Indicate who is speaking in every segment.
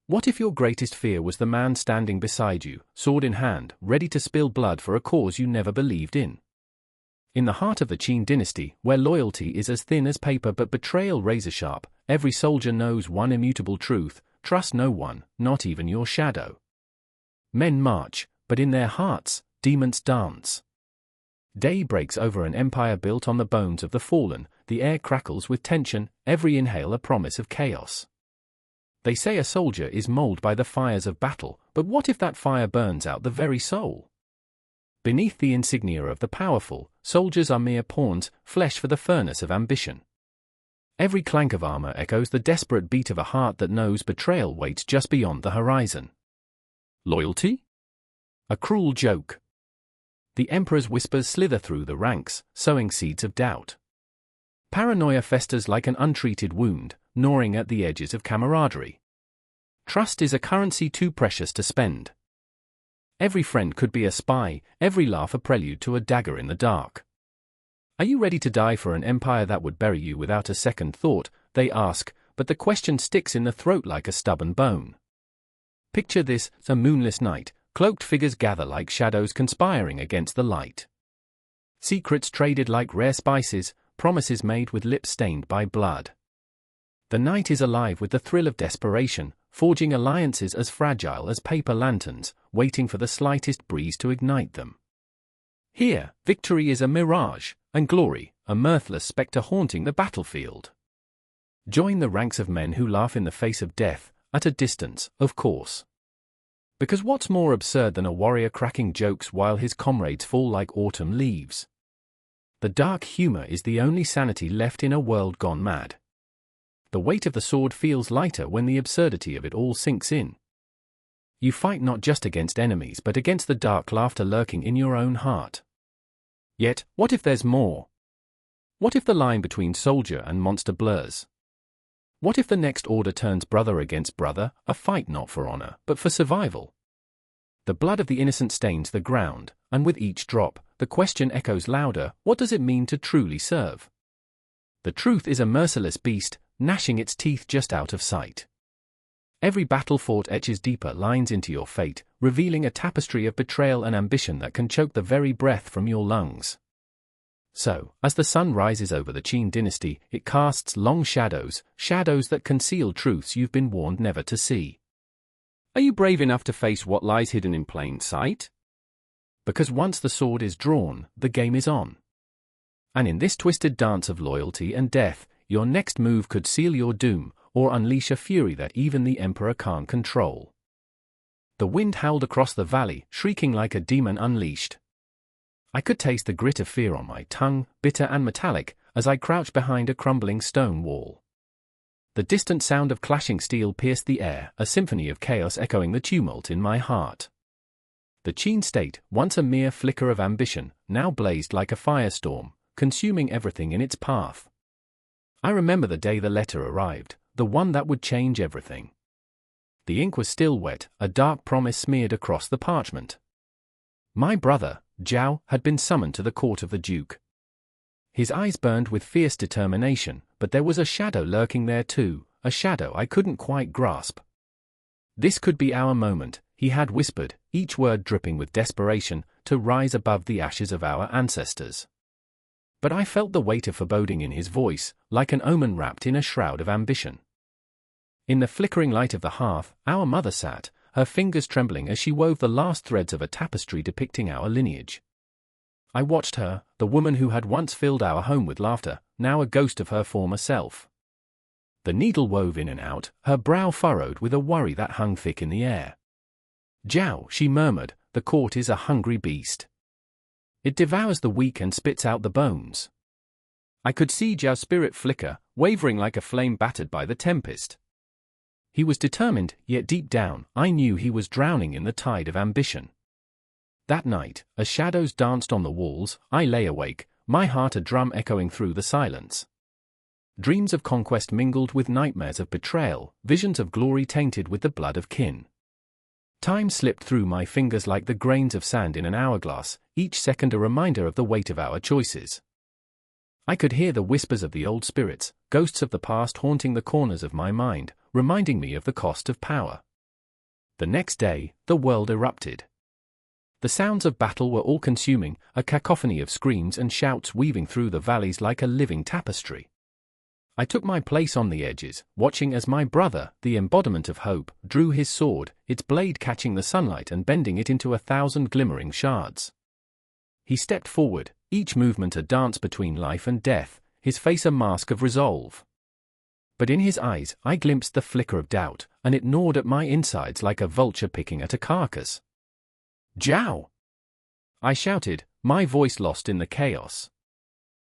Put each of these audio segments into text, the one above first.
Speaker 1: What if your greatest fear was the man standing beside you, sword in hand, ready to spill blood for a cause you never believed in? In the heart of the Qin Dynasty, where loyalty is as thin as paper but betrayal razor-sharp, every soldier knows one immutable truth: trust no one, not even your shadow. Men march, but in their hearts, demons dance. Day breaks over an empire built on the bones of the fallen, the air crackles with tension, every inhale a promise of chaos. They say a soldier is molded by the fires of battle, but what if that fire burns out the very soul? Beneath the insignia of the powerful, soldiers are mere pawns, flesh for the furnace of ambition. Every clank of armor echoes the desperate beat of a heart that knows betrayal waits just beyond the horizon. Loyalty? A cruel joke. The emperor's whispers slither through the ranks, sowing seeds of doubt. Paranoia festers like an untreated wound, gnawing at the edges of camaraderie. Trust is a currency too precious to spend. Every friend could be a spy, every laugh a prelude to a dagger in the dark. Are you ready to die for an empire that would bury you without a second thought? They ask, but the question sticks in the throat like a stubborn bone. Picture this: a moonless night, cloaked figures gather like shadows conspiring against the light. Secrets traded like rare spices, promises made with lips stained by blood. The night is alive with the thrill of desperation, forging alliances as fragile as paper lanterns, waiting for the slightest breeze to ignite them. Here, victory is a mirage, and glory, a mirthless spectre haunting the battlefield. Join the ranks of men who laugh in the face of death, at a distance, of course. Because what's more absurd than a warrior cracking jokes while his comrades fall like autumn leaves? The dark humor is the only sanity left in a world gone mad. The weight of the sword feels lighter when the absurdity of it all sinks in. You fight not just against enemies but against the dark laughter lurking in your own heart. Yet, what if there's more? What if the line between soldier and monster blurs? What if the next order turns brother against brother, a fight not for honor, but for survival? The blood of the innocent stains the ground, and with each drop, the question echoes louder: what does it mean to truly serve? The truth is a merciless beast, gnashing its teeth just out of sight. Every battle fought etches deeper lines into your fate, revealing a tapestry of betrayal and ambition that can choke the very breath from your lungs. So, as the sun rises over the Qin Dynasty, it casts long shadows, shadows that conceal truths you've been warned never to see. Are you brave enough to face what lies hidden in plain sight? Because once the sword is drawn, the game is on. And in this twisted dance of loyalty and death, your next move could seal your doom, or unleash a fury that even the emperor can't control. The wind howled across the valley, shrieking like a demon unleashed. I could taste the grit of fear on my tongue, bitter and metallic, as I crouched behind a crumbling stone wall. The distant sound of clashing steel pierced the air, a symphony of chaos echoing the tumult in my heart. The Qin state, once a mere flicker of ambition, now blazed like a firestorm, consuming everything in its path. I remember the day the letter arrived, the one that would change everything. The ink was still wet, a dark promise smeared across the parchment. My brother, Zhao, had been summoned to the court of the Duke. His eyes burned with fierce determination, but there was a shadow lurking there too, a shadow I couldn't quite grasp. This could be our moment, he had whispered, each word dripping with desperation, to rise above the ashes of our ancestors. But I felt the weight of foreboding in his voice, like an omen wrapped in a shroud of ambition. In the flickering light of the hearth, our mother sat, her fingers trembling as she wove the last threads of a tapestry depicting our lineage. I watched her, the woman who had once filled our home with laughter, now a ghost of her former self. The needle wove in and out, her brow furrowed with a worry that hung thick in the air. "Zhao," she murmured, "the court is a hungry beast. It devours the weak and spits out the bones." I could see Zhao's spirit flicker, wavering like a flame battered by the tempest. He was determined, yet deep down, I knew he was drowning in the tide of ambition. That night, as shadows danced on the walls, I lay awake, my heart a drum echoing through the silence. Dreams of conquest mingled with nightmares of betrayal, visions of glory tainted with the blood of kin. Time slipped through my fingers like the grains of sand in an hourglass, each second a reminder of the weight of our choices. I could hear the whispers of the old spirits, ghosts of the past haunting the corners of my mind, reminding me of the cost of power. The next day, the world erupted. The sounds of battle were all-consuming, a cacophony of screams and shouts weaving through the valleys like a living tapestry. I took my place on the edges, watching as my brother, the embodiment of hope, drew his sword, its blade catching the sunlight and bending it into 1,000 glimmering shards. He stepped forward, each movement a dance between life and death, his face a mask of resolve. But in his eyes I glimpsed the flicker of doubt, and it gnawed at my insides like a vulture picking at a carcass. "Zhao!" I shouted, my voice lost in the chaos.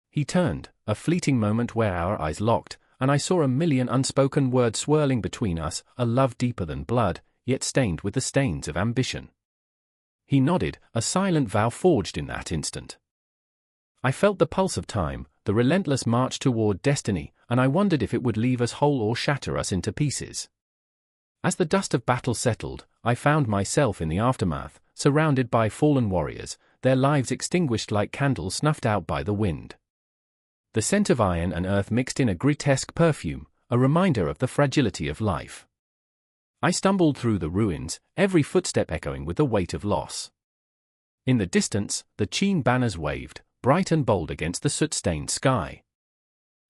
Speaker 1: He turned, a fleeting moment where our eyes locked, and I saw a million unspoken words swirling between us, a love deeper than blood, yet stained with the stains of ambition. He nodded, a silent vow forged in that instant. I felt the pulse of time, the relentless march toward destiny, and I wondered if it would leave us whole or shatter us into pieces. As the dust of battle settled, I found myself in the aftermath, surrounded by fallen warriors, their lives extinguished like candles snuffed out by the wind. The scent of iron and earth mixed in a grotesque perfume, a reminder of the fragility of life. I stumbled through the ruins, every footstep echoing with the weight of loss. In the distance, the Qin banners waved, bright and bold against the soot-stained sky.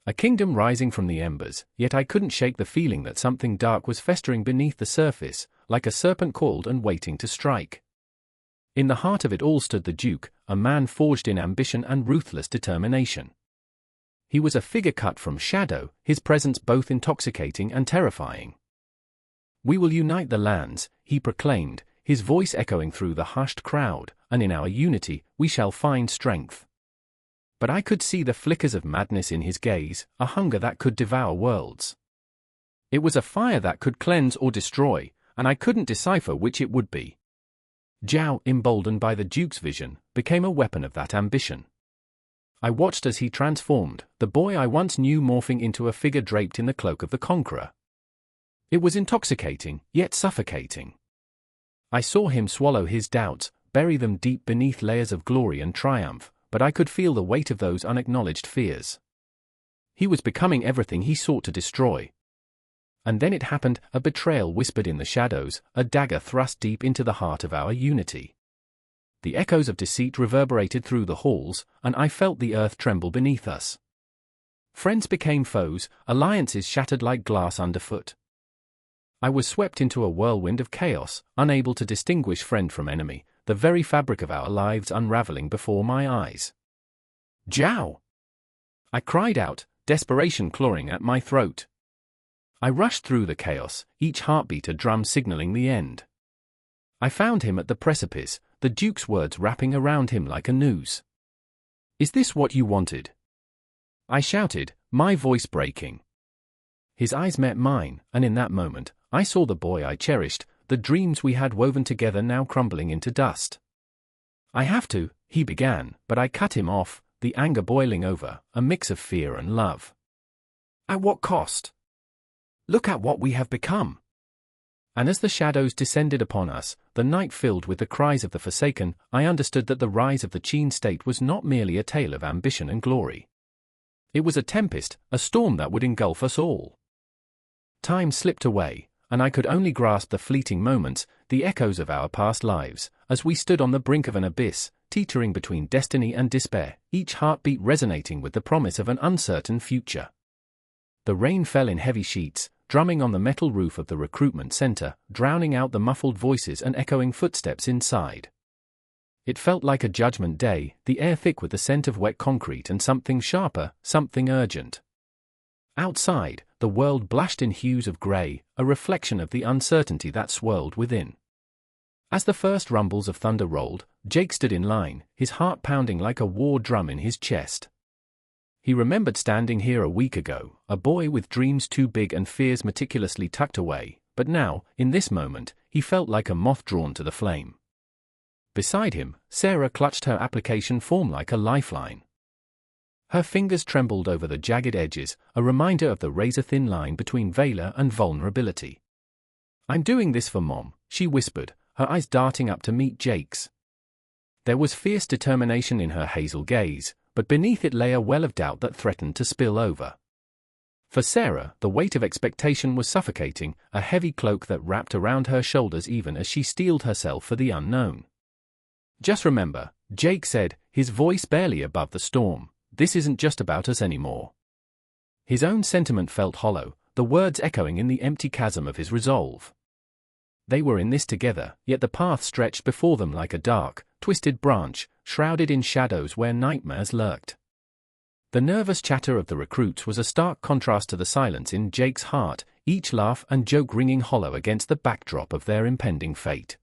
Speaker 1: A kingdom rising from the embers, yet I couldn't shake the feeling that something dark was festering beneath the surface, like a serpent coiled and waiting to strike. In the heart of it all stood the Duke, a man forged in ambition and ruthless determination. He was a figure cut from shadow, his presence both intoxicating and terrifying. "We will unite the lands," he proclaimed, his voice echoing through the hushed crowd, "and in our unity, we shall find strength." But I could see the flickers of madness in his gaze, a hunger that could devour worlds. It was a fire that could cleanse or destroy, and I couldn't decipher which it would be. Zhao, emboldened by the Duke's vision, became a weapon of that ambition. I watched as he transformed, the boy I once knew morphing into a figure draped in the cloak of the conqueror. It was intoxicating, yet suffocating. I saw him swallow his doubts, bury them deep beneath layers of glory and triumph, but I could feel the weight of those unacknowledged fears. He was becoming everything he sought to destroy. And then it happened, a betrayal whispered in the shadows, a dagger thrust deep into the heart of our unity. The echoes of deceit reverberated through the halls, and I felt the earth tremble beneath us. Friends became foes, alliances shattered like glass underfoot. I was swept into a whirlwind of chaos, unable to distinguish friend from enemy, the very fabric of our lives unraveling before my eyes. "Zhao!" I cried out, desperation clawing at my throat. I rushed through the chaos, each heartbeat a drum signaling the end. I found him at the precipice, the Duke's words wrapping around him like a noose. "Is this what you wanted?" I shouted, my voice breaking. His eyes met mine, and in that moment, I saw the boy I cherished, the dreams we had woven together now crumbling into dust. "I have to," he began, but I cut him off, the anger boiling over, a mix of fear and love. "At what cost? Look at what we have become." And as the shadows descended upon us, the night filled with the cries of the forsaken, I understood that the rise of the Qin state was not merely a tale of ambition and glory. It was a tempest, a storm that would engulf us all. Time slipped away, and I could only grasp the fleeting moments, the echoes of our past lives, as we stood on the brink of an abyss, teetering between destiny and despair, each heartbeat resonating with the promise of an uncertain future. The rain fell in heavy sheets, drumming on the metal roof of the recruitment center, drowning out the muffled voices and echoing footsteps inside. It felt like a judgment day, the air thick with the scent of wet concrete and something sharper, something urgent. Outside, the world blushed in hues of grey, a reflection of the uncertainty that swirled within. As the first rumbles of thunder rolled, Jake stood in line, his heart pounding like a war drum in his chest. He remembered standing here a week ago, a boy with dreams too big and fears meticulously tucked away, but now, in this moment, he felt like a moth drawn to the flame. Beside him, Sarah clutched her application form like a lifeline. Her fingers trembled over the jagged edges, a reminder of the razor-thin line between valor and vulnerability. "I'm doing this for Mom," she whispered, her eyes darting up to meet Jake's. There was fierce determination in her hazel gaze, but beneath it lay a well of doubt that threatened to spill over. For Sarah, the weight of expectation was suffocating, a heavy cloak that wrapped around her shoulders even as she steeled herself for the unknown. "Just remember," Jake said, his voice barely above the storm, "this isn't just about us anymore." His own sentiment felt hollow, the words echoing in the empty chasm of his resolve. They were in this together, yet the path stretched before them like a dark, twisted branch, shrouded in shadows where nightmares lurked. The nervous chatter of the recruits was a stark contrast to the silence in Jake's heart, each laugh and joke ringing hollow against the backdrop of their impending fate.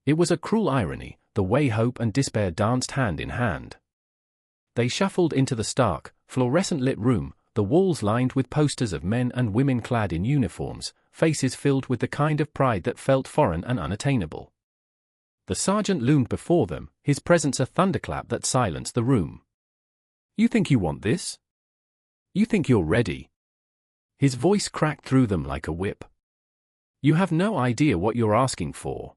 Speaker 1: It was a cruel irony, the way hope and despair danced hand in hand. They shuffled into the stark, fluorescent-lit room, the walls lined with posters of men and women clad in uniforms, faces filled with the kind of pride that felt foreign and unattainable. The sergeant loomed before them, his presence a thunderclap that silenced the room. "You think you want this? You think you're ready?" His voice cracked through them like a whip. "You have no idea what you're asking for."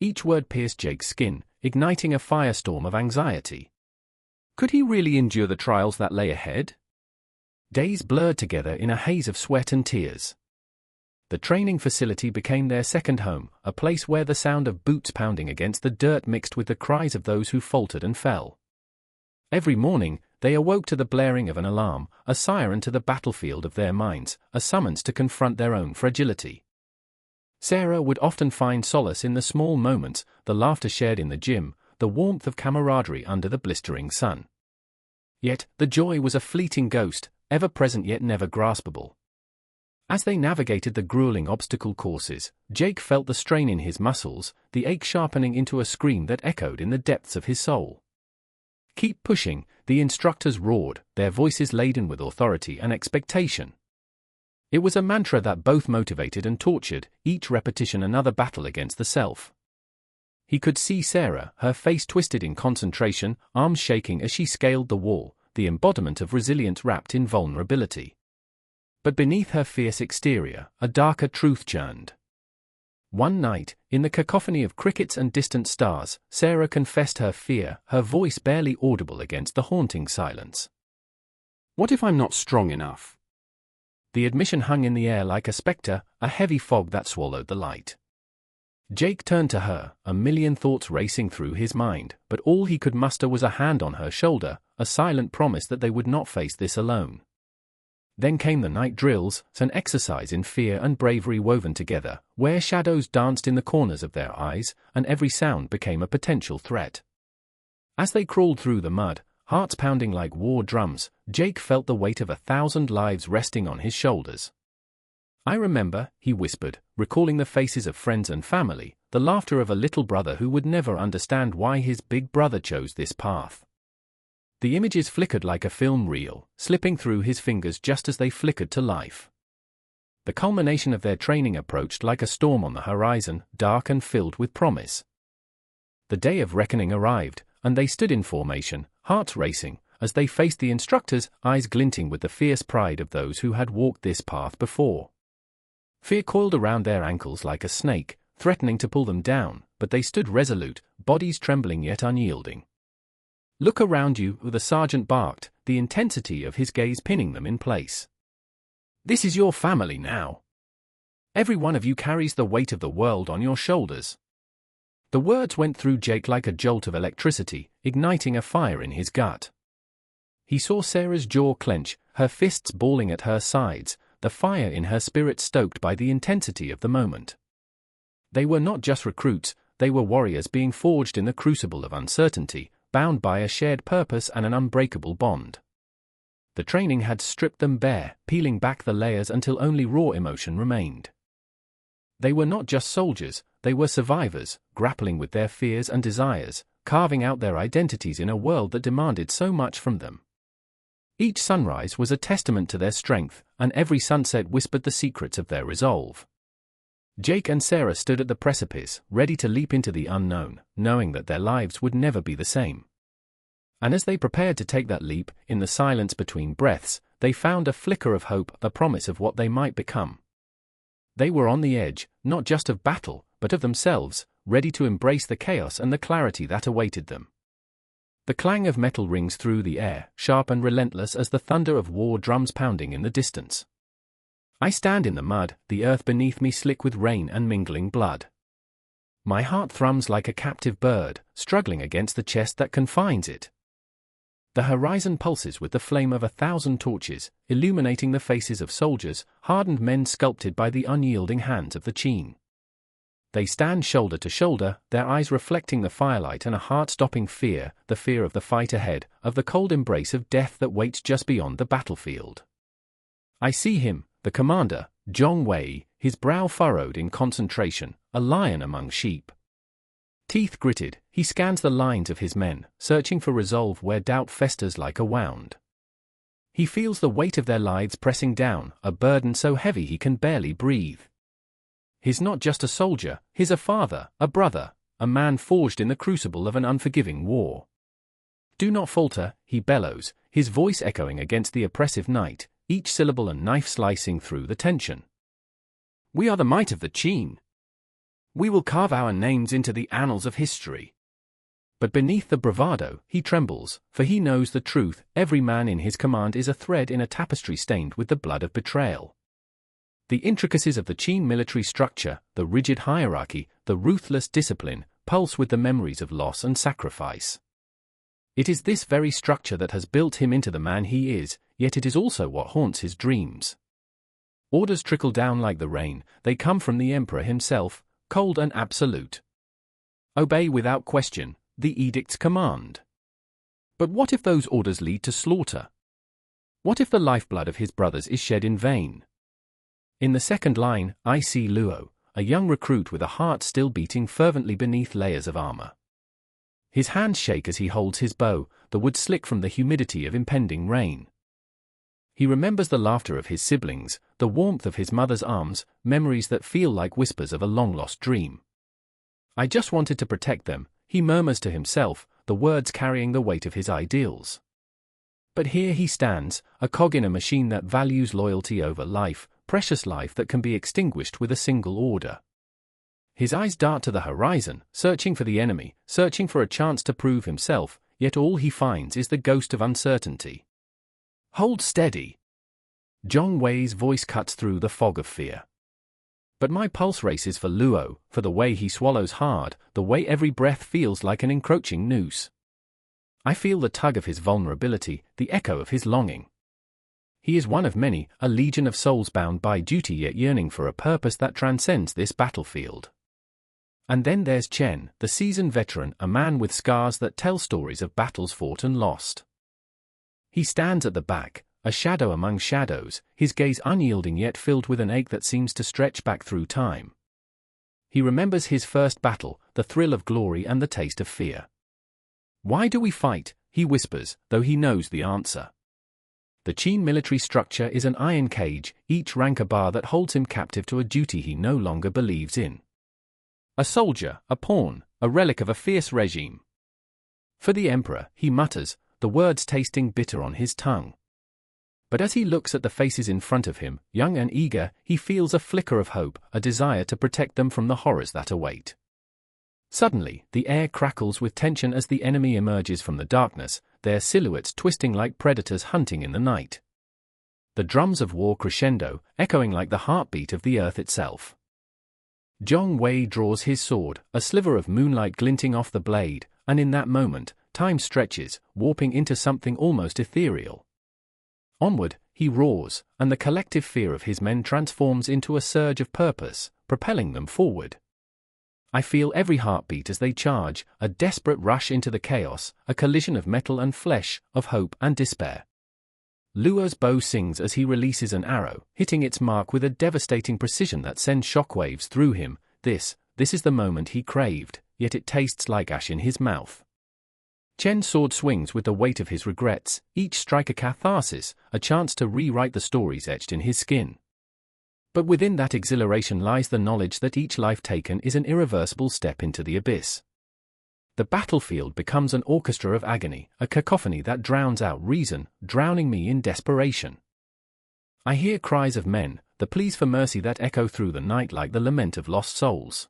Speaker 1: Each word pierced Jake's skin, igniting a firestorm of anxiety. Could he really endure the trials that lay ahead? Days blurred together in a haze of sweat and tears. The training facility became their second home, a place where the sound of boots pounding against the dirt mixed with the cries of those who faltered and fell. Every morning, they awoke to the blaring of an alarm, a siren to the battlefield of their minds, a summons to confront their own fragility. Sarah would often find solace in the small moments, the laughter shared in the gym, the warmth of camaraderie under the blistering sun. Yet, the joy was a fleeting ghost, ever present yet never graspable. As they navigated the grueling obstacle courses, Jake felt the strain in his muscles, the ache sharpening into a scream that echoed in the depths of his soul. "Keep pushing," the instructors roared, their voices laden with authority and expectation. It was a mantra that both motivated and tortured, each repetition another battle against the self. He could see Sarah, her face twisted in concentration, arms shaking as she scaled the wall, the embodiment of resilience wrapped in vulnerability. But beneath her fierce exterior, a darker truth churned. One night, in the cacophony of crickets and distant stars, Sarah confessed her fear, her voice barely audible against the haunting silence. "What if I'm not strong enough?" The admission hung in the air like a specter, a heavy fog that swallowed the light. Jake turned to her, a million thoughts racing through his mind, but all he could muster was a hand on her shoulder, a silent promise that they would not face this alone. Then came the night drills, an exercise in fear and bravery woven together, where shadows danced in the corners of their eyes, and every sound became a potential threat. As they crawled through the mud, hearts pounding like war drums, Jake felt the weight of 1,000 lives resting on his shoulders. "I remember," he whispered, recalling the faces of friends and family, the laughter of a little brother who would never understand why his big brother chose this path. The images flickered like a film reel, slipping through his fingers just as they flickered to life. The culmination of their training approached like a storm on the horizon, dark and filled with promise. The day of reckoning arrived, and they stood in formation, hearts racing, as they faced the instructors, eyes glinting with the fierce pride of those who had walked this path before. Fear coiled around their ankles like a snake, threatening to pull them down, but they stood resolute, bodies trembling yet unyielding. "Look around you," the sergeant barked, the intensity of his gaze pinning them in place. "This is your family now. Every one of you carries the weight of the world on your shoulders." The words went through Jake like a jolt of electricity, igniting a fire in his gut. He saw Sarah's jaw clench, her fists balling at her sides, the fire in her spirit stoked by the intensity of the moment. They were not just recruits, they were warriors being forged in the crucible of uncertainty, bound by a shared purpose and an unbreakable bond. The training had stripped them bare, peeling back the layers until only raw emotion remained. They were not just soldiers, they were survivors, grappling with their fears and desires, carving out their identities in a world that demanded so much from them. Each sunrise was a testament to their strength, and every sunset whispered the secrets of their resolve. Jake and Sarah stood at the precipice, ready to leap into the unknown, knowing that their lives would never be the same. And as they prepared to take that leap, in the silence between breaths, they found a flicker of hope, a promise of what they might become. They were on the edge, not just of battle, but of themselves, ready to embrace the chaos and the clarity that awaited them. The clang of metal rings through the air, sharp and relentless as the thunder of war drums pounding in the distance. I stand in the mud, the earth beneath me slick with rain and mingling blood. My heart thrums like a captive bird, struggling against the chest that confines it. The horizon pulses with the flame of 1,000 torches, illuminating the faces of soldiers, hardened men sculpted by the unyielding hands of the Qin. They stand shoulder to shoulder, their eyes reflecting the firelight and a heart-stopping fear, the fear of the fight ahead, of the cold embrace of death that waits just beyond the battlefield. I see him, the commander, Zhong Wei, his brow furrowed in concentration, a lion among sheep. Teeth gritted, he scans the lines of his men, searching for resolve where doubt festers like a wound. He feels the weight of their lives pressing down, a burden so heavy he can barely breathe. He's not just a soldier, he's a father, a brother, a man forged in the crucible of an unforgiving war. Do not falter, he bellows, his voice echoing against the oppressive night, each syllable a knife slicing through the tension. We are the might of the Qin. We will carve our names into the annals of history. But beneath the bravado, he trembles, for he knows the truth, every man in his command is a thread in a tapestry stained with the blood of betrayal. The intricacies of the Qin military structure, the rigid hierarchy, the ruthless discipline, pulse with the memories of loss and sacrifice. It is this very structure that has built him into the man he is, yet it is also what haunts his dreams. Orders trickle down like the rain, they come from the emperor himself, cold and absolute. Obey without question, the edicts command. But what if those orders lead to slaughter? What if the lifeblood of his brothers is shed in vain? In the second line, I see Luo, a young recruit with a heart still beating fervently beneath layers of armor. His hands shake as he holds his bow, the wood slick from the humidity of impending rain. He remembers the laughter of his siblings, the warmth of his mother's arms, memories that feel like whispers of a long-lost dream. I just wanted to protect them, he murmurs to himself, the words carrying the weight of his ideals. But here he stands, a cog in a machine that values loyalty over life, precious life that can be extinguished with a single order. His eyes dart to the horizon, searching for the enemy, searching for a chance to prove himself, yet all he finds is the ghost of uncertainty. Hold steady. Zhong Wei's voice cuts through the fog of fear. But my pulse races for Luo, for the way he swallows hard, the way every breath feels like an encroaching noose. I feel the tug of his vulnerability, the echo of his longing. He is one of many, a legion of souls bound by duty yet yearning for a purpose that transcends this battlefield. And then there's Chen, the seasoned veteran, a man with scars that tell stories of battles fought and lost. He stands at the back, a shadow among shadows, his gaze unyielding yet filled with an ache that seems to stretch back through time. He remembers his first battle, the thrill of glory and the taste of fear. Why do we fight? He whispers, though he knows the answer. The Qin military structure is an iron cage, each rank a bar that holds him captive to a duty he no longer believes in. A soldier, a pawn, a relic of a fierce regime. For the emperor, he mutters, the words tasting bitter on his tongue. But as he looks at the faces in front of him, young and eager, he feels a flicker of hope, a desire to protect them from the horrors that await. Suddenly, the air crackles with tension as the enemy emerges from the darkness, their silhouettes twisting like predators hunting in the night. The drums of war crescendo, echoing like the heartbeat of the earth itself. Zhong Wei draws his sword, a sliver of moonlight glinting off the blade, and in that moment, time stretches, warping into something almost ethereal. Onward, he roars, and the collective fear of his men transforms into a surge of purpose, propelling them forward. I feel every heartbeat as they charge, a desperate rush into the chaos, a collision of metal and flesh, of hope and despair. Luo's bow sings as he releases an arrow, hitting its mark with a devastating precision that sends shockwaves through him. This is the moment he craved, yet it tastes like ash in his mouth. Chen's sword swings with the weight of his regrets, each strike a catharsis, a chance to rewrite the stories etched in his skin. But within that exhilaration lies the knowledge that each life taken is an irreversible step into the abyss. The battlefield becomes an orchestra of agony, a cacophony that drowns out reason, drowning me in desperation. I hear cries of men, the pleas for mercy that echo through the night like the lament of lost souls.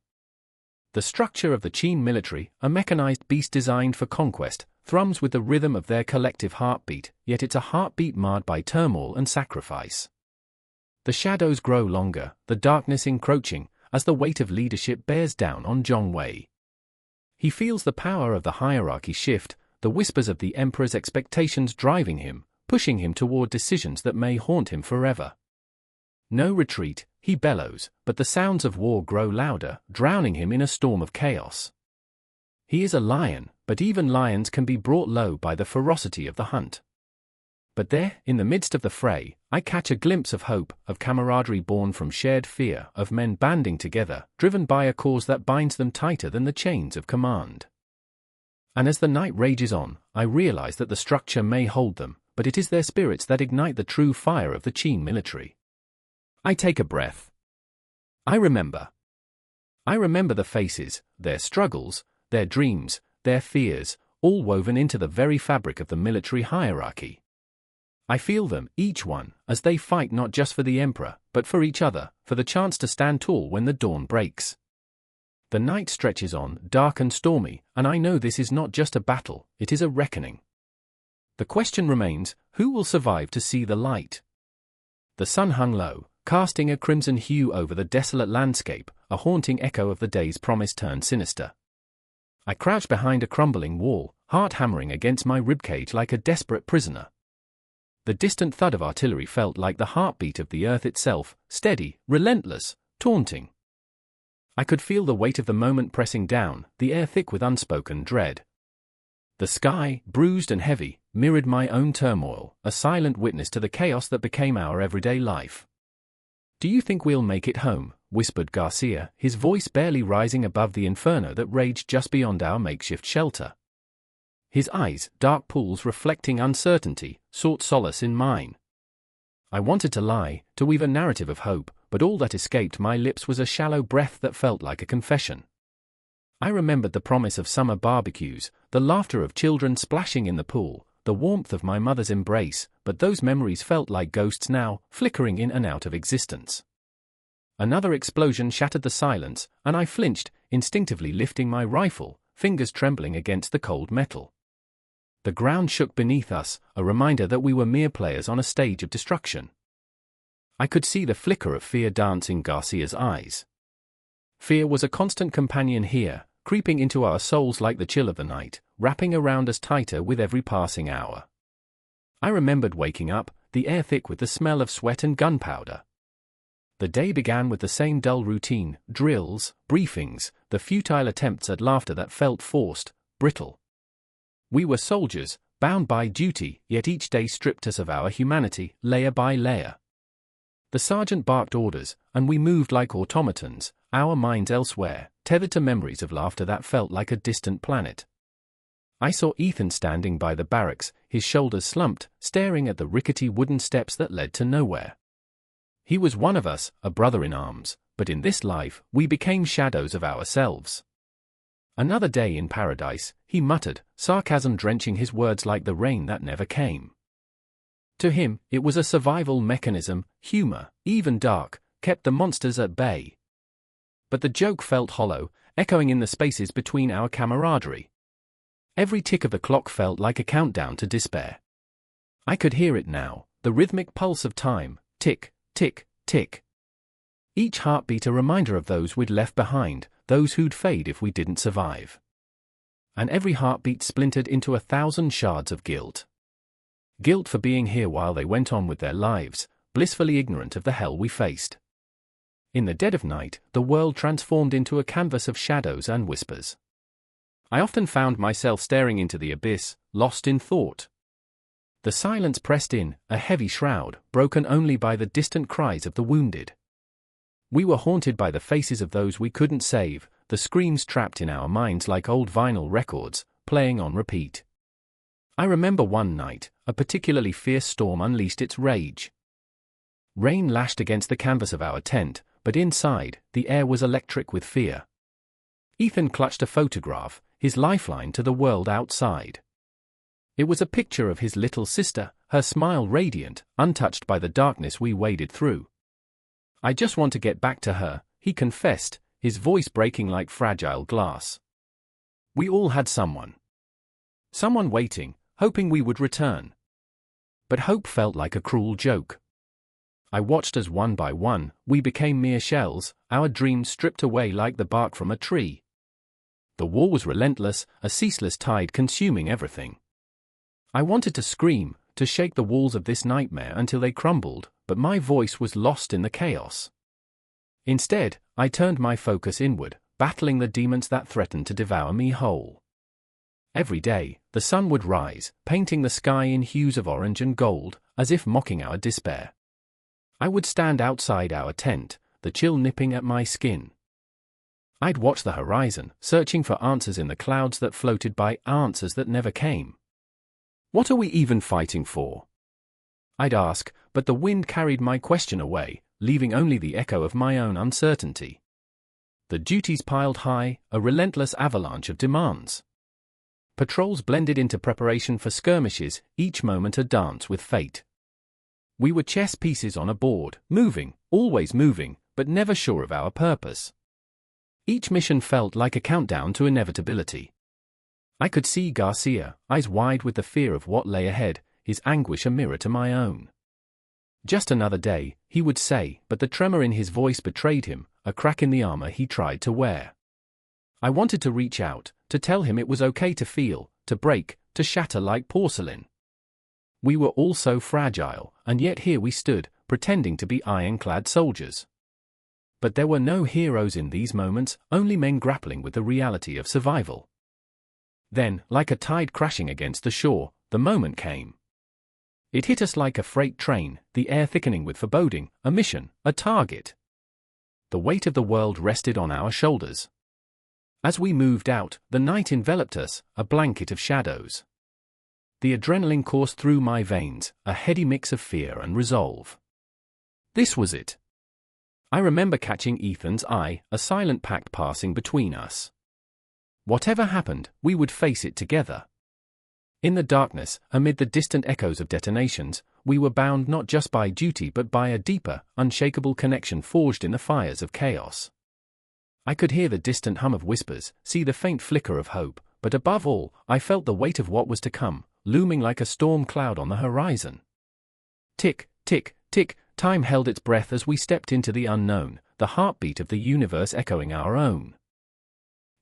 Speaker 1: The structure of the Qin military, a mechanized beast designed for conquest, thrums with the rhythm of their collective heartbeat, yet it's a heartbeat marred by turmoil and sacrifice. The shadows grow longer, the darkness encroaching, as the weight of leadership bears down on Zhong Wei. He feels the power of the hierarchy shift, the whispers of the emperor's expectations driving him, pushing him toward decisions that may haunt him forever. No retreat, he bellows, but the sounds of war grow louder, drowning him in a storm of chaos. He is a lion, but even lions can be brought low by the ferocity of the hunt. But there, in the midst of the fray, I catch a glimpse of hope, of camaraderie born from shared fear, of men banding together, driven by a cause that binds them tighter than the chains of command. And as the night rages on, I realize that the structure may hold them, but it is their spirits that ignite the true fire of the Qin military. I take a breath. I remember the faces, their struggles, their dreams, their fears, all woven into the very fabric of the military hierarchy. I feel them, each one, as they fight not just for the emperor, but for each other, for the chance to stand tall when the dawn breaks. The night stretches on, dark and stormy, and I know this is not just a battle, it is a reckoning. The question remains, who will survive to see the light? The sun hung low, casting a crimson hue over the desolate landscape, a haunting echo of the day's promise turned sinister. I crouched behind a crumbling wall, heart hammering against my ribcage like a desperate prisoner. The distant thud of artillery felt like the heartbeat of the earth itself, steady, relentless, taunting. I could feel the weight of the moment pressing down, the air thick with unspoken dread. The sky, bruised and heavy, mirrored my own turmoil, a silent witness to the chaos that became our everyday life. "Do you think we'll make it home?" whispered Garcia, his voice barely rising above the inferno that raged just beyond our makeshift shelter. His eyes, dark pools reflecting uncertainty, sought solace in mine. I wanted to lie, to weave a narrative of hope, but all that escaped my lips was a shallow breath that felt like a confession. I remembered the promise of summer barbecues, the laughter of children splashing in the pool, the warmth of my mother's embrace, but those memories felt like ghosts now, flickering in and out of existence. Another explosion shattered the silence, and I flinched, instinctively lifting my rifle, fingers trembling against the cold metal. The ground shook beneath us, a reminder that we were mere players on a stage of destruction. I could see the flicker of fear dance in Garcia's eyes. Fear was a constant companion here, creeping into our souls like the chill of the night, wrapping around us tighter with every passing hour. I remembered waking up, the air thick with the smell of sweat and gunpowder. The day began with the same dull routine, drills, briefings, the futile attempts at laughter that felt forced, brittle. We were soldiers, bound by duty, yet each day stripped us of our humanity, layer by layer. The sergeant barked orders, and we moved like automatons, our minds elsewhere, tethered to memories of laughter that felt like a distant planet. I saw Ethan standing by the barracks, his shoulders slumped, staring at the rickety wooden steps that led to nowhere. He was one of us, a brother in arms, but in this life, we became shadows of ourselves. "Another day in paradise," he muttered, sarcasm drenching his words like the rain that never came. To him, it was a survival mechanism, humor, even dark, kept the monsters at bay. But the joke felt hollow, echoing in the spaces between our camaraderie. Every tick of the clock felt like a countdown to despair. I could hear it now, the rhythmic pulse of time, tick, tick, tick. Each heartbeat a reminder of those we'd left behind, those who'd fade if we didn't survive. And every heartbeat splintered into 1,000 shards of guilt. Guilt for being here while they went on with their lives, blissfully ignorant of the hell we faced. In the dead of night, the world transformed into a canvas of shadows and whispers. I often found myself staring into the abyss, lost in thought. The silence pressed in, a heavy shroud, broken only by the distant cries of the wounded. We were haunted by the faces of those we couldn't save, the screams trapped in our minds like old vinyl records, playing on repeat. I remember one night, a particularly fierce storm unleashed its rage. Rain lashed against the canvas of our tent, but inside, the air was electric with fear. Ethan clutched a photograph, his lifeline to the world outside. It was a picture of his little sister, her smile radiant, untouched by the darkness we waded through. "I just want to get back to her," he confessed, his voice breaking like fragile glass. We all had someone. Someone waiting, hoping we would return. But hope felt like a cruel joke. I watched as one by one, we became mere shells, our dreams stripped away like the bark from a tree. The war was relentless, a ceaseless tide consuming everything. I wanted to scream, to shake the walls of this nightmare until they crumbled, but my voice was lost in the chaos. Instead, I turned my focus inward, battling the demons that threatened to devour me whole. Every day, the sun would rise, painting the sky in hues of orange and gold, as if mocking our despair. I would stand outside our tent, the chill nipping at my skin. I'd watch the horizon, searching for answers in the clouds that floated by, answers that never came. What are we even fighting for? I'd ask, but the wind carried my question away, leaving only the echo of my own uncertainty. The duties piled high, a relentless avalanche of demands. Patrols blended into preparation for skirmishes, each moment a dance with fate. We were chess pieces on a board, moving, always moving, but never sure of our purpose. Each mission felt like a countdown to inevitability. I could see Garcia, eyes wide with the fear of what lay ahead, his anguish a mirror to my own. Just another day, he would say, but the tremor in his voice betrayed him, a crack in the armor he tried to wear. I wanted to reach out, to tell him it was okay to feel, to break, to shatter like porcelain. We were all so fragile, and yet here we stood, pretending to be ironclad soldiers. But there were no heroes in these moments, only men grappling with the reality of survival. Then, like a tide crashing against the shore, the moment came. It hit us like a freight train, the air thickening with foreboding, a mission, a target. The weight of the world rested on our shoulders. As we moved out, the night enveloped us, a blanket of shadows. The adrenaline coursed through my veins, a heady mix of fear and resolve. This was it. I remember catching Ethan's eye, a silent pact passing between us. Whatever happened, we would face it together. In the darkness, amid the distant echoes of detonations, we were bound not just by duty but by a deeper, unshakable connection forged in the fires of chaos. I could hear the distant hum of whispers, see the faint flicker of hope, but above all, I felt the weight of what was to come, looming like a storm cloud on the horizon. Tick, tick, tick, time held its breath as we stepped into the unknown, the heartbeat of the universe echoing our own.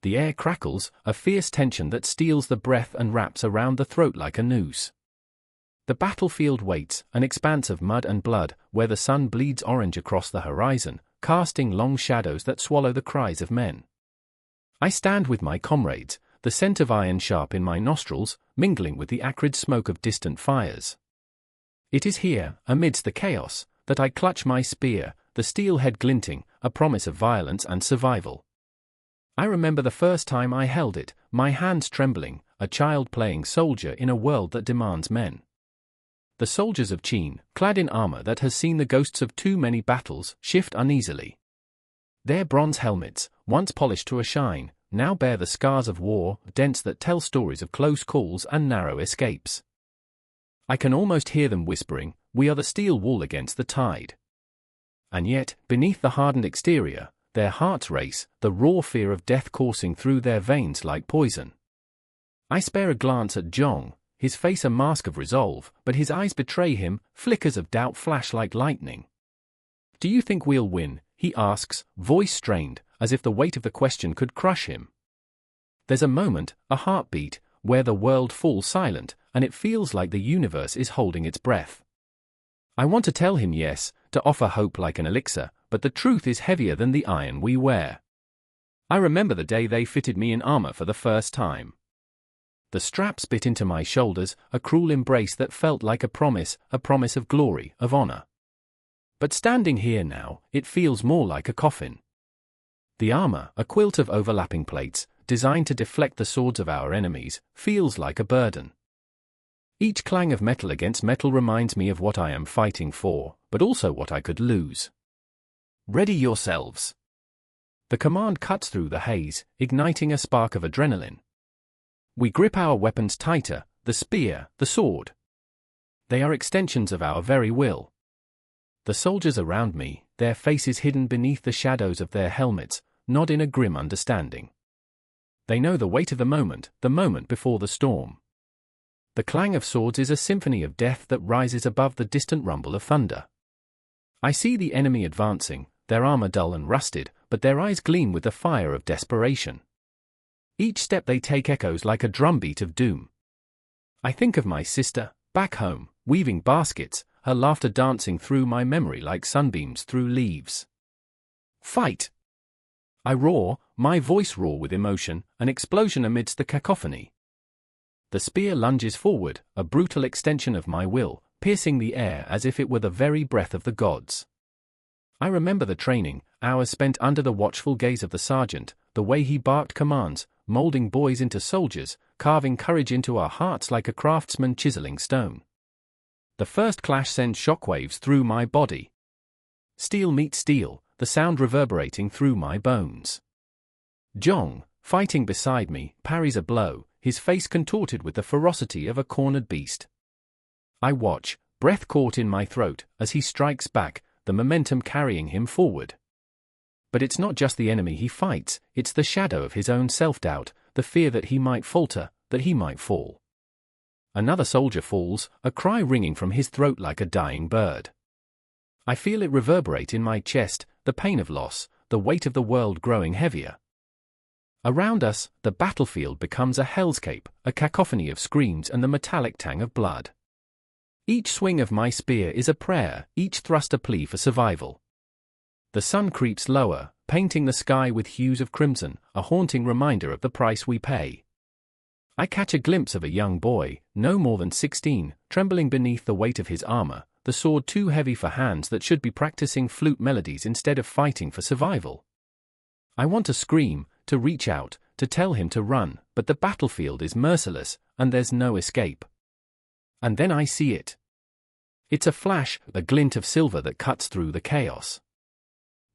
Speaker 1: The air crackles, a fierce tension that steals the breath and wraps around the throat like a noose. The battlefield waits, an expanse of mud and blood, where the sun bleeds orange across the horizon, casting long shadows that swallow the cries of men. I stand with my comrades, the scent of iron sharp in my nostrils, mingling with the acrid smoke of distant fires. It is here, amidst the chaos, that I clutch my spear, the steel head glinting, a promise of violence and survival. I remember the first time I held it, my hands trembling, a child playing soldier in a world that demands men. The soldiers of Qin, clad in armor that has seen the ghosts of too many battles, shift uneasily. Their bronze helmets, once polished to a shine, now bear the scars of war, dents that tell stories of close calls and narrow escapes. I can almost hear them whispering, "We are the steel wall against the tide." And yet, beneath the hardened exterior, their hearts race, the raw fear of death coursing through their veins like poison. I spare a glance at Zhong, his face a mask of resolve, but his eyes betray him, flickers of doubt flash like lightning. "Do you think we'll win?" he asks, voice strained, as if the weight of the question could crush him. There's a moment, a heartbeat, where the world falls silent, and it feels like the universe is holding its breath. I want to tell him yes, to offer hope like an elixir, but the truth is heavier than the iron we wear. I remember the day they fitted me in armor for the first time. The straps bit into my shoulders, a cruel embrace that felt like a promise of glory, of honor. But standing here now, it feels more like a coffin. The armor, a quilt of overlapping plates, designed to deflect the swords of our enemies, feels like a burden. Each clang of metal against metal reminds me of what I am fighting for, but also what I could lose. Ready yourselves. The command cuts through the haze, igniting a spark of adrenaline. We grip our weapons tighter, the spear, the sword. They are extensions of our very will. The soldiers around me, their faces hidden beneath the shadows of their helmets, nod in a grim understanding. They know the weight of the moment before the storm. The clang of swords is a symphony of death that rises above the distant rumble of thunder. I see the enemy advancing, their armor dull and rusted, but their eyes gleam with the fire of desperation. Each step they take echoes like a drumbeat of doom. I think of my sister, back home, weaving baskets, her laughter dancing through my memory like sunbeams through leaves. Fight! I roar, my voice raw with emotion, an explosion amidst the cacophony. The spear lunges forward, a brutal extension of my will, piercing the air as if it were the very breath of the gods. I remember the training, hours spent under the watchful gaze of the sergeant, the way he barked commands, molding boys into soldiers, carving courage into our hearts like a craftsman chiseling stone. The first clash sends shockwaves through my body. Steel meets steel, the sound reverberating through my bones. Zhong, fighting beside me, parries a blow, his face contorted with the ferocity of a cornered beast. I watch, breath caught in my throat, as he strikes back, the momentum carrying him forward. But it's not just the enemy he fights, it's the shadow of his own self-doubt, the fear that he might falter, that he might fall. Another soldier falls, a cry ringing from his throat like a dying bird. I feel it reverberate in my chest, the pain of loss, the weight of the world growing heavier. Around us, the battlefield becomes a hellscape, a cacophony of screams and the metallic tang of blood. Each swing of my spear is a prayer, each thrust a plea for survival. The sun creeps lower, painting the sky with hues of crimson, a haunting reminder of the price we pay. I catch a glimpse of a young boy, no more than 16, trembling beneath the weight of his armor, the sword too heavy for hands that should be practicing flute melodies instead of fighting for survival. I want to scream, to reach out, to tell him to run, but the battlefield is merciless, and there's no escape. And then I see it. It's a flash, a glint of silver that cuts through the chaos.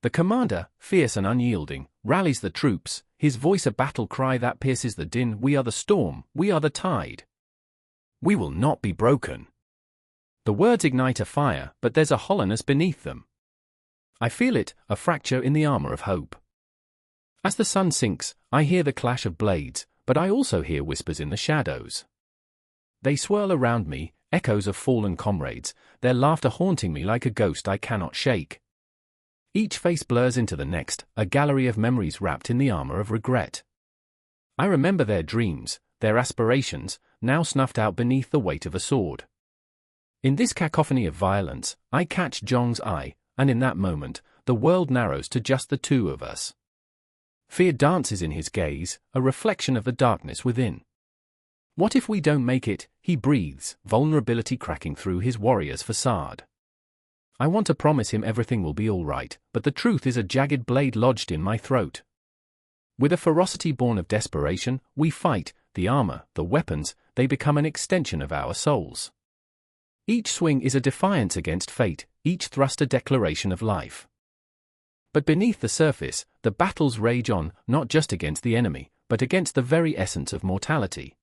Speaker 1: The commander, fierce and unyielding, rallies the troops, his voice a battle cry that pierces the din. We are the storm, we are the tide. We will not be broken. The words ignite a fire, but there's a hollowness beneath them. I feel it, a fracture in the armor of hope. As the sun sinks, I hear the clash of blades, but I also hear whispers in the shadows. They swirl around me, echoes of fallen comrades, their laughter haunting me like a ghost I cannot shake. Each face blurs into the next, a gallery of memories wrapped in the armor of regret. I remember their dreams, their aspirations, now snuffed out beneath the weight of a sword. In this cacophony of violence, I catch Zhong's eye, and in that moment, the world narrows to just the two of us. Fear dances in his gaze, a reflection of the darkness within. What if we don't make it, he breathes, vulnerability cracking through his warrior's facade. I want to promise him everything will be all right, but the truth is a jagged blade lodged in my throat. With a ferocity born of desperation, we fight, the armor, the weapons, they become an extension of our souls. Each swing is a defiance against fate, each thrust a declaration of life. But beneath the surface, the battles rage on, not just against the enemy, but against the very essence of mortality.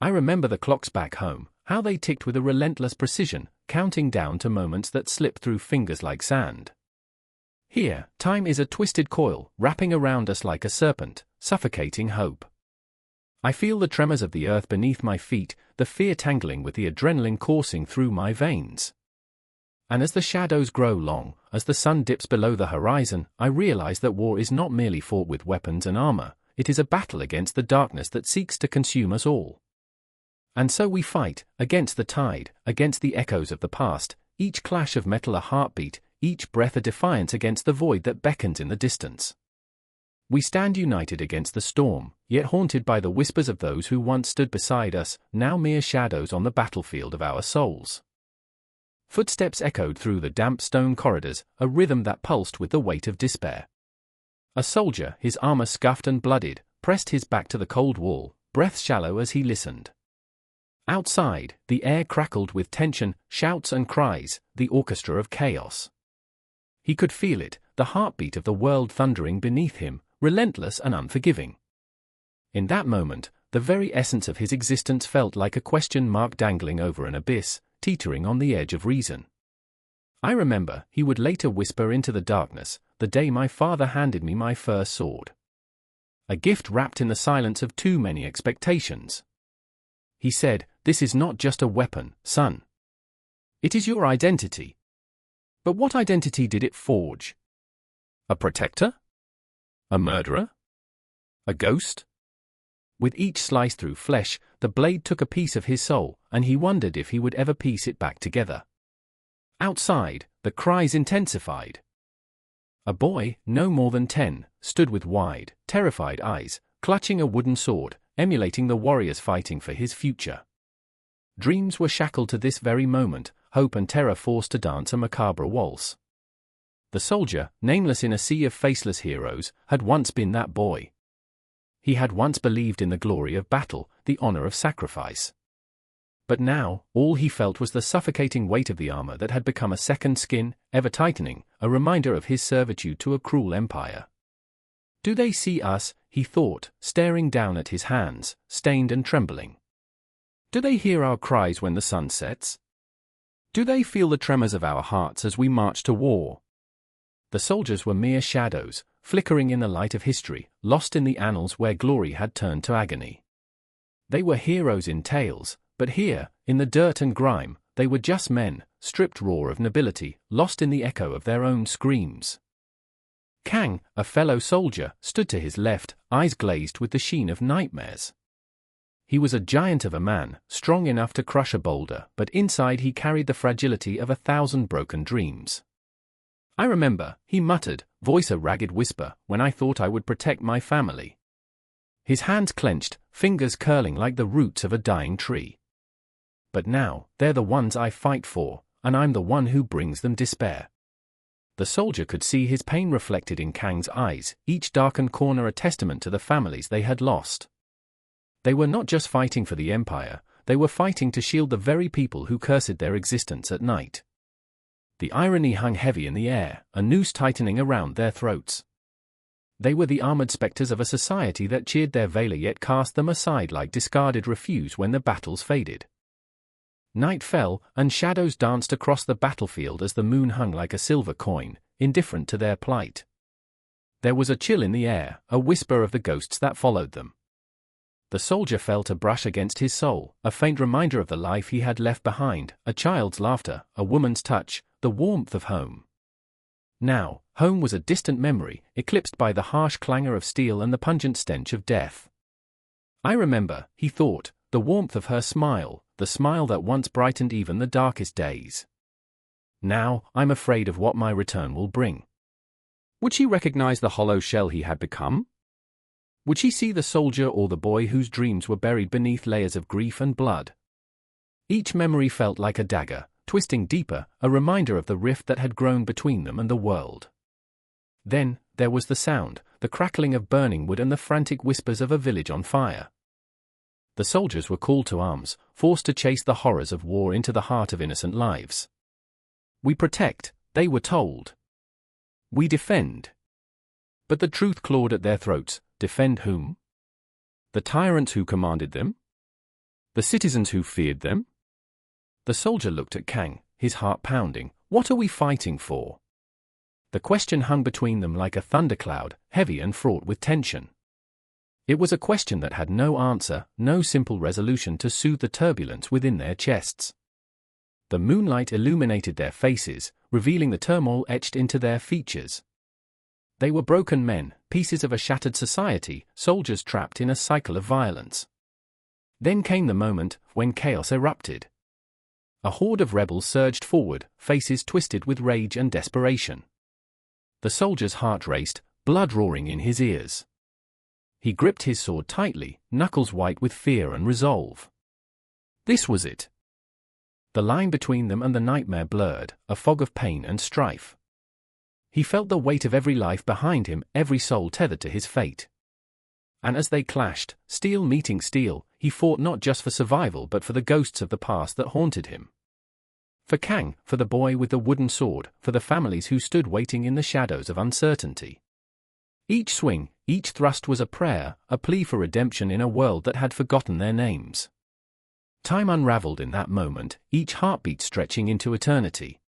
Speaker 1: I remember the clocks back home, how they ticked with a relentless precision, counting down to moments that slip through fingers like sand. Here, time is a twisted coil, wrapping around us like a serpent, suffocating hope. I feel the tremors of the earth beneath my feet, the fear tangling with the adrenaline coursing through my veins. And as the shadows grow long, as the sun dips below the horizon, I realize that war is not merely fought with weapons and armor, it is a battle against the darkness that seeks to consume us all. And so we fight, against the tide, against the echoes of the past, each clash of metal a heartbeat, each breath a defiance against the void that beckons in the distance. We stand united against the storm, yet haunted by the whispers of those who once stood beside us, now mere shadows on the battlefield of our souls. Footsteps echoed through the damp stone corridors, a rhythm that pulsed with the weight of despair. A soldier, his armor scuffed and bloodied, pressed his back to the cold wall, breath shallow as he listened. Outside, the air crackled with tension, shouts and cries, the orchestra of chaos. He could feel it, the heartbeat of the world thundering beneath him, relentless and unforgiving. In that moment, the very essence of his existence felt like a question mark dangling over an abyss, teetering on the edge of reason. I remember, he would later whisper into the darkness, the day my father handed me my first sword. A gift wrapped in the silence of too many expectations. He said, This is not just a weapon, son. It is your identity. But what identity did it forge? A protector? A murderer? A ghost? With each slice through flesh, the blade took a piece of his soul, and he wondered if he would ever piece it back together. Outside, the cries intensified. A boy, no more than 10, stood with wide, terrified eyes, clutching a wooden sword, emulating the warriors fighting for his future. Dreams were shackled to this very moment, hope and terror forced to dance a macabre waltz. The soldier, nameless in a sea of faceless heroes, had once been that boy. He had once believed in the glory of battle, the honor of sacrifice. But now, all he felt was the suffocating weight of the armor that had become a second skin, ever tightening, a reminder of his servitude to a cruel empire. Do they see us, he thought, staring down at his hands, stained and trembling? Do they hear our cries when the sun sets? Do they feel the tremors of our hearts as we march to war? The soldiers were mere shadows, flickering in the light of history, lost in the annals where glory had turned to agony. They were heroes in tales, but here, in the dirt and grime, they were just men, stripped raw of nobility, lost in the echo of their own screams. Kang, a fellow soldier, stood to his left, eyes glazed with the sheen of nightmares. He was a giant of a man, strong enough to crush a boulder, but inside he carried the fragility of 1,000 broken dreams. I remember, he muttered, voice a ragged whisper, when I thought I would protect my family. His hands clenched, fingers curling like the roots of a dying tree. But now, they're the ones I fight for, and I'm the one who brings them despair. The soldier could see his pain reflected in Kang's eyes, each darkened corner a testament to the families they had lost. They were not just fighting for the empire, they were fighting to shield the very people who cursed their existence at night. The irony hung heavy in the air, a noose tightening around their throats. They were the armored specters of a society that cheered their valor yet cast them aside like discarded refuse when the battles faded. Night fell, and shadows danced across the battlefield as the moon hung like a silver coin, indifferent to their plight. There was a chill in the air, a whisper of the ghosts that followed them. The soldier felt a brush against his soul, a faint reminder of the life he had left behind, a child's laughter, a woman's touch, the warmth of home. Now, home was a distant memory, eclipsed by the harsh clangor of steel and the pungent stench of death. I remember, he thought, the warmth of her smile, the smile that once brightened even the darkest days. Now, I'm afraid of what my return will bring. Would she recognize the hollow shell he had become? Would she see the soldier or the boy whose dreams were buried beneath layers of grief and blood? Each memory felt like a dagger, twisting deeper, a reminder of the rift that had grown between them and the world. Then, there was the sound, the crackling of burning wood and the frantic whispers of a village on fire. The soldiers were called to arms, forced to chase the horrors of war into the heart of innocent lives. We protect, they were told. We defend. But the truth clawed at their throats. Defend whom? The tyrants who commanded them? The citizens who feared them? The soldier looked at Kang, his heart pounding. What are we fighting for? The question hung between them like a thundercloud, heavy and fraught with tension. It was a question that had no answer, no simple resolution to soothe the turbulence within their chests. The moonlight illuminated their faces, revealing the turmoil etched into their features. They were broken men, pieces of a shattered society, soldiers trapped in a cycle of violence. Then came the moment when chaos erupted. A horde of rebels surged forward, faces twisted with rage and desperation. The soldier's heart raced, blood roaring in his ears. He gripped his sword tightly, knuckles white with fear and resolve. This was it. The line between them and the nightmare blurred, a fog of pain and strife. He felt the weight of every life behind him, every soul tethered to his fate. And as they clashed, steel meeting steel, he fought not just for survival but for the ghosts of the past that haunted him. For Kang, for the boy with the wooden sword, for the families who stood waiting in the shadows of uncertainty. Each swing, each thrust was a prayer, a plea for redemption in a world that had forgotten their names. Time unraveled in that moment, each heartbeat stretching into eternity.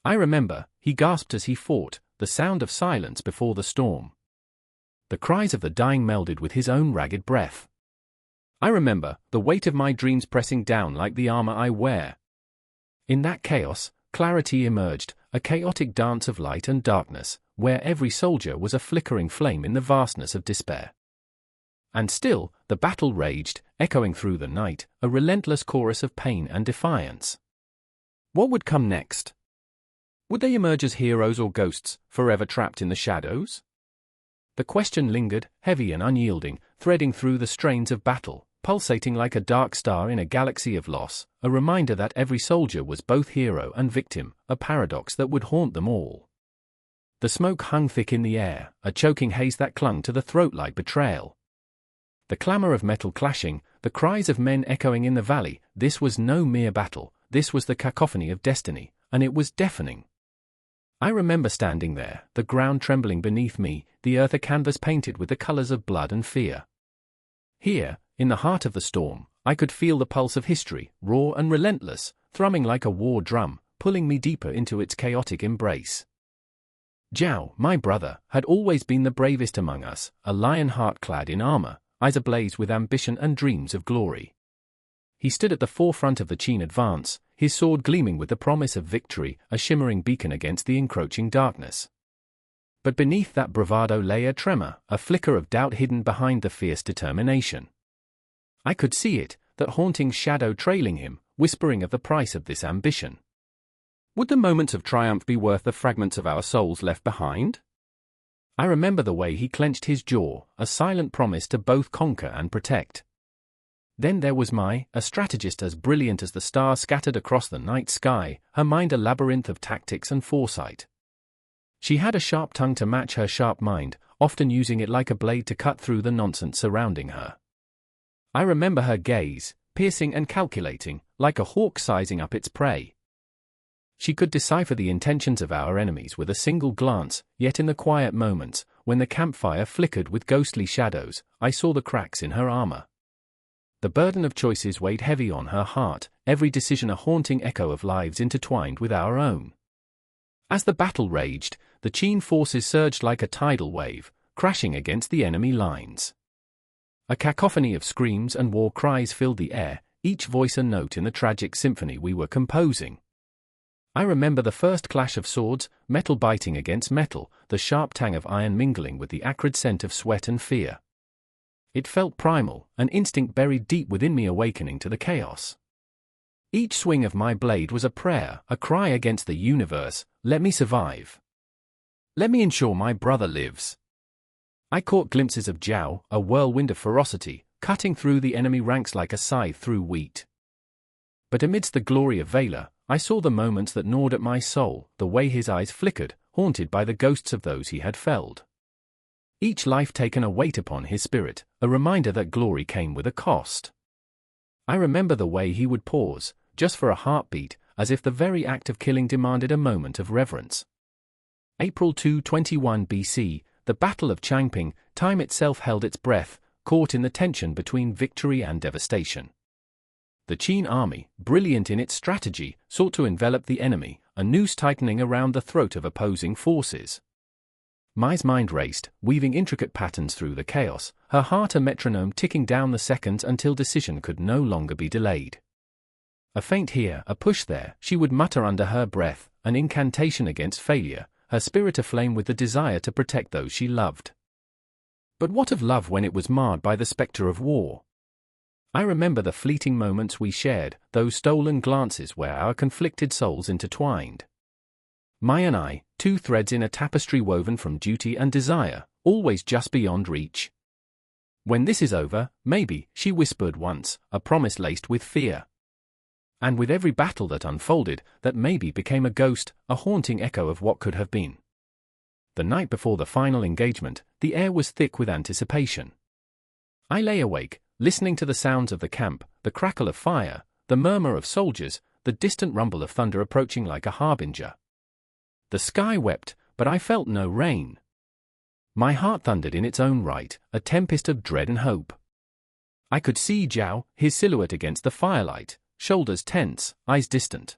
Speaker 1: I remember, he gasped as he fought, the sound of silence before the storm. The cries of the dying melded with his own ragged breath. I remember the weight of my dreams pressing down like the armor I wear. In that chaos, clarity emerged, a chaotic dance of light and darkness, where every soldier was a flickering flame in the vastness of despair. And still, the battle raged, echoing through the night, a relentless chorus of pain and defiance. What would come next? Would they emerge as heroes or ghosts, forever trapped in the shadows? The question lingered, heavy and unyielding, threading through the strains of battle, pulsating like a dark star in a galaxy of loss, a reminder that every soldier was both hero and victim, a paradox that would haunt them all. The smoke hung thick in the air, a choking haze that clung to the throat like betrayal. The clamor of metal clashing, the cries of men echoing in the valley, this was no mere battle, this was the cacophony of destiny, and it was deafening. I remember standing there, the ground trembling beneath me, the earth a canvas painted with the colors of blood and fear. Here, in the heart of the storm, I could feel the pulse of history, raw and relentless, thrumming like a war drum, pulling me deeper into its chaotic embrace. Zhao, my brother, had always been the bravest among us, a lion heart clad in armor, eyes ablaze with ambition and dreams of glory. He stood at the forefront of the Qin advance, his sword gleaming with the promise of victory, a shimmering beacon against the encroaching darkness. But beneath that bravado lay a tremor, a flicker of doubt hidden behind the fierce determination. I could see it, that haunting shadow trailing him, whispering of the price of this ambition. Would the moments of triumph be worth the fragments of our souls left behind? I remember the way he clenched his jaw, a silent promise to both conquer and protect. Then there was Mai, a strategist as brilliant as the stars scattered across the night sky, her mind a labyrinth of tactics and foresight. She had a sharp tongue to match her sharp mind, often using it like a blade to cut through the nonsense surrounding her. I remember her gaze, piercing and calculating, like a hawk sizing up its prey. She could decipher the intentions of our enemies with a single glance, yet in the quiet moments, when the campfire flickered with ghostly shadows, I saw the cracks in her armor. The burden of choices weighed heavy on her heart, every decision a haunting echo of lives intertwined with our own. As the battle raged, the Qin forces surged like a tidal wave, crashing against the enemy lines. A cacophony of screams and war cries filled the air, each voice a note in the tragic symphony we were composing. I remember the first clash of swords, metal biting against metal, the sharp tang of iron mingling with the acrid scent of sweat and fear. It felt primal, an instinct buried deep within me awakening to the chaos. Each swing of my blade was a prayer, a cry against the universe, let me survive. Let me ensure my brother lives. I caught glimpses of Zhao, a whirlwind of ferocity, cutting through the enemy ranks like a scythe through wheat. But amidst the glory of valor, I saw the moments that gnawed at my soul, the way his eyes flickered, haunted by the ghosts of those he had felled. Each life taken a weight upon his spirit, a reminder that glory came with a cost. I remember the way he would pause, just for a heartbeat, as if the very act of killing demanded a moment of reverence. April 221 BC, the Battle of Changping, time itself held its breath, caught in the tension between victory and devastation. The Qin army, brilliant in its strategy, sought to envelop the enemy, a noose tightening around the throat of opposing forces. Mai's mind raced, weaving intricate patterns through the chaos, her heart a metronome ticking down the seconds until decision could no longer be delayed. A feint here, a push there, she would mutter under her breath, an incantation against failure, her spirit aflame with the desire to protect those she loved. But what of love when it was marred by the specter of war? I remember the fleeting moments we shared, those stolen glances where our conflicted souls intertwined. Mai and I, two threads in a tapestry woven from duty and desire, always just beyond reach. When this is over, maybe, she whispered once, a promise laced with fear. And with every battle that unfolded, that maybe became a ghost, a haunting echo of what could have been. The night before the final engagement, the air was thick with anticipation. I lay awake, listening to the sounds of the camp, the crackle of fire, the murmur of soldiers, the distant rumble of thunder approaching like a harbinger. The sky wept, but I felt no rain. My heart thundered in its own right, a tempest of dread and hope. I could see Zhao, his silhouette against the firelight, shoulders tense, eyes distant.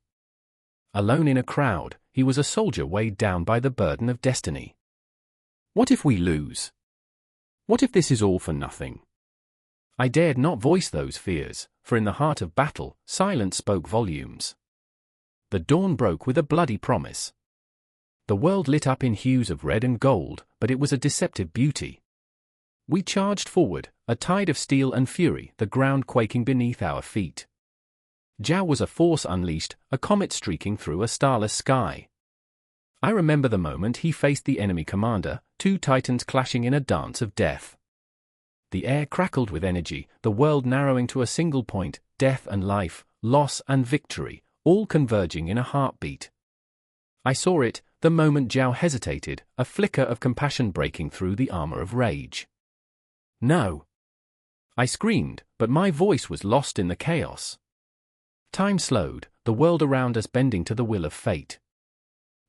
Speaker 1: Alone in a crowd, he was a soldier weighed down by the burden of destiny. What if we lose? What if this is all for nothing? I dared not voice those fears, for in the heart of battle, silence spoke volumes. The dawn broke with a bloody promise. The world lit up in hues of red and gold, but it was a deceptive beauty. We charged forward, a tide of steel and fury, the ground quaking beneath our feet. Zhao was a force unleashed, a comet streaking through a starless sky. I remember the moment he faced the enemy commander, two titans clashing in a dance of death. The air crackled with energy, the world narrowing to a single point, death and life, loss and victory, all converging in a heartbeat. I saw it, the moment Zhao hesitated, a flicker of compassion breaking through the armor of rage. No! I screamed, but my voice was lost in the chaos. Time slowed, the world around us bending to the will of fate.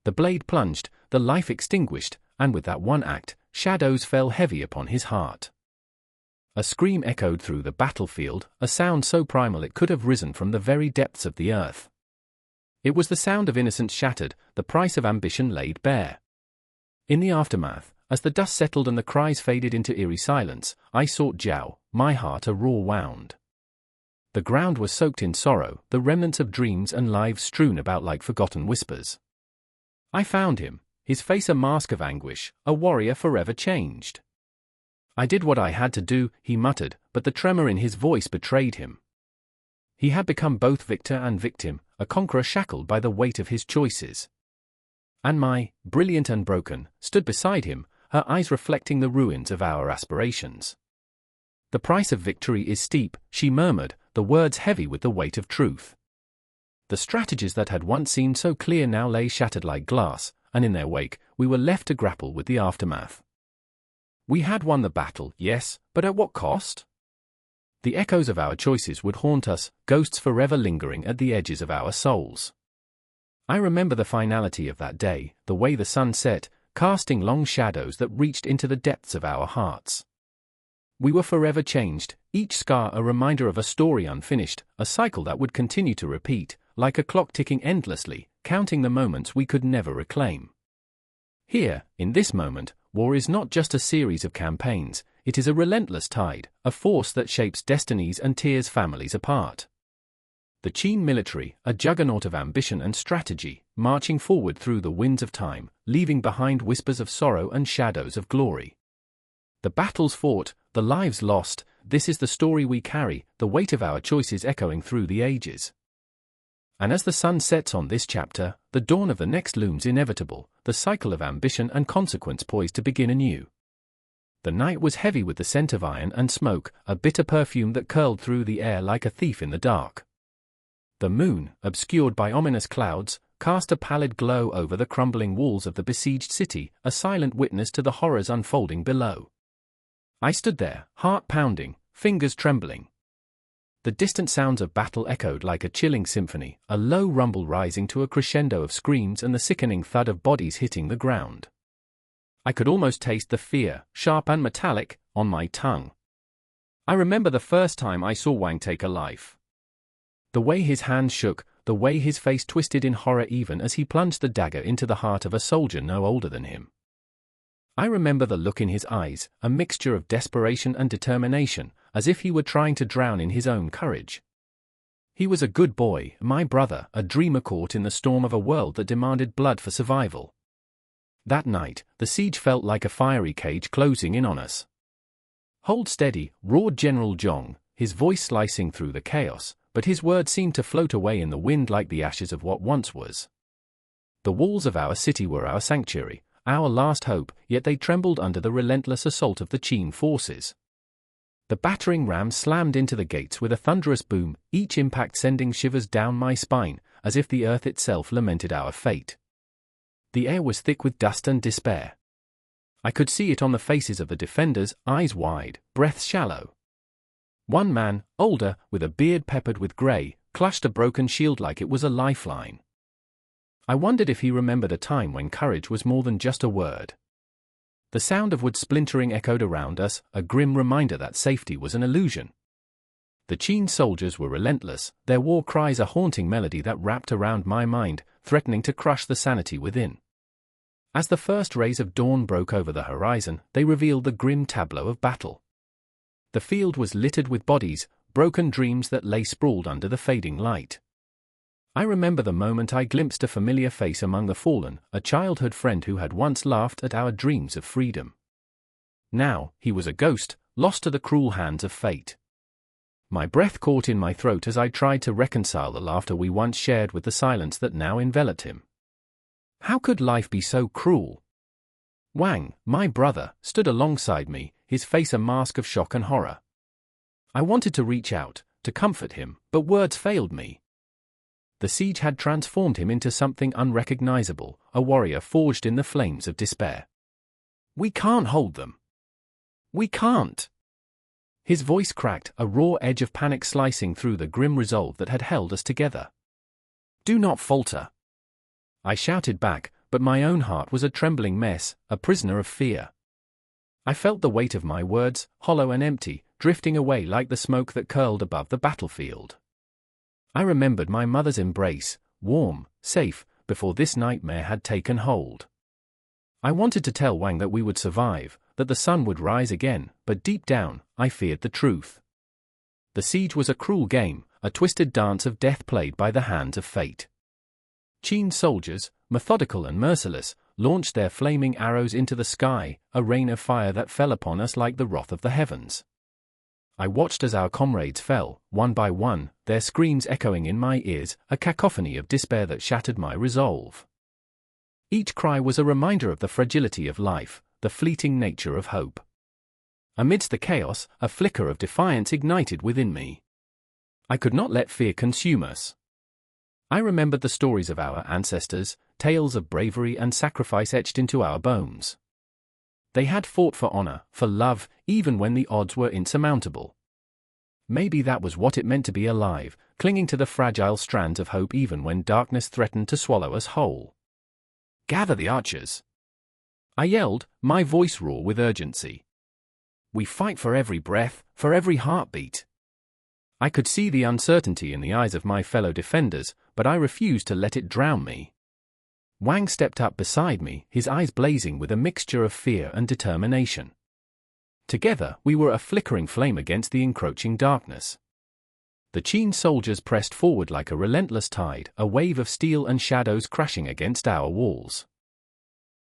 Speaker 1: The blade plunged, the life extinguished, and with that one act, shadows fell heavy upon his heart. A scream echoed through the battlefield, a sound so primal it could have risen from the very depths of the earth. It was the sound of innocence shattered, the price of ambition laid bare. In the aftermath, as the dust settled and the cries faded into eerie silence, I sought Zhao, my heart a raw wound. The ground was soaked in sorrow, the remnants of dreams and lives strewn about like forgotten whispers. I found him, his face a mask of anguish, a warrior forever changed. I did what I had to do, he muttered, but the tremor in his voice betrayed him. He had become both victor and victim, a conqueror shackled by the weight of his choices. And Mai, brilliant and broken, stood beside him, her eyes reflecting the ruins of our aspirations. The price of victory is steep, she murmured, the words heavy with the weight of truth. The strategies that had once seemed so clear now lay shattered like glass, and in their wake, we were left to grapple with the aftermath. We had won the battle, yes, but at what cost? The echoes of our choices would haunt us, ghosts forever lingering at the edges of our souls. I remember the finality of that day, the way the sun set, casting long shadows that reached into the depths of our hearts. We were forever changed, each scar a reminder of a story unfinished, a cycle that would continue to repeat, like a clock ticking endlessly, counting the moments we could never reclaim. Here, in this moment, war is not just a series of campaigns, it is a relentless tide, a force that shapes destinies and tears families apart. The Qin military, a juggernaut of ambition and strategy, marching forward through the winds of time, leaving behind whispers of sorrow and shadows of glory. The battles fought, the lives lost, this is the story we carry, the weight of our choices echoing through the ages. And as the sun sets on this chapter, the dawn of the next looms inevitable, the cycle of ambition and consequence poised to begin anew. The night was heavy with the scent of iron and smoke, a bitter perfume that curled through the air like a thief in the dark. The moon, obscured by ominous clouds, cast a pallid glow over the crumbling walls of the besieged city, a silent witness to the horrors unfolding below. I stood there, heart pounding, fingers trembling. The distant sounds of battle echoed like a chilling symphony, a low rumble rising to a crescendo of screams and the sickening thud of bodies hitting the ground. I could almost taste the fear, sharp and metallic, on my tongue. I remember the first time I saw Wang take a life. The way his hands shook, the way his face twisted in horror even as he plunged the dagger into the heart of a soldier no older than him. I remember the look in his eyes, a mixture of desperation and determination, as if he were trying to drown in his own courage. He was a good boy, my brother, a dreamer caught in the storm of a world that demanded blood for survival. That night, the siege felt like a fiery cage closing in on us. "Hold steady," roared General Zhong, his voice slicing through the chaos, but his words seemed to float away in the wind like the ashes of what once was. The walls of our city were our sanctuary, our last hope, yet they trembled under the relentless assault of the Qin forces. The battering rams slammed into the gates with a thunderous boom, each impact sending shivers down my spine, as if the earth itself lamented our fate. The air was thick with dust and despair. I could see it on the faces of the defenders, eyes wide, breaths shallow. One man, older, with a beard peppered with grey, clutched a broken shield like it was a lifeline. I wondered if he remembered a time when courage was more than just a word. The sound of wood splintering echoed around us, a grim reminder that safety was an illusion. The Qin soldiers were relentless, their war cries a haunting melody that wrapped around my mind, threatening to crush the sanity within. As the first rays of dawn broke over the horizon, they revealed the grim tableau of battle. The field was littered with bodies, broken dreams that lay sprawled under the fading light. I remember the moment I glimpsed a familiar face among the fallen, a childhood friend who had once laughed at our dreams of freedom. Now, he was a ghost, lost to the cruel hands of fate. My breath caught in my throat as I tried to reconcile the laughter we once shared with the silence that now enveloped him. How could life be so cruel? Wang, my brother, stood alongside me, his face a mask of shock and horror. I wanted to reach out, to comfort him, but words failed me. The siege had transformed him into something unrecognizable, a warrior forged in the flames of despair. We can't hold them. We can't. His voice cracked, a raw edge of panic slicing through the grim resolve that had held us together. Do not falter. I shouted back, but my own heart was a trembling mess, a prisoner of fear. I felt the weight of my words, hollow and empty, drifting away like the smoke that curled above the battlefield. I remembered my mother's embrace, warm, safe, before this nightmare had taken hold. I wanted to tell Wang that we would survive, that the sun would rise again, but deep down, I feared the truth. The siege was a cruel game, a twisted dance of death played by the hands of fate. Qin soldiers, methodical and merciless, launched their flaming arrows into the sky, a rain of fire that fell upon us like the wrath of the heavens. I watched as our comrades fell, one by one, their screams echoing in my ears, a cacophony of despair that shattered my resolve. Each cry was a reminder of the fragility of life, the fleeting nature of hope. Amidst the chaos, a flicker of defiance ignited within me. I could not let fear consume us. I remembered the stories of our ancestors, tales of bravery and sacrifice etched into our bones. They had fought for honor, for love, even when the odds were insurmountable. Maybe that was what it meant to be alive, clinging to the fragile strands of hope even when darkness threatened to swallow us whole. Gather the archers! I yelled, my voice raw with urgency. We fight for every breath, for every heartbeat. I could see the uncertainty in the eyes of my fellow defenders, but I refused to let it drown me. Wang stepped up beside me, his eyes blazing with a mixture of fear and determination. Together, we were a flickering flame against the encroaching darkness. The Qin soldiers pressed forward like a relentless tide, a wave of steel and shadows crashing against our walls.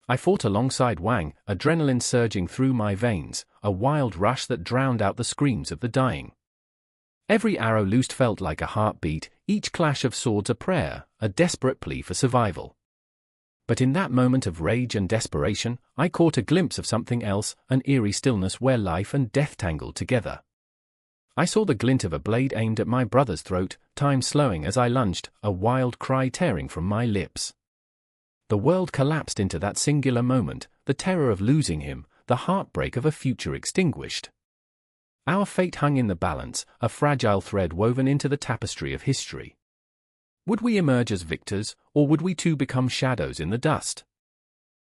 Speaker 1: I fought alongside Wang, adrenaline surging through my veins, a wild rush that drowned out the screams of the dying. Every arrow loosed felt like a heartbeat, each clash of swords a prayer, a desperate plea for survival. But in that moment of rage and desperation, I caught a glimpse of something else, an eerie stillness where life and death tangled together. I saw the glint of a blade aimed at my brother's throat, time slowing as I lunged, a wild cry tearing from my lips. The world collapsed into that singular moment, the terror of losing him, the heartbreak of a future extinguished. Our fate hung in the balance, a fragile thread woven into the tapestry of history. Would we emerge as victors, or would we too become shadows in the dust?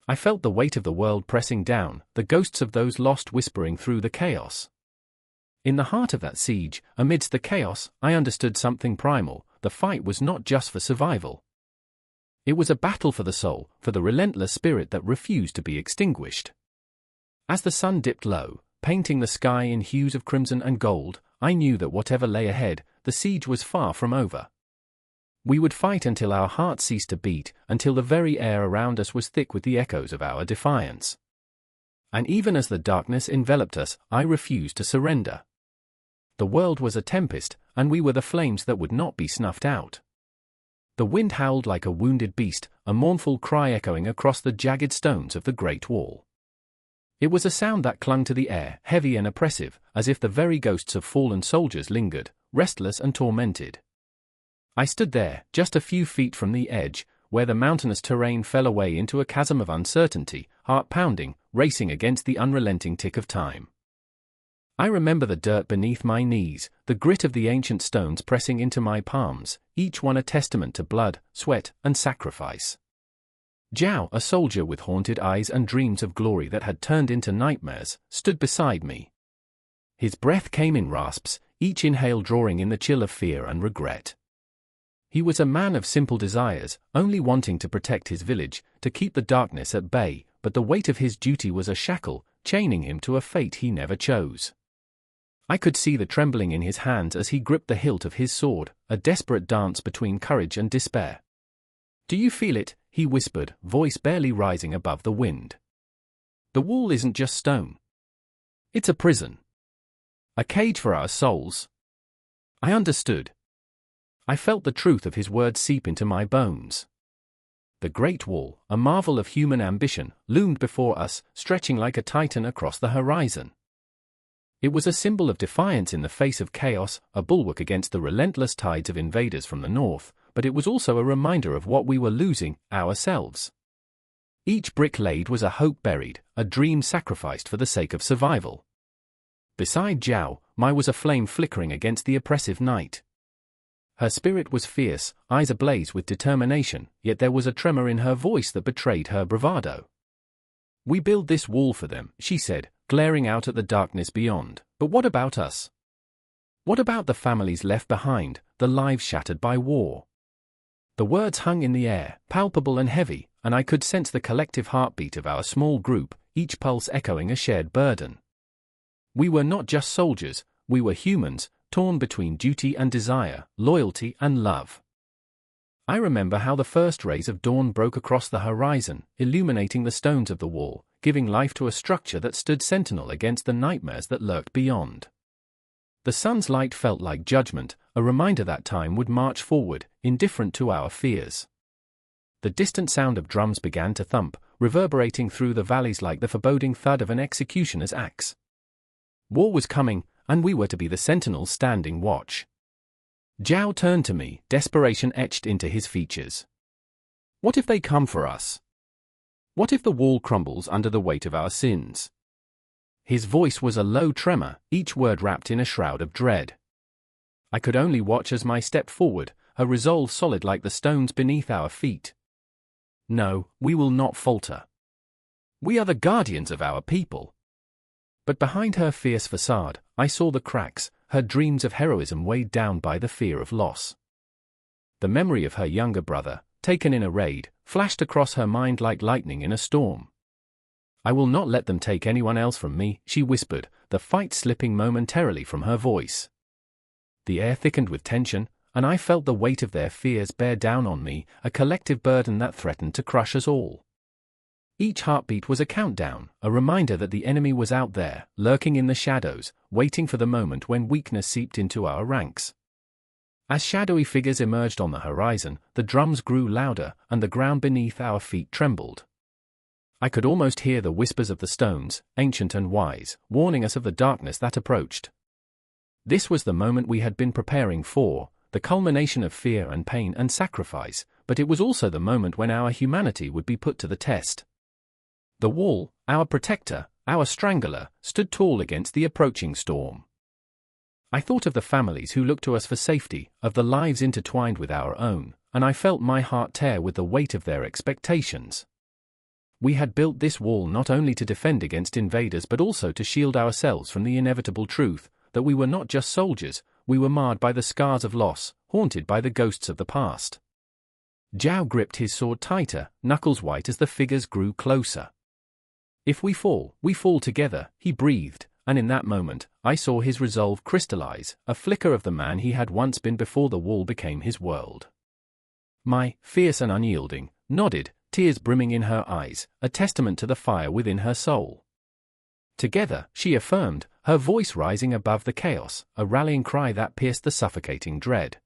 Speaker 1: I felt the weight of the world pressing down, the ghosts of those lost whispering through the chaos. In the heart of that siege, amidst the chaos, I understood something primal. The fight was not just for survival. It was a battle for the soul, for the relentless spirit that refused to be extinguished. As the sun dipped low, painting the sky in hues of crimson and gold, I knew that whatever lay ahead, the siege was far from over. We would fight until our hearts ceased to beat, until the very air around us was thick with the echoes of our defiance. And even as the darkness enveloped us, I refused to surrender. The world was a tempest, and we were the flames that would not be snuffed out. The wind howled like a wounded beast, a mournful cry echoing across the jagged stones of the Great Wall. It was a sound that clung to the air, heavy and oppressive, as if the very ghosts of fallen soldiers lingered, restless and tormented. I stood there, just a few feet from the edge, where the mountainous terrain fell away into a chasm of uncertainty, heart-pounding, racing against the unrelenting tick of time. I remember the dirt beneath my knees, the grit of the ancient stones pressing into my palms, each one a testament to blood, sweat, and sacrifice. Zhao, a soldier with haunted eyes and dreams of glory that had turned into nightmares, stood beside me. His breath came in rasps, each inhale drawing in the chill of fear and regret. He was a man of simple desires, only wanting to protect his village, to keep the darkness at bay, but the weight of his duty was a shackle, chaining him to a fate he never chose. I could see the trembling in his hands as he gripped the hilt of his sword, a desperate dance between courage and despair. "Do you feel it?" he whispered, voice barely rising above the wind. "The wall isn't just stone. It's a prison. A cage for our souls." I understood. I felt the truth of his words seep into my bones. The Great Wall, a marvel of human ambition, loomed before us, stretching like a titan across the horizon. It was a symbol of defiance in the face of chaos, a bulwark against the relentless tides of invaders from the north, but it was also a reminder of what we were losing, ourselves. Each brick laid was a hope buried, a dream sacrificed for the sake of survival. Beside Zhao, Mai was a flame flickering against the oppressive night. Her spirit was fierce, eyes ablaze with determination, yet there was a tremor in her voice that betrayed her bravado. "We build this wall for them," she said, glaring out at the darkness beyond. "But what about us? What about the families left behind, the lives shattered by war?" The words hung in the air, palpable and heavy, and I could sense the collective heartbeat of our small group, each pulse echoing a shared burden. We were not just soldiers, we were humans, torn between duty and desire, loyalty and love. I remember how the first rays of dawn broke across the horizon, illuminating the stones of the wall, giving life to a structure that stood sentinel against the nightmares that lurked beyond. The sun's light felt like judgment, a reminder that time would march forward, indifferent to our fears. The distant sound of drums began to thump, reverberating through the valleys like the foreboding thud of an executioner's axe. War was coming, and we were to be the sentinels standing watch. Zhao turned to me, desperation etched into his features. "What if they come for us? What if the wall crumbles under the weight of our sins?" His voice was a low tremor, each word wrapped in a shroud of dread. I could only watch as Mai stepped forward, her resolve solid like the stones beneath our feet. "No, we will not falter. We are the guardians of our people." But behind her fierce facade, I saw the cracks, her dreams of heroism weighed down by the fear of loss. The memory of her younger brother, taken in a raid, flashed across her mind like lightning in a storm. "I will not let them take anyone else from me," she whispered, the fight slipping momentarily from her voice. The air thickened with tension, and I felt the weight of their fears bear down on me, a collective burden that threatened to crush us all. Each heartbeat was a countdown, a reminder that the enemy was out there, lurking in the shadows, waiting for the moment when weakness seeped into our ranks. As shadowy figures emerged on the horizon, the drums grew louder, and the ground beneath our feet trembled. I could almost hear the whispers of the stones, ancient and wise, warning us of the darkness that approached. This was the moment we had been preparing for, the culmination of fear and pain and sacrifice, but it was also the moment when our humanity would be put to the test. The wall, our protector, our strangler, stood tall against the approaching storm. I thought of the families who looked to us for safety, of the lives intertwined with our own, and I felt my heart tear with the weight of their expectations. We had built this wall not only to defend against invaders but also to shield ourselves from the inevitable truth, that we were not just soldiers, we were marred by the scars of loss, haunted by the ghosts of the past. Zhao gripped his sword tighter, knuckles white as the figures grew closer. "If we fall together," he breathed, and in that moment, I saw his resolve crystallize, a flicker of the man he had once been before the wall became his world. Mai, fierce and unyielding, nodded, tears brimming in her eyes, a testament to the fire within her soul. Together, she affirmed, her voice rising above the chaos, a rallying cry that pierced the suffocating dread.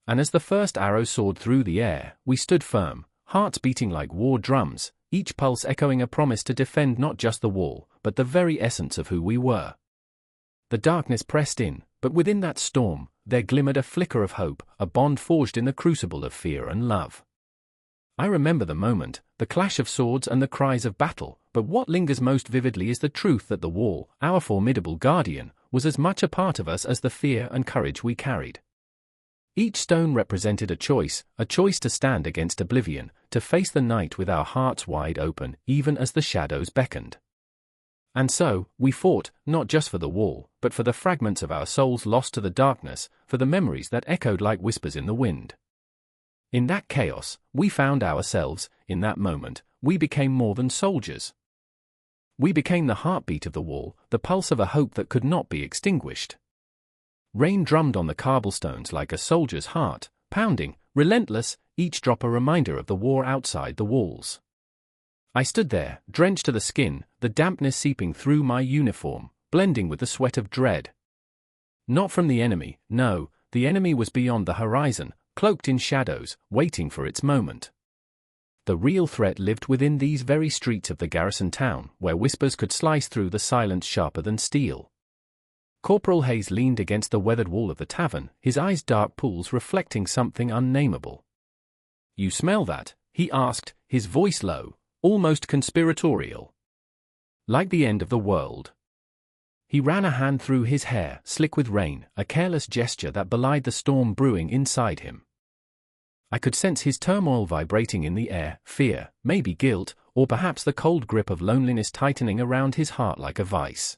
Speaker 1: And as the first arrow soared through the air, we stood firm, hearts beating like war drums, each pulse echoing a promise to defend not just the wall, but the very essence of who we were. The darkness pressed in, but within that storm, there glimmered a flicker of hope, a bond forged in the crucible of fear and love. I remember the moment, the clash of swords and the cries of battle, but what lingers most vividly is the truth that the wall, our formidable guardian, was as much a part of us as the fear and courage we carried. Each stone represented a choice to stand against oblivion, to face the night with our hearts wide open, even as the shadows beckoned. And so, we fought, not just for the wall, but for the fragments of our souls lost to the darkness, for the memories that echoed like whispers in the wind. In that chaos, we found ourselves, in that moment, we became more than soldiers. We became the heartbeat of the wall, the pulse of a hope that could not be extinguished. Rain drummed on the cobblestones like a soldier's heart, pounding, relentless, each drop a reminder of the war outside the walls. I stood there, drenched to the skin, the dampness seeping through my uniform, blending with the sweat of dread. Not from the enemy, no, the enemy was beyond the horizon, cloaked in shadows, waiting for its moment. The real threat lived within these very streets of the garrison town, where whispers could slice through the silence sharper than steel. Corporal Hayes leaned against the weathered wall of the tavern, his eyes dark pools reflecting something unnameable. "You smell that?" he asked, his voice low, almost conspiratorial. "Like the end of the world." He ran a hand through his hair, slick with rain, a careless gesture that belied the storm brewing inside him. I could sense his turmoil vibrating in the air, fear, maybe guilt, or perhaps the cold grip of loneliness tightening around his heart like a vice.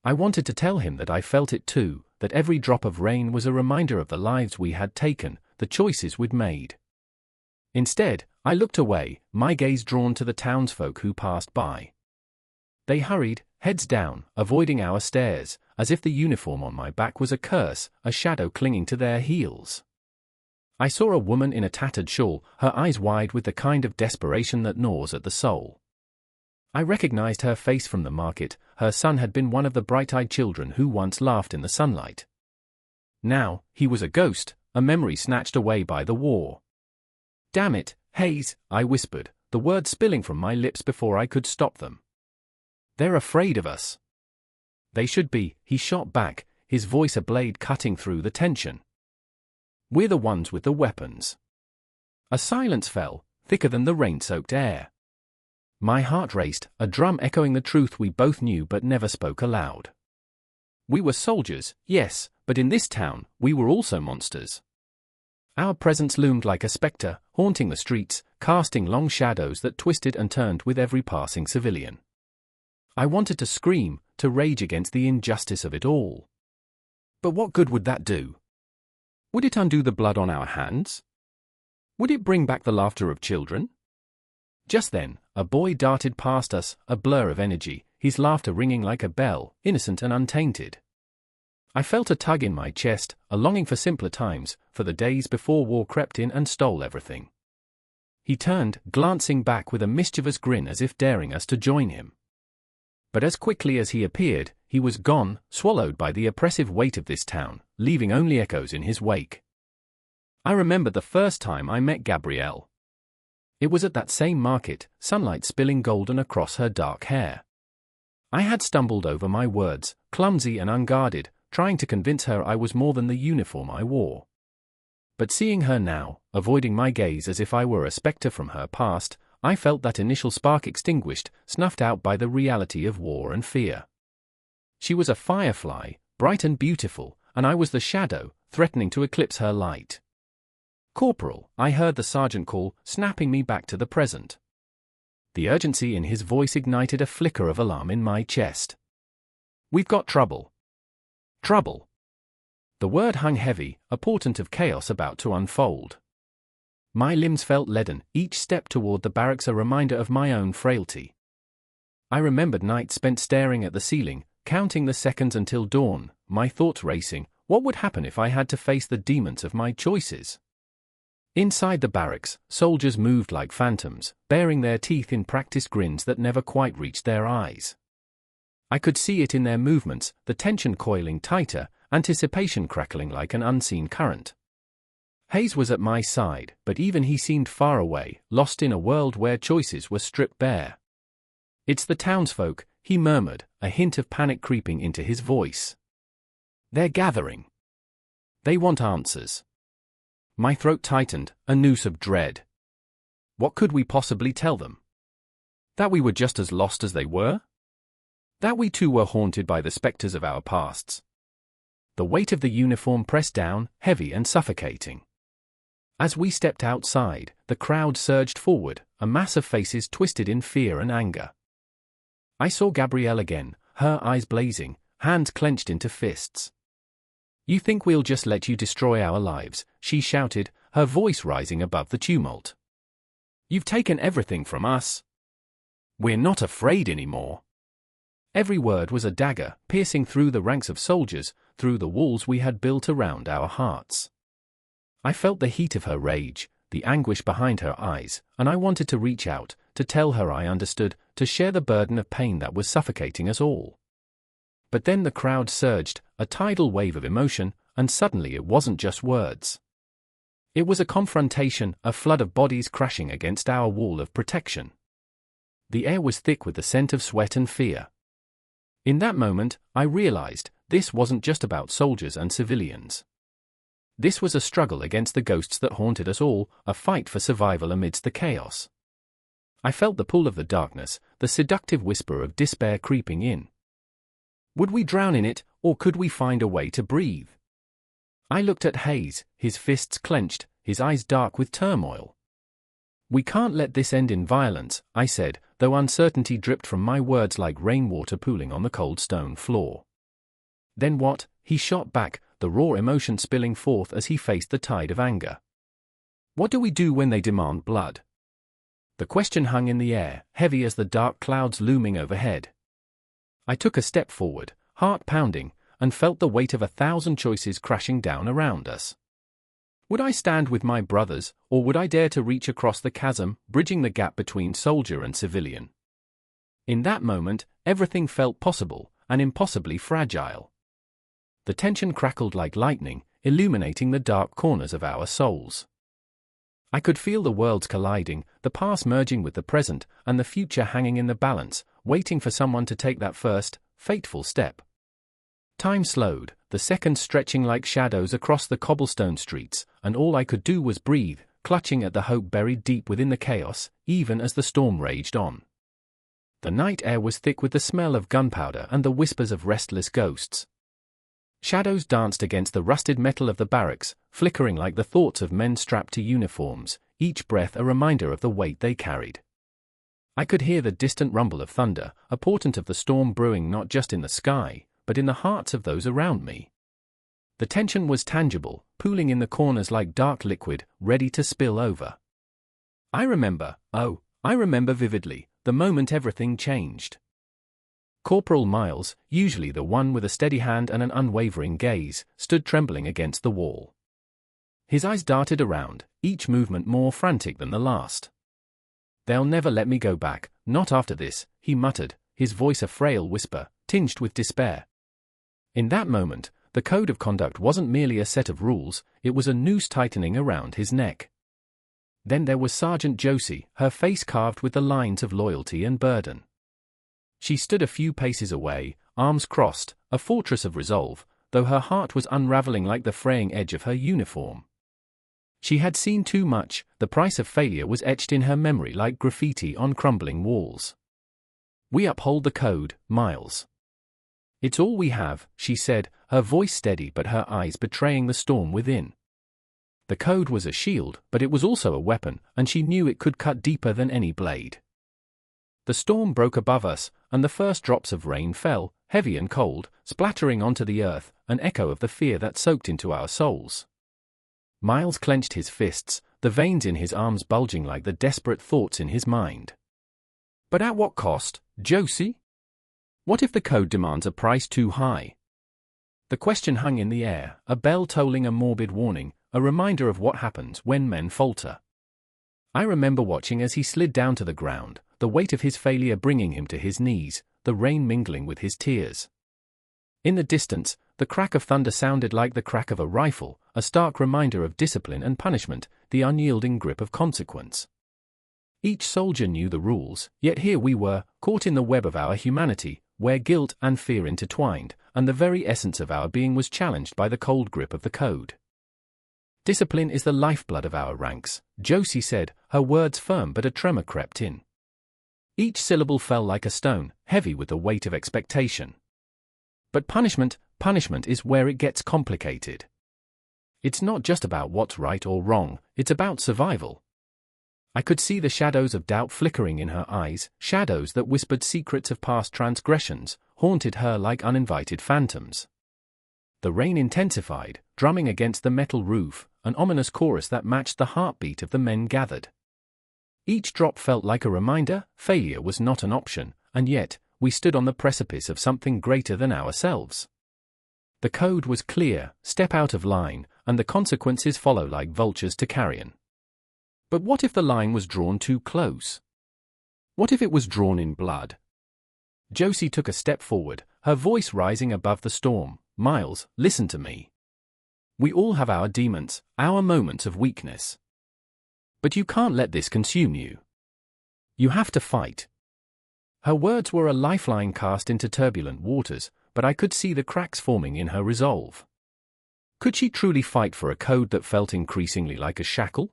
Speaker 1: I wanted to tell him that I felt it too, that every drop of rain was a reminder of the lives we had taken, the choices we'd made. Instead, I looked away, my gaze drawn to the townsfolk who passed by. They hurried, heads down, avoiding our stares, as if the uniform on my back was a curse, a shadow clinging to their heels. I saw a woman in a tattered shawl, her eyes wide with the kind of desperation that gnaws at the soul. I recognized her face from the market. Her son had been one of the bright-eyed children who once laughed in the sunlight. Now, he was a ghost, a memory snatched away by the war. "Damn it, Hayes," I whispered, the words spilling from my lips before I could stop them. "They're afraid of us." "They should be," he shot back, his voice a blade cutting through the tension. "We're the ones with the weapons." A silence fell, thicker than the rain-soaked air. My heart raced, a drum echoing the truth we both knew but never spoke aloud. We were soldiers, yes, but in this town, we were also monsters. Our presence loomed like a spectre, haunting the streets, casting long shadows that twisted and turned with every passing civilian. I wanted to scream, to rage against the injustice of it all. But what good would that do? Would it undo the blood on our hands? Would it bring back the laughter of children? Just then, a boy darted past us, a blur of energy, his laughter ringing like a bell, innocent and untainted. I felt a tug in my chest, a longing for simpler times, for the days before war crept in and stole everything. He turned, glancing back with a mischievous grin as if daring us to join him. But as quickly as he appeared, he was gone, swallowed by the oppressive weight of this town, leaving only echoes in his wake. I remembered the first time I met Gabrielle. It was at that same market, sunlight spilling golden across her dark hair. I had stumbled over my words, clumsy and unguarded, trying to convince her I was more than the uniform I wore. But seeing her now, avoiding my gaze as if I were a spectre from her past, I felt that initial spark extinguished, snuffed out by the reality of war and fear. She was a firefly, bright and beautiful, and I was the shadow, threatening to eclipse her light. "Corporal," I heard the sergeant call, snapping me back to the present. The urgency in his voice ignited a flicker of alarm in my chest. "We've got trouble." Trouble. The word hung heavy, a portent of chaos about to unfold. My limbs felt leaden, each step toward the barracks a reminder of my own frailty. I remembered nights spent staring at the ceiling, counting the seconds until dawn, my thoughts racing. What would happen if I had to face the demons of my choices? Inside the barracks, soldiers moved like phantoms, baring their teeth in practiced grins that never quite reached their eyes. I could see it in their movements, the tension coiling tighter, anticipation crackling like an unseen current. Hayes was at my side, but even he seemed far away, lost in a world where choices were stripped bare. "It's the townsfolk," he murmured, a hint of panic creeping into his voice. "They're gathering. They want answers." My throat tightened, a noose of dread. What could we possibly tell them? That we were just as lost as they were? That we too were haunted by the specters of our pasts? The weight of the uniform pressed down, heavy and suffocating. As we stepped outside, the crowd surged forward, a mass of faces twisted in fear and anger. I saw Gabrielle again, her eyes blazing, hands clenched into fists. "You think we'll just let you destroy our lives?" she shouted, her voice rising above the tumult. "You've taken everything from us. We're not afraid anymore. Every word was a dagger, piercing through the ranks of soldiers, through the walls we had built around our hearts. I felt the heat of her rage, the anguish behind her eyes, and I wanted to reach out, to tell her I understood, to share the burden of pain that was suffocating us all. But then the crowd surged, a tidal wave of emotion, and suddenly it wasn't just words. It was a confrontation, a flood of bodies crashing against our wall of protection. The air was thick with the scent of sweat and fear. In that moment, I realized, this wasn't just about soldiers and civilians. This was a struggle against the ghosts that haunted us all, a fight for survival amidst the chaos. I felt the pull of the darkness, the seductive whisper of despair creeping in. Would we drown in it, or could we find a way to breathe? I looked at Hayes, his fists clenched, his eyes dark with turmoil. We can't let this end in violence, I said, though uncertainty dripped from my words like rainwater pooling on the cold stone floor. Then what? He shot back, the raw emotion spilling forth as he faced the tide of anger. What do we do when they demand blood? The question hung in the air, heavy as the dark clouds looming overhead. I took a step forward, heart pounding, and felt the weight of 1,000 choices crashing down around us. Would I stand with my brothers, or would I dare to reach across the chasm, bridging the gap between soldier and civilian? In that moment, everything felt possible, and impossibly fragile. The tension crackled like lightning, illuminating the dark corners of our souls. I could feel the worlds colliding, the past merging with the present, and the future hanging in the balance, waiting for someone to take that first, fateful step. Time slowed, the seconds stretching like shadows across the cobblestone streets, and all I could do was breathe, clutching at the hope buried deep within the chaos, even as the storm raged on. The night air was thick with the smell of gunpowder and the whispers of restless ghosts. Shadows danced against the rusted metal of the barracks, flickering like the thoughts of men strapped to uniforms, each breath a reminder of the weight they carried. I could hear the distant rumble of thunder, a portent of the storm brewing not just in the sky, but in the hearts of those around me. The tension was tangible, pooling in the corners like dark liquid, ready to spill over. I remember vividly, the moment everything changed. Corporal Miles, usually the one with a steady hand and an unwavering gaze, stood trembling against the wall. His eyes darted around, each movement more frantic than the last. "They'll never let me go back, not after this," he muttered, his voice a frail whisper, tinged with despair. In that moment, the code of conduct wasn't merely a set of rules, it was a noose tightening around his neck. Then there was Sergeant Josie, her face carved with the lines of loyalty and burden. She stood a few paces away, arms crossed, a fortress of resolve, though her heart was unraveling like the fraying edge of her uniform. She had seen too much, the price of failure was etched in her memory like graffiti on crumbling walls. "We uphold the code, Miles. It's all we have," she said, her voice steady but her eyes betraying the storm within. The code was a shield, but it was also a weapon, and she knew it could cut deeper than any blade. The storm broke above us, and the first drops of rain fell, heavy and cold, splattering onto the earth, an echo of the fear that soaked into our souls. Miles clenched his fists, the veins in his arms bulging like the desperate thoughts in his mind. But at what cost, Josie? What if the code demands a price too high? The question hung in the air, a bell tolling a morbid warning, a reminder of what happens when men falter. I remember watching as he slid down to the ground, the weight of his failure bringing him to his knees, the rain mingling with his tears. In the distance, the crack of thunder sounded like the crack of a rifle, a stark reminder of discipline and punishment, the unyielding grip of consequence. Each soldier knew the rules, yet here we were, caught in the web of our humanity, where guilt and fear intertwined, and the very essence of our being was challenged by the cold grip of the code. "Discipline is the lifeblood of our ranks," Josie said, her words firm but a tremor crept in. Each syllable fell like a stone, heavy with the weight of expectation. But punishment is where it gets complicated. It's not just about what's right or wrong, it's about survival. I could see the shadows of doubt flickering in her eyes, shadows that whispered secrets of past transgressions, haunted her like uninvited phantoms. The rain intensified, drumming against the metal roof, an ominous chorus that matched the heartbeat of the men gathered. Each drop felt like a reminder, failure was not an option, and yet, we stood on the precipice of something greater than ourselves. The code was clear: step out of line, and the consequences follow like vultures to carrion. But what if the line was drawn too close? What if it was drawn in blood? Josie took a step forward, her voice rising above the storm. Miles, listen to me. We all have our demons, our moments of weakness. But you can't let this consume you. You have to fight. Her words were a lifeline cast into turbulent waters, but I could see the cracks forming in her resolve. Could she truly fight for a code that felt increasingly like a shackle?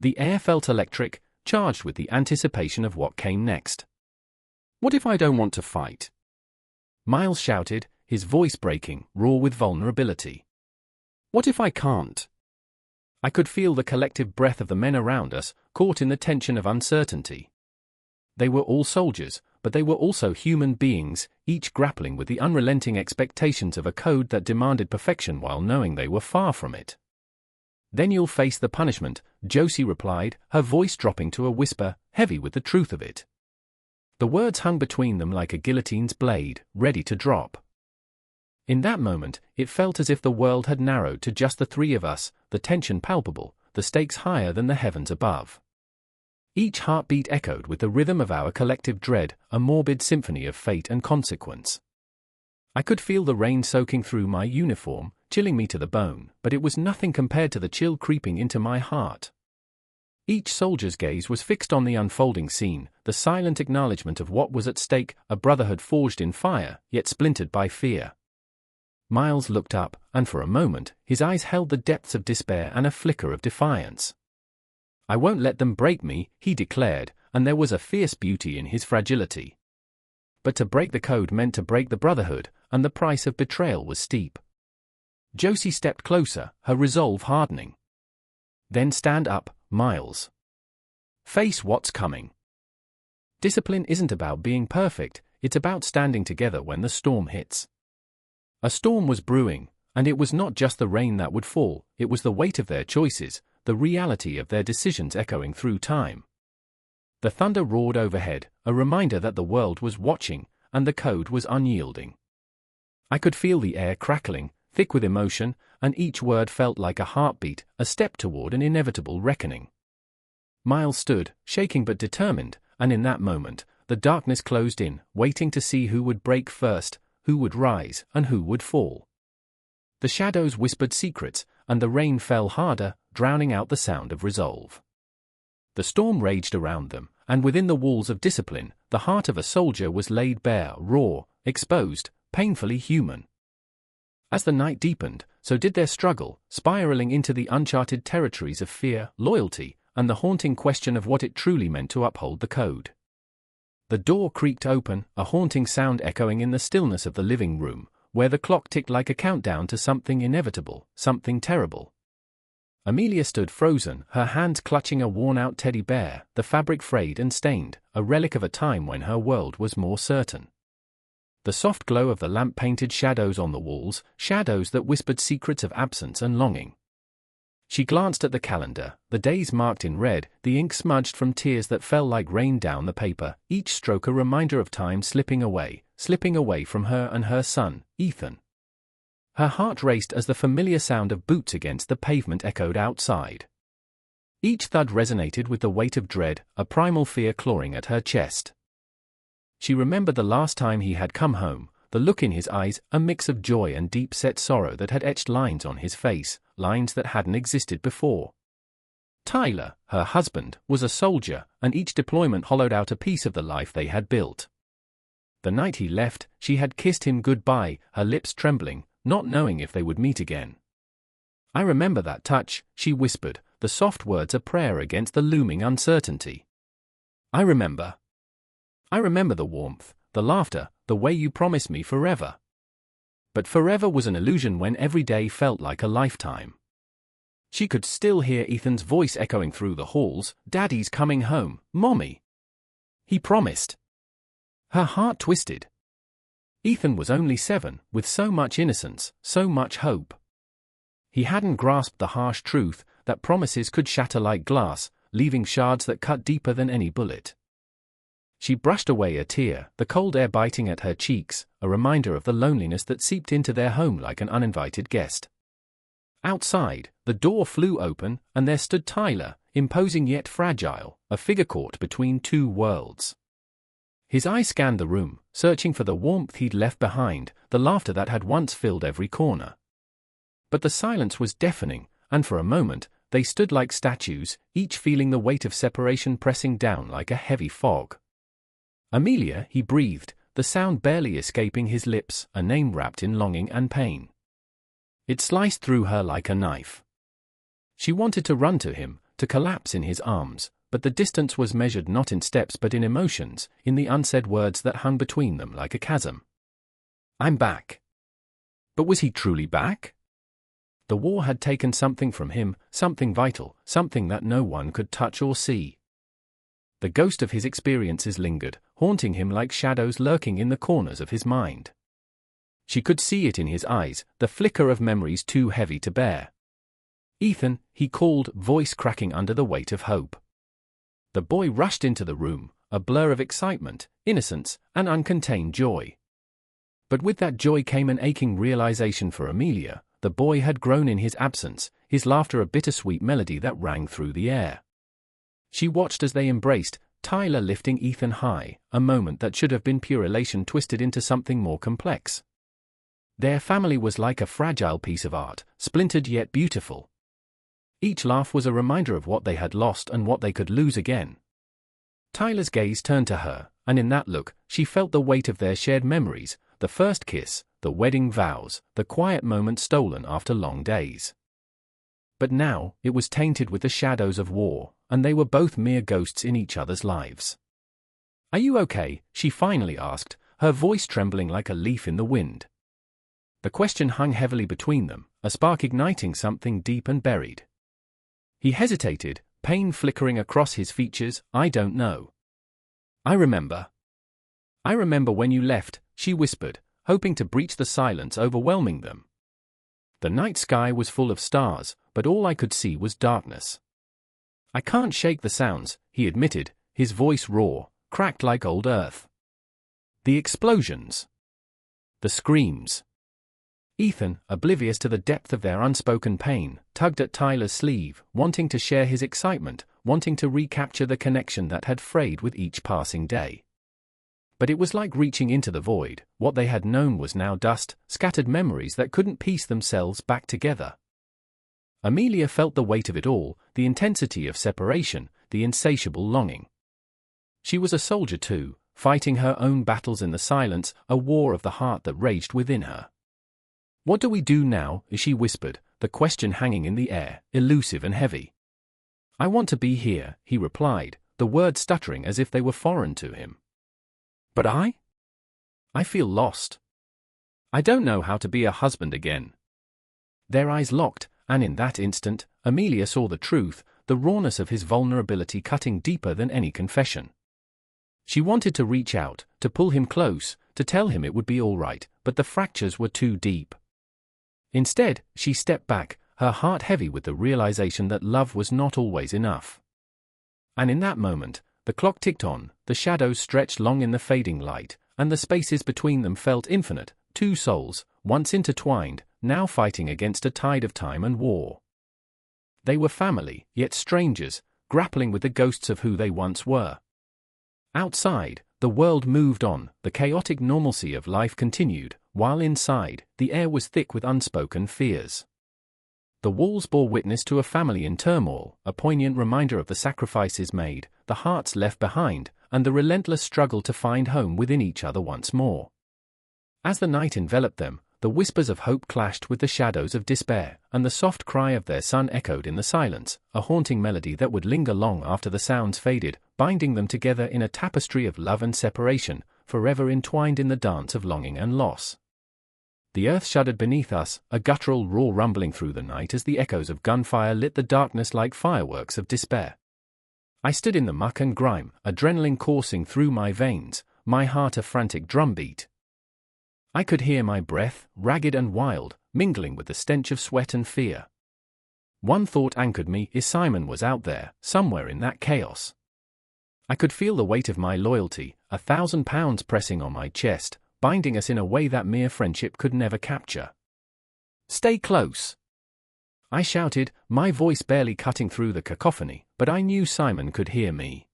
Speaker 1: The air felt electric, charged with the anticipation of what came next. What if I don't want to fight? Miles shouted, his voice breaking, raw with vulnerability. What if I can't? I could feel the collective breath of the men around us, caught in the tension of uncertainty. They were all soldiers, but they were also human beings, each grappling with the unrelenting expectations of a code that demanded perfection while knowing they were far from it. Then you'll face the punishment, Josie replied, her voice dropping to a whisper, heavy with the truth of it. The words hung between them like a guillotine's blade, ready to drop. In that moment, it felt as if the world had narrowed to just the three of us, the tension palpable, the stakes higher than the heavens above. Each heartbeat echoed with the rhythm of our collective dread, a morbid symphony of fate and consequence. I could feel the rain soaking through my uniform, chilling me to the bone, but it was nothing compared to the chill creeping into my heart. Each soldier's gaze was fixed on the unfolding scene, the silent acknowledgement of what was at stake, a brotherhood forged in fire, yet splintered by fear. Miles looked up, and for a moment, his eyes held the depths of despair and a flicker of defiance. I won't let them break me, he declared, and there was a fierce beauty in his fragility. But to break the code meant to break the brotherhood, and the price of betrayal was steep. Josie stepped closer, her resolve hardening. Then stand up, Miles. Face what's coming. Discipline isn't about being perfect, it's about standing together when the storm hits. A storm was brewing, and it was not just the rain that would fall, it was the weight of their choices, the reality of their decisions echoing through time. The thunder roared overhead, a reminder that the world was watching, and the code was unyielding. I could feel the air crackling, thick with emotion, and each word felt like a heartbeat, a step toward an inevitable reckoning. Miles stood, shaking but determined, and in that moment, the darkness closed in, waiting to see who would break first, who would rise, and who would fall. The shadows whispered secrets, and the rain fell harder, drowning out the sound of resolve. The storm raged around them, and within the walls of discipline, the heart of a soldier was laid bare, raw, exposed, painfully human. As the night deepened, so did their struggle, spiraling into the uncharted territories of fear, loyalty, and the haunting question of what it truly meant to uphold the code. The door creaked open, a haunting sound echoing in the stillness of the living room, where the clock ticked like a countdown to something inevitable, something terrible. Amelia stood frozen, her hands clutching a worn-out teddy bear, the fabric frayed and stained, a relic of a time when her world was more certain. The soft glow of the lamp painted shadows on the walls, shadows that whispered secrets of absence and longing. She glanced at the calendar, the days marked in red, the ink smudged from tears that fell like rain down the paper, each stroke a reminder of time slipping away from her and her son, Ethan. Her heart raced as the familiar sound of boots against the pavement echoed outside. Each thud resonated with the weight of dread, a primal fear clawing at her chest. She remembered the last time he had come home, the look in his eyes, a mix of joy and deep-set sorrow that had etched lines on his face, lines that hadn't existed before. Tyler, her husband, was a soldier, and each deployment hollowed out a piece of the life they had built. The night he left, she had kissed him goodbye, her lips trembling, not knowing if they would meet again. "I remember that touch," she whispered, the soft words a prayer against the looming uncertainty. I remember the warmth, the laughter, the way you promised me forever." But forever was an illusion when every day felt like a lifetime. She could still hear Ethan's voice echoing through the halls, "Daddy's coming home, Mommy. He promised." Her heart twisted. Ethan was only 7, with so much innocence, so much hope. He hadn't grasped the harsh truth that promises could shatter like glass, leaving shards that cut deeper than any bullet. She brushed away a tear, the cold air biting at her cheeks, a reminder of the loneliness that seeped into their home like an uninvited guest. Outside, the door flew open, and there stood Tyler, imposing yet fragile, a figure caught between two worlds. His eyes scanned the room, searching for the warmth he'd left behind, the laughter that had once filled every corner. But the silence was deafening, and for a moment, they stood like statues, each feeling the weight of separation pressing down like a heavy fog. Amelia, he breathed, the sound barely escaping his lips, a name wrapped in longing and pain. It sliced through her like a knife. She wanted to run to him, to collapse in his arms, but the distance was measured not in steps but in emotions, in the unsaid words that hung between them like a chasm. "I'm back." But was he truly back? The war had taken something from him, something vital, something that no one could touch or see. The ghost of his experiences lingered, haunting him like shadows lurking in the corners of his mind. She could see it in his eyes, the flicker of memories too heavy to bear. "Ethan," he called, voice cracking under the weight of hope. The boy rushed into the room, a blur of excitement, innocence, and uncontained joy. But with that joy came an aching realization for Amelia. The boy had grown in his absence, his laughter a bittersweet melody that rang through the air. She watched as they embraced, Tyler lifting Ethan high, a moment that should have been pure elation twisted into something more complex. Their family was like a fragile piece of art, splintered yet beautiful. Each laugh was a reminder of what they had lost and what they could lose again. Tyler's gaze turned to her, and in that look, she felt the weight of their shared memories, the first kiss, the wedding vows, the quiet moments stolen after long days. But now, it was tainted with the shadows of war, and they were both mere ghosts in each other's lives. "Are you okay?" she finally asked, her voice trembling like a leaf in the wind. The question hung heavily between them, a spark igniting something deep and buried. He hesitated, pain flickering across his features. "I don't know. I remember when you left," she whispered, hoping to breach the silence overwhelming them. The night sky was full of stars, but all I could see was darkness. "I can't shake the sounds," he admitted, his voice raw, cracked like old earth. "The explosions. The screams." Ethan, oblivious to the depth of their unspoken pain, tugged at Tyler's sleeve, wanting to share his excitement, wanting to recapture the connection that had frayed with each passing day. But it was like reaching into the void. What they had known was now dust, scattered memories that couldn't piece themselves back together. Amelia felt the weight of it all, the intensity of separation, the insatiable longing. She was a soldier too, fighting her own battles in the silence, a war of the heart that raged within her. "What do we do now?" she whispered, the question hanging in the air, elusive and heavy. "I want to be here," he replied, the words stuttering as if they were foreign to him. "But I feel lost. I don't know how to be a husband again." Their eyes locked, and in that instant, Amelia saw the truth, the rawness of his vulnerability cutting deeper than any confession. She wanted to reach out, to pull him close, to tell him it would be all right, but the fractures were too deep. Instead, she stepped back, her heart heavy with the realization that love was not always enough. And in that moment, the clock ticked on, the shadows stretched long in the fading light, and the spaces between them felt infinite, two souls, once intertwined, now fighting against a tide of time and war. They were family, yet strangers, grappling with the ghosts of who they once were. Outside, the world moved on, the chaotic normalcy of life continued, while inside, the air was thick with unspoken fears. The walls bore witness to a family in turmoil, a poignant reminder of the sacrifices made, the hearts left behind, and the relentless struggle to find home within each other once more. As the night enveloped them, the whispers of hope clashed with the shadows of despair, and the soft cry of their son echoed in the silence, a haunting melody that would linger long after the sounds faded, binding them together in a tapestry of love and separation, forever entwined in the dance of longing and loss. The earth shuddered beneath us, a guttural roar rumbling through the night as the echoes of gunfire lit the darkness like fireworks of despair. I stood in the muck and grime, adrenaline coursing through my veins, my heart a frantic drumbeat. I could hear my breath, ragged and wild, mingling with the stench of sweat and fear. One thought anchored me: Simon was out there, somewhere in that chaos. I could feel the weight of my loyalty, 1,000 pounds pressing on my chest, binding us in a way that mere friendship could never capture. "Stay close!" I shouted, my voice barely cutting through the cacophony, but I knew Simon could hear me.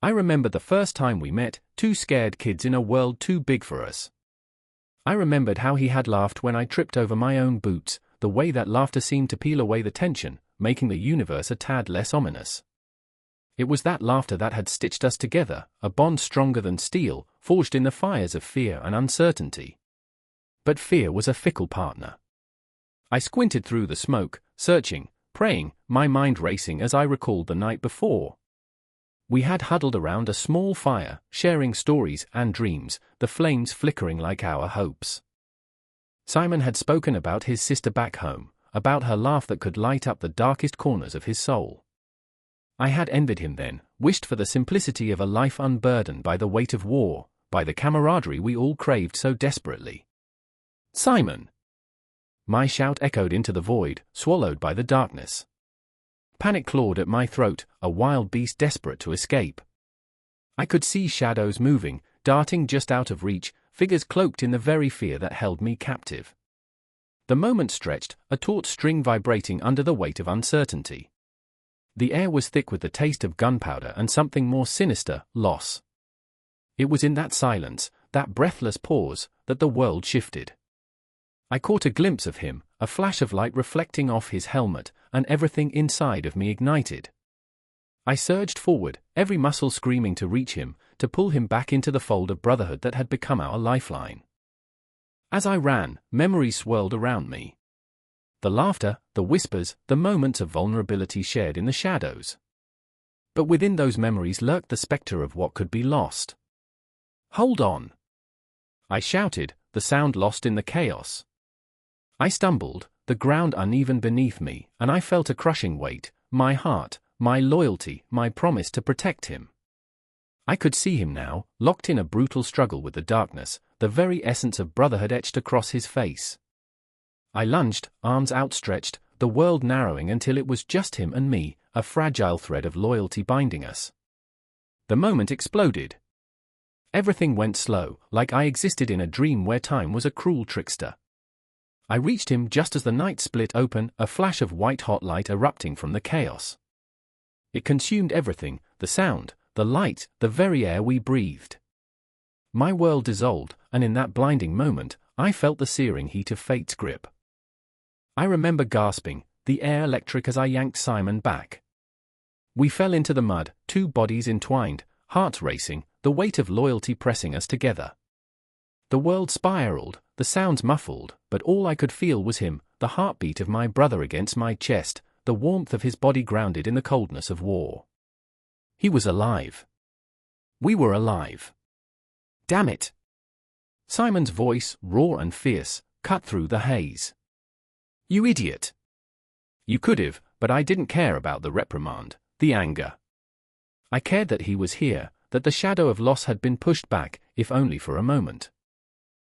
Speaker 1: I remembered the first time we met, two scared kids in a world too big for us. I remembered how he had laughed when I tripped over my own boots, the way that laughter seemed to peel away the tension, making the universe a tad less ominous. It was that laughter that had stitched us together, a bond stronger than steel, forged in the fires of fear and uncertainty. But fear was a fickle partner. I squinted through the smoke, searching, praying, my mind racing as I recalled the night before. We had huddled around a small fire, sharing stories and dreams, the flames flickering like our hopes. Simon had spoken about his sister back home, about her laugh that could light up the darkest corners of his soul. I had envied him then, wished for the simplicity of a life unburdened by the weight of war, by the camaraderie we all craved so desperately. "Simon!" My shout echoed into the void, swallowed by the darkness. Panic clawed at my throat, a wild beast desperate to escape. I could see shadows moving, darting just out of reach, figures cloaked in the very fear that held me captive. The moment stretched, a taut string vibrating under the weight of uncertainty. The air was thick with the taste of gunpowder and something more sinister, loss. It was in that silence, that breathless pause, that the world shifted. I caught a glimpse of him, a flash of light reflecting off his helmet, and everything inside of me ignited. I surged forward, every muscle screaming to reach him, to pull him back into the fold of brotherhood that had become our lifeline. As I ran, memories swirled around me. The laughter, the whispers, the moments of vulnerability shared in the shadows. But within those memories lurked the specter of what could be lost. "Hold on!" I shouted, the sound lost in the chaos. I stumbled, the ground uneven beneath me, and I felt a crushing weight, my heart, my loyalty, my promise to protect him. I could see him now, locked in a brutal struggle with the darkness, the very essence of brotherhood etched across his face. I lunged, arms outstretched, the world narrowing until it was just him and me, a fragile thread of loyalty binding us. The moment exploded. Everything went slow, like I existed in a dream where time was a cruel trickster. I reached him just as the night split open, a flash of white-hot light erupting from the chaos. It consumed everything, the sound, the light, the very air we breathed. My world dissolved, and in that blinding moment, I felt the searing heat of fate's grip. I remember gasping, the air electric as I yanked Simon back. We fell into the mud, two bodies entwined, hearts racing, the weight of loyalty pressing us together. The world spiraled, the sounds muffled, but all I could feel was him, the heartbeat of my brother against my chest, the warmth of his body grounded in the coldness of war. He was alive. We were alive. Damn it! Simon's voice, raw and fierce, cut through the haze. "You idiot! You could have, but I didn't care about the reprimand, the anger. I cared that he was here, that the shadow of loss had been pushed back, if only for a moment.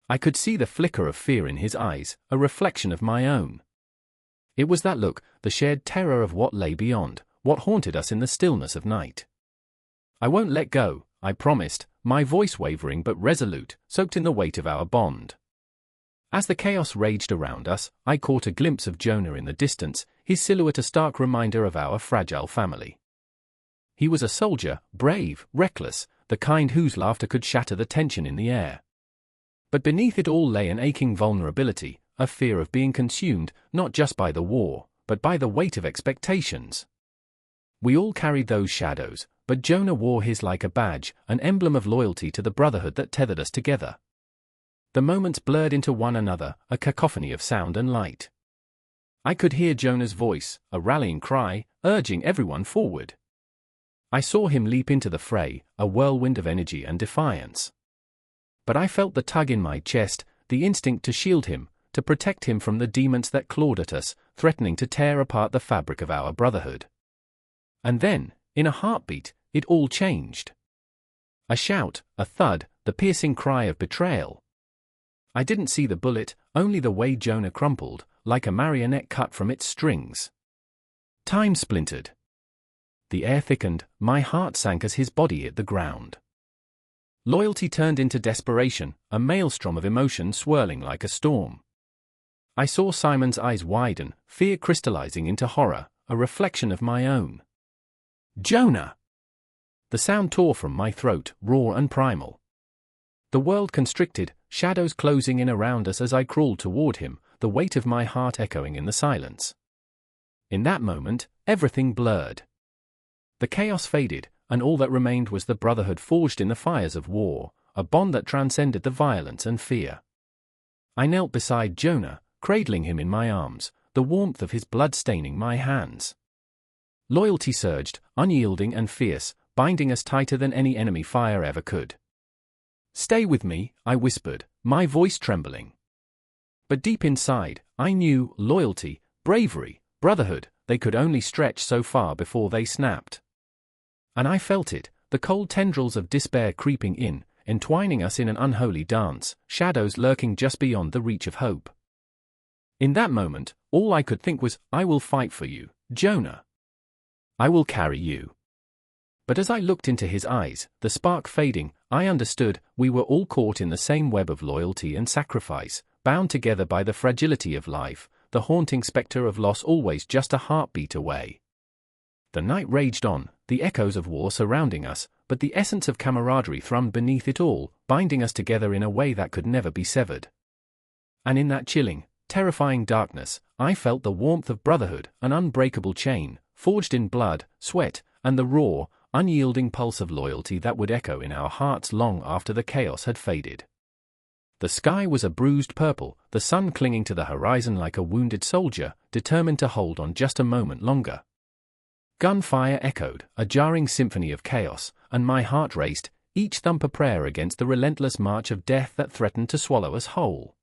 Speaker 1: I could see the flicker of fear in his eyes, a reflection of my own. It was that look, the shared terror of what lay beyond, what haunted us in the stillness of night. "I won't let go," I promised, my voice wavering but resolute, soaked in the weight of our bond. As the chaos raged around us, I caught a glimpse of Jonah in the distance, his silhouette a stark reminder of our fragile family. He was a soldier, brave, reckless, the kind whose laughter could shatter the tension in the air. But beneath it all lay an aching vulnerability, a fear of being consumed, not just by the war, but by the weight of expectations. We all carried those shadows, but Jonah wore his like a badge, an emblem of loyalty to the brotherhood that tethered us together. The moments blurred into one another, a cacophony of sound and light. I could hear Jonah's voice, a rallying cry, urging everyone forward. I saw him leap into the fray, a whirlwind of energy and defiance. But I felt the tug in my chest, the instinct to shield him, to protect him from the demons that clawed at us, threatening to tear apart the fabric of our brotherhood. And then, in a heartbeat, it all changed. A shout, a thud, the piercing cry of betrayal. I didn't see the bullet, only the way Jonah crumpled, like a marionette cut from its strings. Time splintered. The air thickened, my heart sank as his body hit the ground. Loyalty turned into desperation, a maelstrom of emotion swirling like a storm. I saw Simon's eyes widen, fear crystallizing into horror, a reflection of my own. Jonah! The sound tore from my throat, raw and primal. The world constricted, shadows closing in around us as I crawled toward him, the weight of my heart echoing in the silence. In that moment, everything blurred. The chaos faded, and all that remained was the brotherhood forged in the fires of war, a bond that transcended the violence and fear. I knelt beside Jonah, cradling him in my arms, the warmth of his blood staining my hands. Loyalty surged, unyielding and fierce, binding us tighter than any enemy fire ever could. "Stay with me," I whispered, my voice trembling. But deep inside, I knew loyalty, bravery, brotherhood, they could only stretch so far before they snapped. And I felt it, the cold tendrils of despair creeping in, entwining us in an unholy dance, shadows lurking just beyond the reach of hope. In that moment, all I could think was, I will fight for you, Jonah. I will carry you. But as I looked into his eyes, the spark fading, I understood, we were all caught in the same web of loyalty and sacrifice, bound together by the fragility of life, the haunting specter of loss always just a heartbeat away. The night raged on, the echoes of war surrounding us, but the essence of camaraderie thrummed beneath it all, binding us together in a way that could never be severed. And in that chilling, terrifying darkness, I felt the warmth of brotherhood, an unbreakable chain, forged in blood, sweat, and the raw, unyielding pulse of loyalty that would echo in our hearts long after the chaos had faded. The sky was a bruised purple, the sun clinging to the horizon like a wounded soldier, determined to hold on just a moment longer. Gunfire echoed, a jarring symphony of chaos, and my heart raced, each thump a prayer against the relentless march of death that threatened to swallow us whole.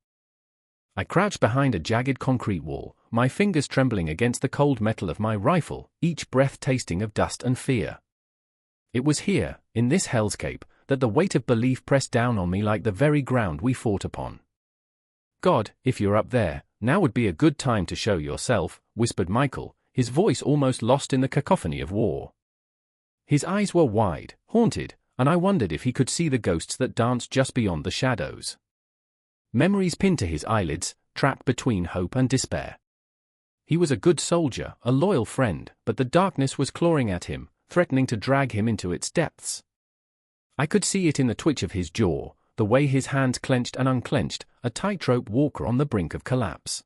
Speaker 1: I crouched behind a jagged concrete wall, my fingers trembling against the cold metal of my rifle, each breath tasting of dust and fear. It was here, in this hellscape, that the weight of belief pressed down on me like the very ground we fought upon. "God, if you're up there, now would be a good time to show yourself," whispered Michael, his voice almost lost in the cacophony of war. His eyes were wide, haunted, and I wondered if he could see the ghosts that danced just beyond the shadows. Memories pinned to his eyelids, trapped between hope and despair. He was a good soldier, a loyal friend, but the darkness was clawing at him, threatening to drag him into its depths. I could see it in the twitch of his jaw, the way his hands clenched and unclenched, a tightrope walker on the brink of collapse.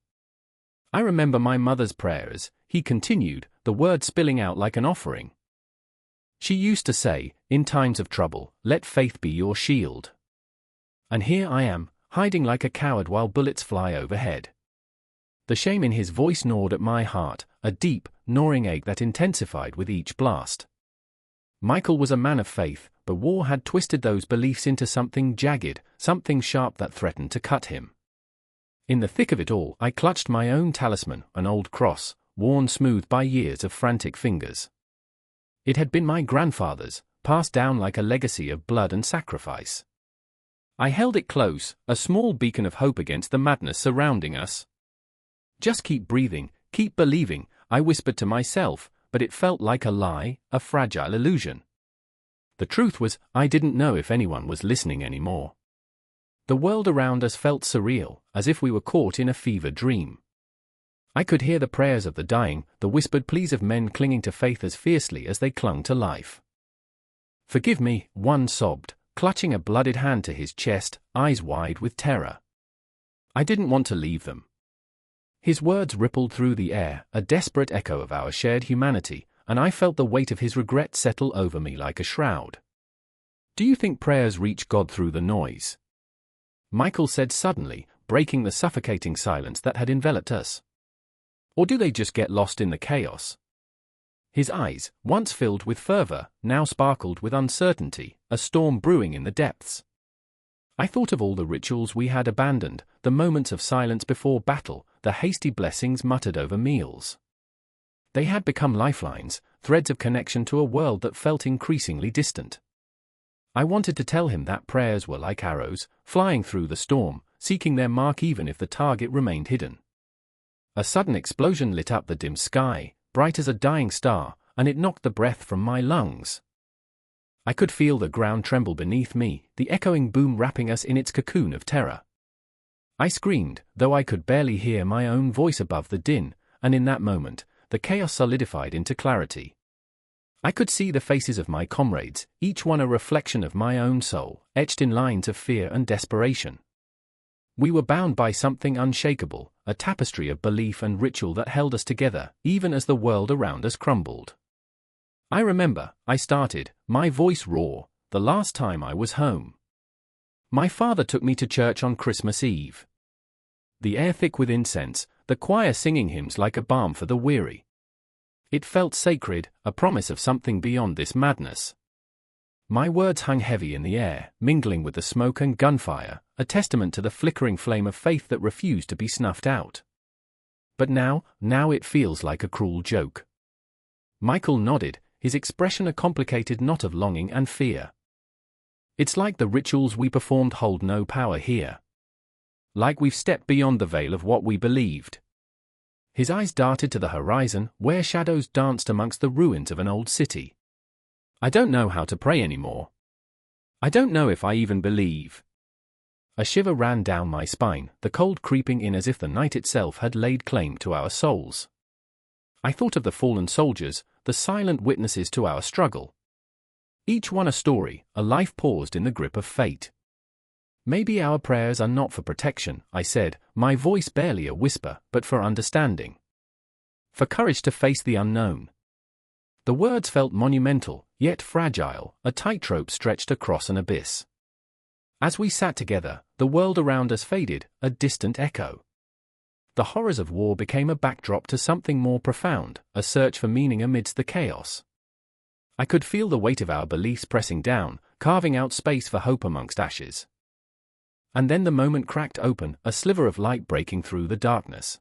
Speaker 1: "I remember my mother's prayers," he continued, the words spilling out like an offering. "She used to say, in times of trouble, let faith be your shield. And here I am, hiding like a coward while bullets fly overhead." The shame in his voice gnawed at my heart, a deep, gnawing ache that intensified with each blast. Michael was a man of faith, but war had twisted those beliefs into something jagged, something sharp that threatened to cut him. In the thick of it all, I clutched my own talisman, an old cross, worn smooth by years of frantic fingers. It had been my grandfather's, passed down like a legacy of blood and sacrifice. I held it close, a small beacon of hope against the madness surrounding us. "Just keep breathing, keep believing," I whispered to myself, but it felt like a lie, a fragile illusion. The truth was, I didn't know if anyone was listening anymore. The world around us felt surreal, as if we were caught in a fever dream. I could hear the prayers of the dying, the whispered pleas of men clinging to faith as fiercely as they clung to life. "Forgive me," one sobbed, clutching a blooded hand to his chest, eyes wide with terror. "I didn't want to leave them." His words rippled through the air, a desperate echo of our shared humanity, and I felt the weight of his regret settle over me like a shroud. "Do you think prayers reach God through the noise?" Michael said suddenly, breaking the suffocating silence that had enveloped us. "Or do they just get lost in the chaos?" His eyes, once filled with fervor, now sparkled with uncertainty, a storm brewing in the depths. I thought of all the rituals we had abandoned, the moments of silence before battle, the hasty blessings muttered over meals. They had become lifelines, threads of connection to a world that felt increasingly distant. I wanted to tell him that prayers were like arrows, flying through the storm, seeking their mark even if the target remained hidden. A sudden explosion lit up the dim sky, bright as a dying star, and it knocked the breath from my lungs. I could feel the ground tremble beneath me, the echoing boom wrapping us in its cocoon of terror. I screamed, though I could barely hear my own voice above the din, and in that moment, the chaos solidified into clarity. I could see the faces of my comrades, each one a reflection of my own soul, etched in lines of fear and desperation. We were bound by something unshakable, a tapestry of belief and ritual that held us together, even as the world around us crumbled. I remember, I started, my voice raw, the last time I was home. My father took me to church on Christmas Eve. The air thick with incense, the choir singing hymns like a balm for the weary. It felt sacred, a promise of something beyond this madness. My words hung heavy in the air, mingling with the smoke and gunfire, a testament to the flickering flame of faith that refused to be snuffed out. But now it feels like a cruel joke. Michael nodded, his expression a complicated knot of longing and fear. It's like the rituals we performed hold no power here. Like we've stepped beyond the veil of what we believed. His eyes darted to the horizon, where shadows danced amongst the ruins of an old city. I don't know how to pray anymore. I don't know if I even believe. A shiver ran down my spine, the cold creeping in as if the night itself had laid claim to our souls. I thought of the fallen soldiers, the silent witnesses to our struggle. Each one a story, a life paused in the grip of fate. Maybe our prayers are not for protection, I said, my voice barely a whisper, but for understanding. For courage to face the unknown. The words felt monumental, yet fragile, a tightrope stretched across an abyss. As we sat together, the world around us faded, a distant echo. The horrors of war became a backdrop to something more profound, a search for meaning amidst the chaos. I could feel the weight of our beliefs pressing down, carving out space for hope amongst ashes. And then the moment cracked open, a sliver of light breaking through the darkness.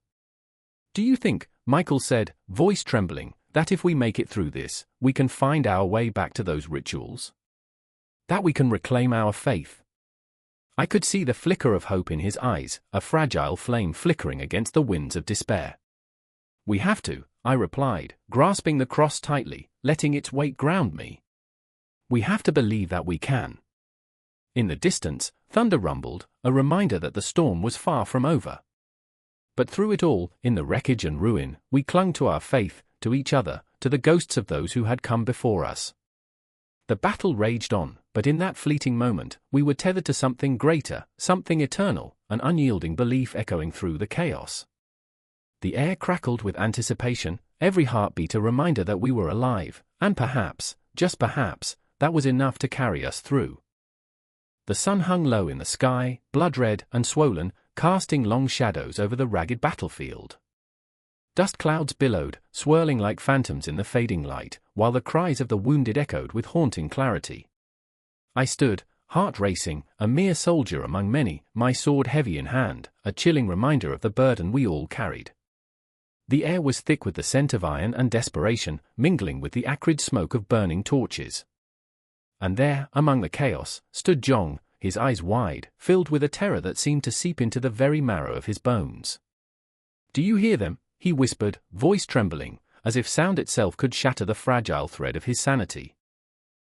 Speaker 1: Do you think, Michael said, voice trembling, that if we make it through this, we can find our way back to those rituals? That we can reclaim our faith? I could see the flicker of hope in his eyes, a fragile flame flickering against the winds of despair. We have to, I replied, grasping the cross tightly, letting its weight ground me. We have to believe that we can. In the distance, thunder rumbled, a reminder that the storm was far from over. But through it all, in the wreckage and ruin, we clung to our faith, to each other, to the ghosts of those who had come before us. The battle raged on, but in that fleeting moment, we were tethered to something greater, something eternal, an unyielding belief echoing through the chaos. The air crackled with anticipation, every heartbeat a reminder that we were alive, and perhaps, just perhaps, that was enough to carry us through. The sun hung low in the sky, blood-red and swollen, casting long shadows over the ragged battlefield. Dust clouds billowed, swirling like phantoms in the fading light, while the cries of the wounded echoed with haunting clarity. I stood, heart racing, a mere soldier among many, my sword heavy in hand, a chilling reminder of the burden we all carried. The air was thick with the scent of iron and desperation, mingling with the acrid smoke of burning torches. And there, among the chaos, stood Zhong, his eyes wide, filled with a terror that seemed to seep into the very marrow of his bones. "Do you hear them?" he whispered, voice trembling, as if sound itself could shatter the fragile thread of his sanity.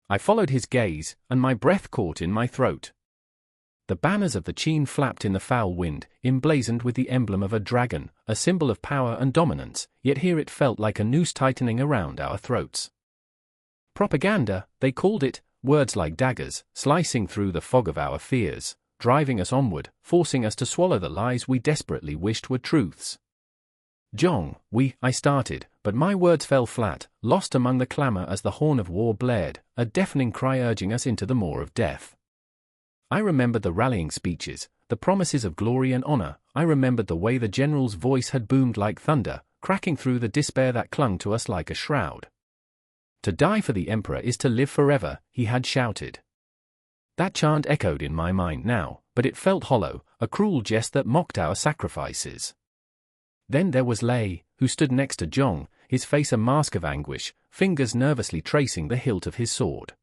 Speaker 1: I followed his gaze, and my breath caught in my throat. The banners of the Qin flapped in the foul wind, emblazoned with the emblem of a dragon, a symbol of power and dominance, yet here it felt like a noose tightening around our throats. Propaganda, they called it, words like daggers, slicing through the fog of our fears, driving us onward, forcing us to swallow the lies we desperately wished were truths. "Zhong, I started, but my words fell flat, lost among the clamor as the horn of war blared, a deafening cry urging us into the maw of death. I remembered the rallying speeches, the promises of glory and honor. I remembered the way the general's voice had boomed like thunder, cracking through the despair that clung to us like a shroud. To die for the emperor is to live forever, he had shouted. That chant echoed in my mind now, but it felt hollow, a cruel jest that mocked our sacrifices. Then there was Lei, who stood next to Zhong, his face a mask of anguish, fingers nervously tracing the hilt of his sword.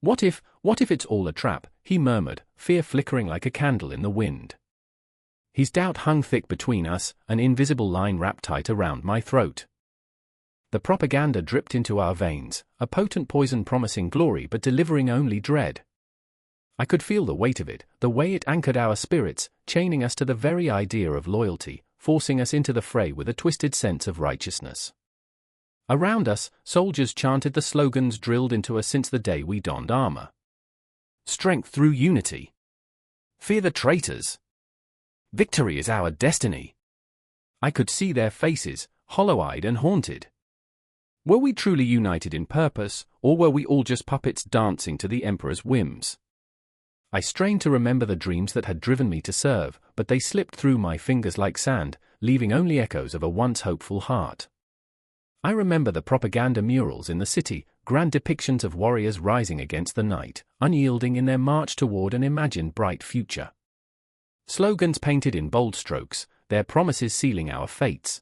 Speaker 1: What if it's all a trap?" he murmured, fear flickering like a candle in the wind. His doubt hung thick between us, an invisible line wrapped tight around my throat. The propaganda dripped into our veins, a potent poison promising glory but delivering only dread. I could feel the weight of it, the way it anchored our spirits, chaining us to the very idea of loyalty, forcing us into the fray with a twisted sense of righteousness. Around us, soldiers chanted the slogans drilled into us since the day we donned armor. Strength through unity. Fear the traitors. Victory is our destiny. I could see their faces, hollow-eyed and haunted. Were we truly united in purpose, or were we all just puppets dancing to the emperor's whims? I strained to remember the dreams that had driven me to serve, but they slipped through my fingers like sand, leaving only echoes of a once hopeful heart. I remember the propaganda murals in the city, grand depictions of warriors rising against the night, unyielding in their march toward an imagined bright future. Slogans painted in bold strokes, their promises sealing our fates.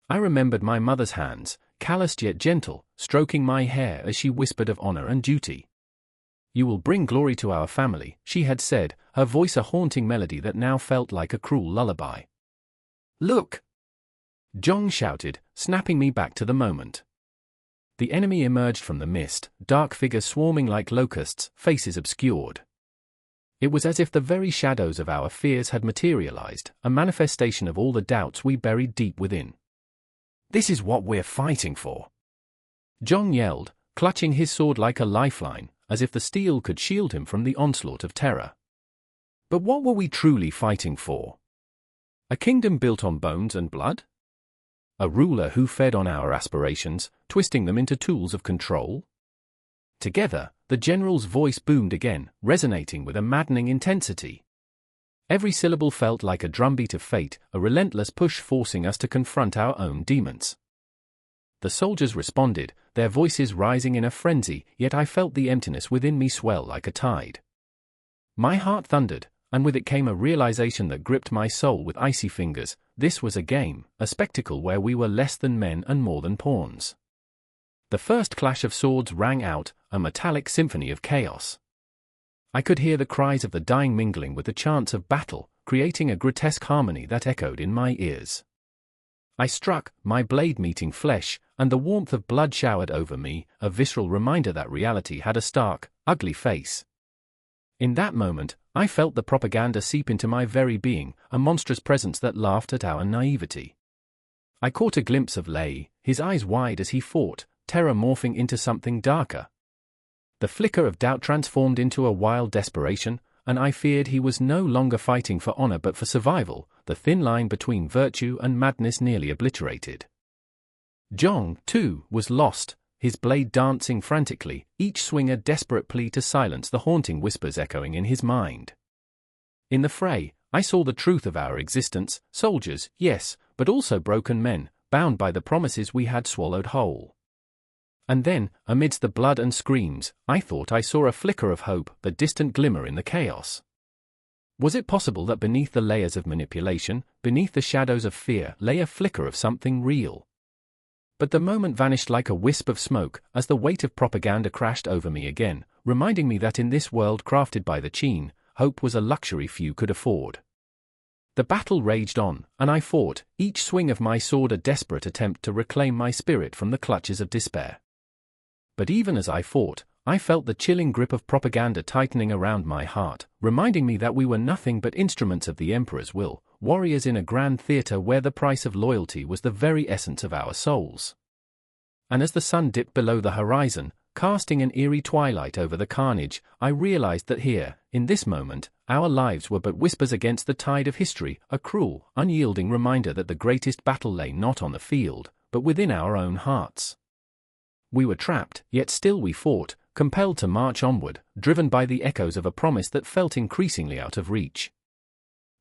Speaker 1: I remembered my mother's hands, calloused yet gentle, stroking my hair as she whispered of honor and duty. "You will bring glory to our family," she had said, her voice a haunting melody that now felt like a cruel lullaby. "Look!" Zhong shouted, snapping me back to the moment. The enemy emerged from the mist, dark figures swarming like locusts, faces obscured. It was as if the very shadows of our fears had materialized, a manifestation of all the doubts we buried deep within. "This is what we're fighting for!" Zhong yelled, clutching his sword like a lifeline, as if the steel could shield him from the onslaught of terror. But what were we truly fighting for? A kingdom built on bones and blood? A ruler who fed on our aspirations, twisting them into tools of control? Together, the general's voice boomed again, resonating with a maddening intensity. Every syllable felt like a drumbeat of fate, a relentless push forcing us to confront our own demons. The soldiers responded, their voices rising in a frenzy, yet I felt the emptiness within me swell like a tide. My heart thundered, and with it came a realization that gripped my soul with icy fingers. This was a game, a spectacle where we were less than men and more than pawns. The first clash of swords rang out, a metallic symphony of chaos. I could hear the cries of the dying mingling with the chants of battle, creating a grotesque harmony that echoed in my ears. I struck, my blade meeting flesh, and the warmth of blood showered over me, a visceral reminder that reality had a stark, ugly face. In that moment, I felt the propaganda seep into my very being, a monstrous presence that laughed at our naivety. I caught a glimpse of Lei, his eyes wide as he fought, terror morphing into something darker. The flicker of doubt transformed into a wild desperation, and I feared he was no longer fighting for honor but for survival, the thin line between virtue and madness nearly obliterated. Zhong, too, was lost, his blade dancing frantically, each swing a desperate plea to silence the haunting whispers echoing in his mind. In the fray, I saw the truth of our existence, soldiers, yes, but also broken men, bound by the promises we had swallowed whole. And then, amidst the blood and screams, I thought I saw a flicker of hope, the distant glimmer in the chaos. Was it possible that beneath the layers of manipulation, beneath the shadows of fear, lay a flicker of something real? But the moment vanished like a wisp of smoke, as the weight of propaganda crashed over me again, reminding me that in this world crafted by the Qin, hope was a luxury few could afford. The battle raged on, and I fought, each swing of my sword a desperate attempt to reclaim my spirit from the clutches of despair. But even as I fought, I felt the chilling grip of propaganda tightening around my heart, reminding me that we were nothing but instruments of the Emperor's will, warriors in a grand theater where the price of loyalty was the very essence of our souls. And as the sun dipped below the horizon, casting an eerie twilight over the carnage, I realized that here, in this moment, our lives were but whispers against the tide of history, a cruel, unyielding reminder that the greatest battle lay not on the field, but within our own hearts. We were trapped, yet still we fought, compelled to march onward, driven by the echoes of a promise that felt increasingly out of reach.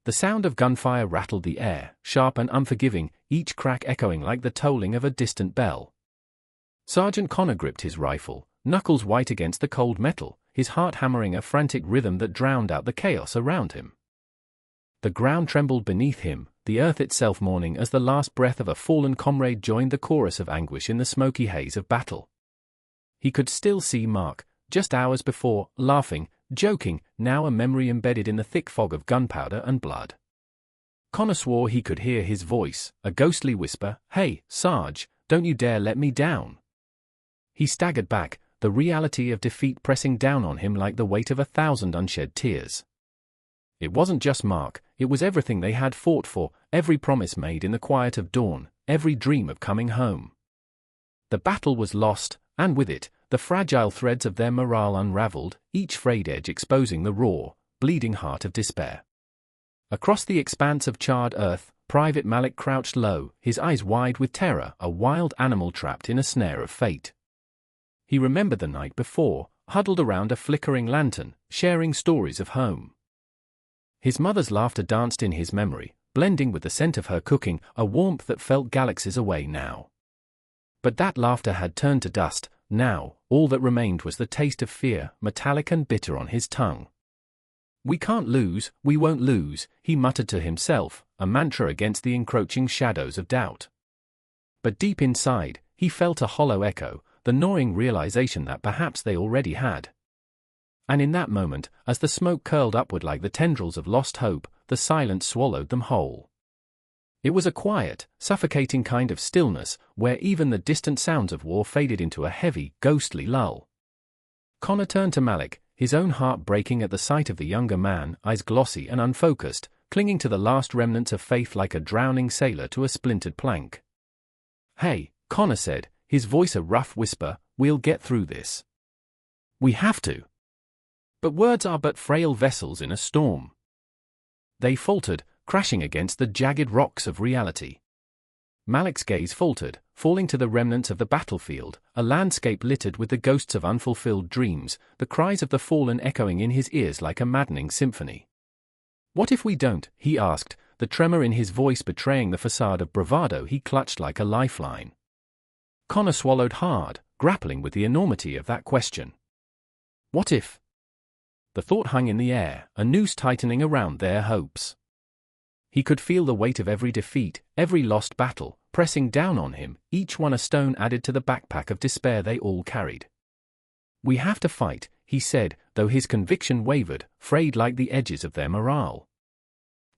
Speaker 1: The sound of gunfire rattled the air, sharp and unforgiving, each crack echoing like the tolling of a distant bell. Sergeant Connor gripped his rifle, knuckles white against the cold metal, his heart hammering a frantic rhythm that drowned out the chaos around him. The ground trembled beneath him, the earth itself mourning as the last breath of a fallen comrade joined the chorus of anguish in the smoky haze of battle. He could still see Mark, just hours before, laughing, joking, now a memory embedded in the thick fog of gunpowder and blood. Connor swore he could hear his voice, a ghostly whisper, "Hey, Sarge, Don't you dare let me down. He staggered back, the reality of defeat pressing down on him like the weight of 1,000 unshed tears. It wasn't just Mark, it was everything they had fought for, every promise made in the quiet of dawn, every dream of coming home. The battle was lost, and with it, the fragile threads of their morale unraveled, each frayed edge exposing the raw, bleeding heart of despair. Across the expanse of charred earth, Private Malik crouched low, his eyes wide with terror, a wild animal trapped in a snare of fate. He remembered the night before, huddled around a flickering lantern, sharing stories of home. His mother's laughter danced in his memory, blending with the scent of her cooking, a warmth that felt galaxies away now. But that laughter had turned to dust. Now, all that remained was the taste of fear, metallic and bitter on his tongue. "We can't lose, we won't lose," he muttered to himself, a mantra against the encroaching shadows of doubt. But deep inside, he felt a hollow echo, the gnawing realization that perhaps they already had. And in that moment, as the smoke curled upward like the tendrils of lost hope, the silence swallowed them whole. It was a quiet, suffocating kind of stillness, where even the distant sounds of war faded into a heavy, ghostly lull. Connor turned to Malik, his own heart breaking at the sight of the younger man, eyes glossy and unfocused, clinging to the last remnants of faith like a drowning sailor to a splintered plank. "Hey," Connor said, his voice a rough whisper, "we'll get through this. We have to." But words are but frail vessels in a storm. They faltered, crashing against the jagged rocks of reality. Malik's gaze faltered, falling to the remnants of the battlefield, a landscape littered with the ghosts of unfulfilled dreams, the cries of the fallen echoing in his ears like a maddening symphony. "What if we don't?" he asked, the tremor in his voice betraying the facade of bravado he clutched like a lifeline. Connor swallowed hard, grappling with the enormity of that question. What if? The thought hung in the air, a noose tightening around their hopes. He could feel the weight of every defeat, every lost battle, pressing down on him, each one a stone added to the backpack of despair they all carried. "We have to fight," he said, though his conviction wavered, frayed like the edges of their morale.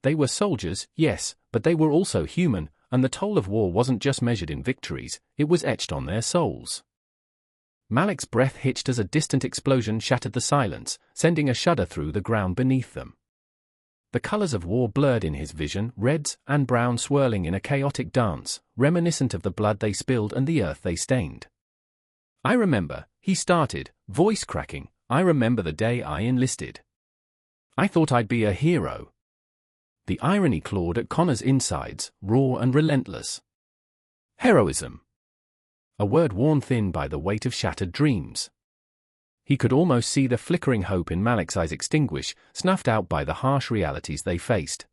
Speaker 1: They were soldiers, yes, but they were also human, and the toll of war wasn't just measured in victories, it was etched on their souls. Malik's breath hitched as a distant explosion shattered the silence, sending a shudder through the ground beneath them. The colors of war blurred in his vision, reds and browns swirling in a chaotic dance, reminiscent of the blood they spilled and the earth they stained. "I remember," he started, voice cracking, "I remember the day I enlisted. I thought I'd be a hero." The irony clawed at Connor's insides, raw and relentless. Heroism. A word worn thin by the weight of shattered dreams. He could almost see the flickering hope in Malik's eyes extinguish, snuffed out by the harsh realities they faced.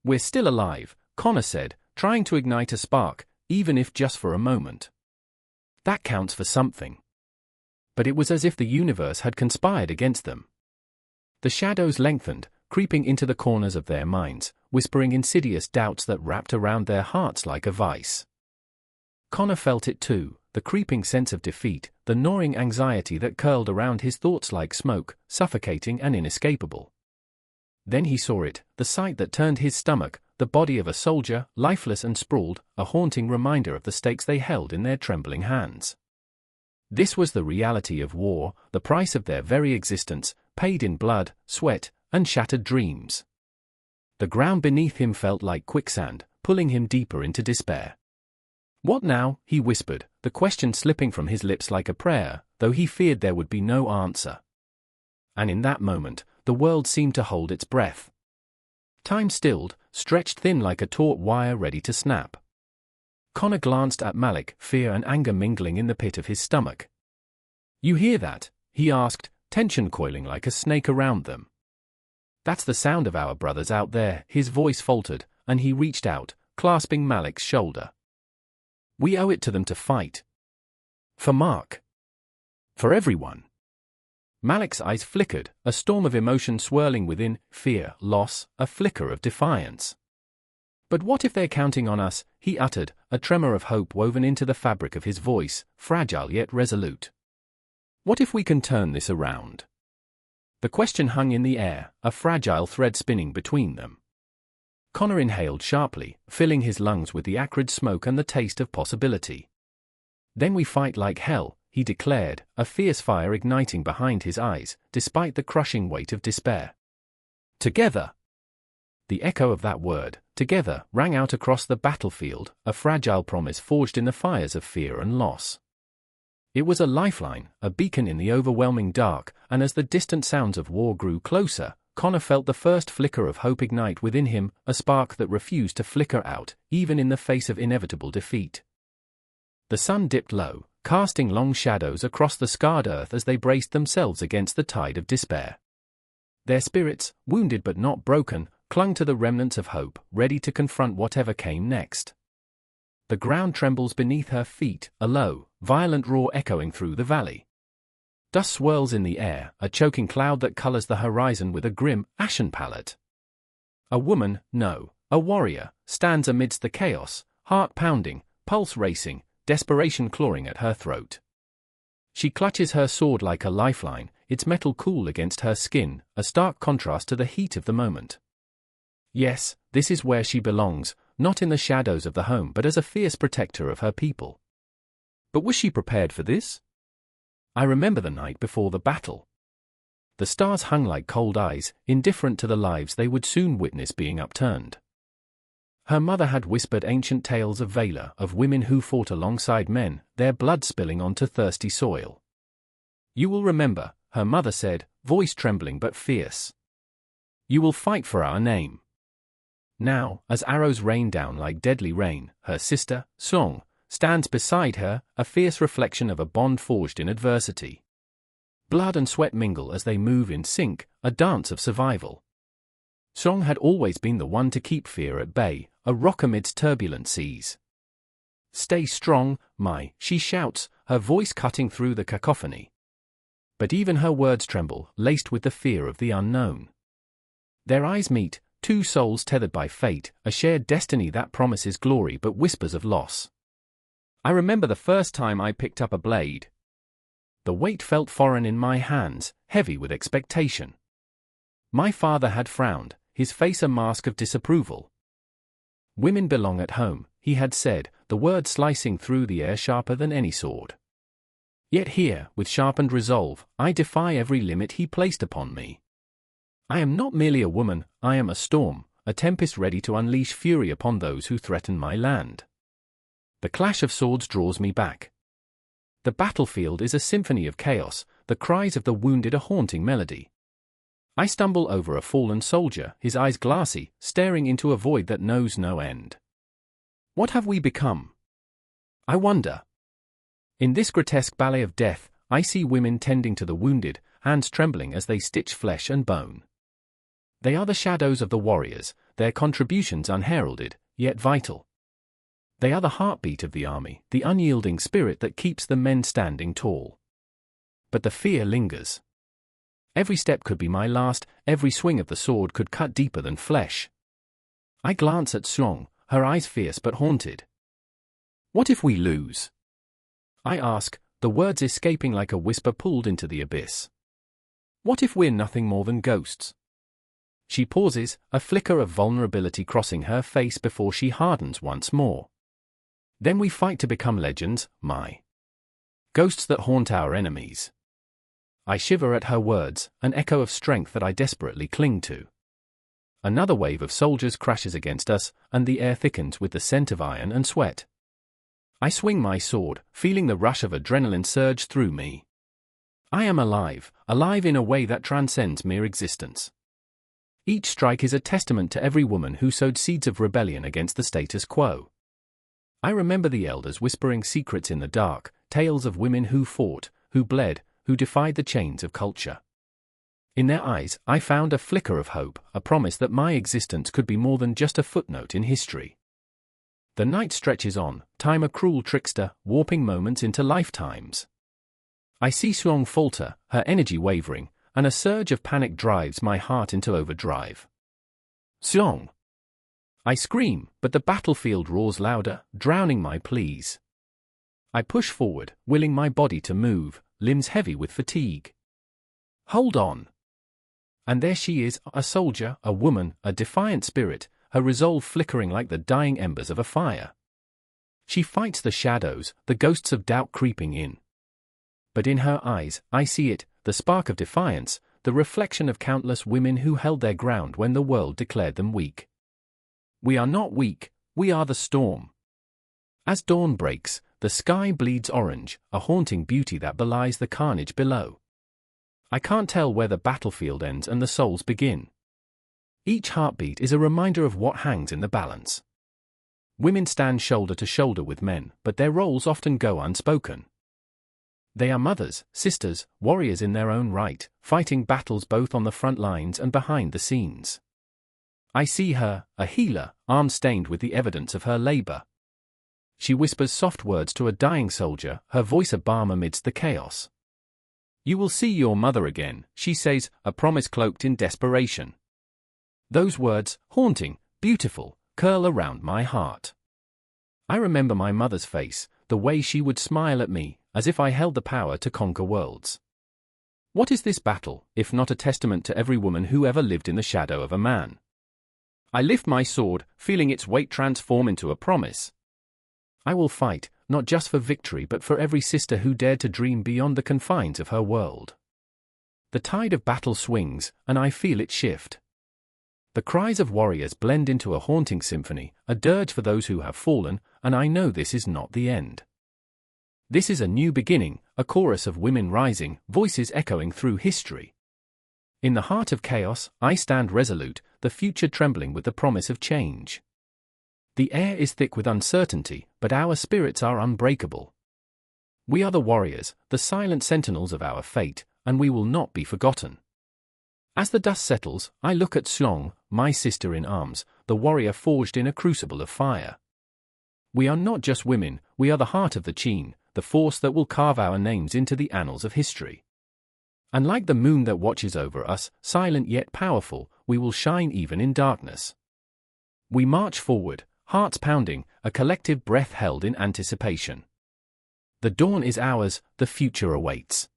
Speaker 1: "We're still alive," Connor said, trying to ignite a spark, even if just for a moment. "That counts for something." But it was as if the universe had conspired against them. The shadows lengthened, creeping into the corners of their minds, whispering insidious doubts that wrapped around their hearts like a vice. Connor felt it too, the creeping sense of defeat, the gnawing anxiety that curled around his thoughts like smoke, suffocating and inescapable. Then he saw it, the sight that turned his stomach, the body of a soldier, lifeless and sprawled, a haunting reminder of the stakes they held in their trembling hands. This was the reality of war, the price of their very existence, paid in blood, sweat, and shattered dreams. The ground beneath him felt like quicksand, pulling him deeper into despair. "What now?" he whispered, the question slipping from his lips like a prayer, though he feared there would be no answer. And in that moment, the world seemed to hold its breath. Time stilled, stretched thin like a taut wire ready to snap. Connor glanced at Malik, fear and anger mingling in the pit of his stomach. "You hear that?" he asked, tension coiling like a snake around them. "That's the sound of our brothers out there," his voice faltered, and he reached out, clasping Malik's shoulder. "We owe it to them to fight. For Mark. For everyone." Malik's eyes flickered, a storm of emotion swirling within, fear, loss, a flicker of defiance. "But what if they're counting on us?" he uttered, a tremor of hope woven into the fabric of his voice, fragile yet resolute. "What if we can turn this around?" The question hung in the air, a fragile thread spinning between them. Connor inhaled sharply, filling his lungs with the acrid smoke and the taste of possibility. Then we fight like hell, he declared, a fierce fire igniting behind his eyes, despite the crushing weight of despair. Together! The echo of that word, together, rang out across the battlefield, a fragile promise forged in the fires of fear and loss. It was a lifeline, a beacon in the overwhelming dark, and as the distant sounds of war grew closer, Connor felt the first flicker of hope ignite within him, a spark that refused to flicker out, even in the face of inevitable defeat. The sun dipped low, casting long shadows across the scarred earth as they braced themselves against the tide of despair. Their spirits, wounded but not broken, clung to the remnants of hope, ready to confront whatever came next. The ground trembles beneath her feet, a low, violent roar echoing through the valley. Dust swirls in the air, a choking cloud that colors the horizon with a grim, ashen palette. A woman, no, a warrior, stands amidst the chaos, heart pounding, pulse racing, desperation clawing at her throat. She clutches her sword like a lifeline, its metal cool against her skin, a stark contrast to the heat of the moment. Yes, this is where she belongs, not in the shadows of the home but as a fierce protector of her people. But was she prepared for this? I remember the night before the battle. The stars hung like cold eyes, indifferent to the lives they would soon witness being upturned. Her mother had whispered ancient tales of valor, of women who fought alongside men, their blood spilling onto thirsty soil. You will remember, her mother said, voice trembling but fierce. You will fight for our name. Now, as arrows rain down like deadly rain, her sister, Song, stands beside her, a fierce reflection of a bond forged in adversity. Blood and sweat mingle as they move in sync, a dance of survival. Song had always been the one to keep fear at bay, a rock amidst turbulent seas. Stay strong, Mai, she shouts, her voice cutting through the cacophony. But even her words tremble, laced with the fear of the unknown. Their eyes meet, two souls tethered by fate, a shared destiny that promises glory but whispers of loss. I remember the first time I picked up a blade. The weight felt foreign in my hands, heavy with expectation. My father had frowned, his face a mask of disapproval. Women belong at home, he had said, the word slicing through the air sharper than any sword. Yet here, with sharpened resolve, I defy every limit he placed upon me. I am not merely a woman, I am a storm, a tempest ready to unleash fury upon those who threaten my land. The clash of swords draws me back. The battlefield is a symphony of chaos, the cries of the wounded a haunting melody. I stumble over a fallen soldier, his eyes glassy, staring into a void that knows no end. What have we become? I wonder. In this grotesque ballet of death, I see women tending to the wounded, hands trembling as they stitch flesh and bone. They are the shadows of the warriors, their contributions unheralded, yet vital. They are the heartbeat of the army, the unyielding spirit that keeps the men standing tall. But the fear lingers. Every step could be my last, every swing of the sword could cut deeper than flesh. I glance at Song, her eyes fierce but haunted. What if we lose? I ask, the words escaping like a whisper pulled into the abyss. What if we're nothing more than ghosts? She pauses, a flicker of vulnerability crossing her face before she hardens once more. Then we fight to become legends, Mai. Ghosts that haunt our enemies. I shiver at her words, an echo of strength that I desperately cling to. Another wave of soldiers crashes against us, and the air thickens with the scent of iron and sweat. I swing my sword, feeling the rush of adrenaline surge through me. I am alive, alive in a way that transcends mere existence. Each strike is a testament to every woman who sowed seeds of rebellion against the status quo. I remember the elders whispering secrets in the dark, tales of women who fought, who bled, who defied the chains of culture. In their eyes, I found a flicker of hope, a promise that my existence could be more than just a footnote in history. The night stretches on, time a cruel trickster, warping moments into lifetimes. I see Suong falter, her energy wavering, and a surge of panic drives my heart into overdrive. Suong! I scream, but the battlefield roars louder, drowning my pleas. I push forward, willing my body to move, limbs heavy with fatigue. Hold on! And there she is, a soldier, a woman, a defiant spirit, her resolve flickering like the dying embers of a fire. She fights the shadows, the ghosts of doubt creeping in. But in her eyes, I see it, the spark of defiance, the reflection of countless women who held their ground when the world declared them weak. We are not weak, we are the storm. As dawn breaks, the sky bleeds orange, a haunting beauty that belies the carnage below. I can't tell where the battlefield ends and the souls begin. Each heartbeat is a reminder of what hangs in the balance. Women stand shoulder to shoulder with men, but their roles often go unspoken. They are mothers, sisters, warriors in their own right, fighting battles both on the front lines and behind the scenes. I see her, a healer, arms stained with the evidence of her labor. She whispers soft words to a dying soldier, her voice a balm amidst the chaos. "You will see your mother again," she says, a promise cloaked in desperation. Those words, haunting, beautiful, curl around my heart. I remember my mother's face, the way she would smile at me, as if I held the power to conquer worlds. What is this battle, if not a testament to every woman who ever lived in the shadow of a man? I lift my sword, feeling its weight transform into a promise. I will fight, not just for victory but for every sister who dared to dream beyond the confines of her world. The tide of battle swings, and I feel it shift. The cries of warriors blend into a haunting symphony, a dirge for those who have fallen, and I know this is not the end. This is a new beginning, a chorus of women rising, voices echoing through history. In the heart of chaos, I stand resolute, the future trembling with the promise of change. The air is thick with uncertainty, but our spirits are unbreakable. We are the warriors, the silent sentinels of our fate, and we will not be forgotten. As the dust settles, I look at Xiong, my sister in arms, the warrior forged in a crucible of fire. We are not just women, we are the heart of the Qin, the force that will carve our names into the annals of history. And like the moon that watches over us, silent yet powerful, we will shine even in darkness. We march forward, hearts pounding, a collective breath held in anticipation. The dawn is ours, the future awaits.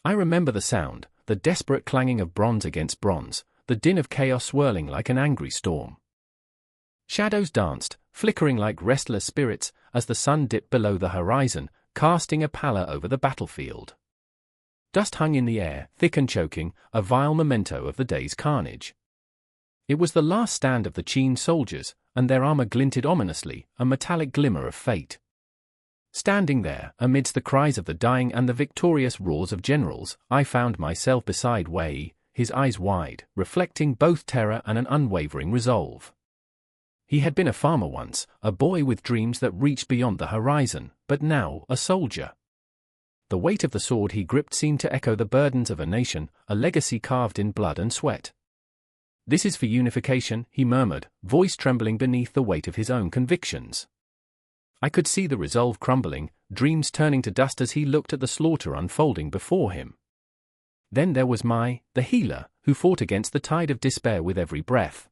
Speaker 1: I remember the sound, the desperate clanging of bronze against bronze, the din of chaos swirling like an angry storm. Shadows danced, flickering like restless spirits, as the sun dipped below the horizon, casting a pallor over the battlefield. Dust hung in the air, thick and choking, a vile memento of the day's carnage. It was the last stand of the Qin soldiers, and their armor glinted ominously, a metallic glimmer of fate. Standing there, amidst the cries of the dying and the victorious roars of generals, I found myself beside Wei, his eyes wide, reflecting both terror and an unwavering resolve. He had been a farmer once, a boy with dreams that reached beyond the horizon, but now a soldier. The weight of the sword he gripped seemed to echo the burdens of a nation, a legacy carved in blood and sweat. "This is for unification," he murmured, voice trembling beneath the weight of his own convictions. I could see the resolve crumbling, dreams turning to dust as he looked at the slaughter unfolding before him. Then there was the healer, who fought against the tide of despair with every breath.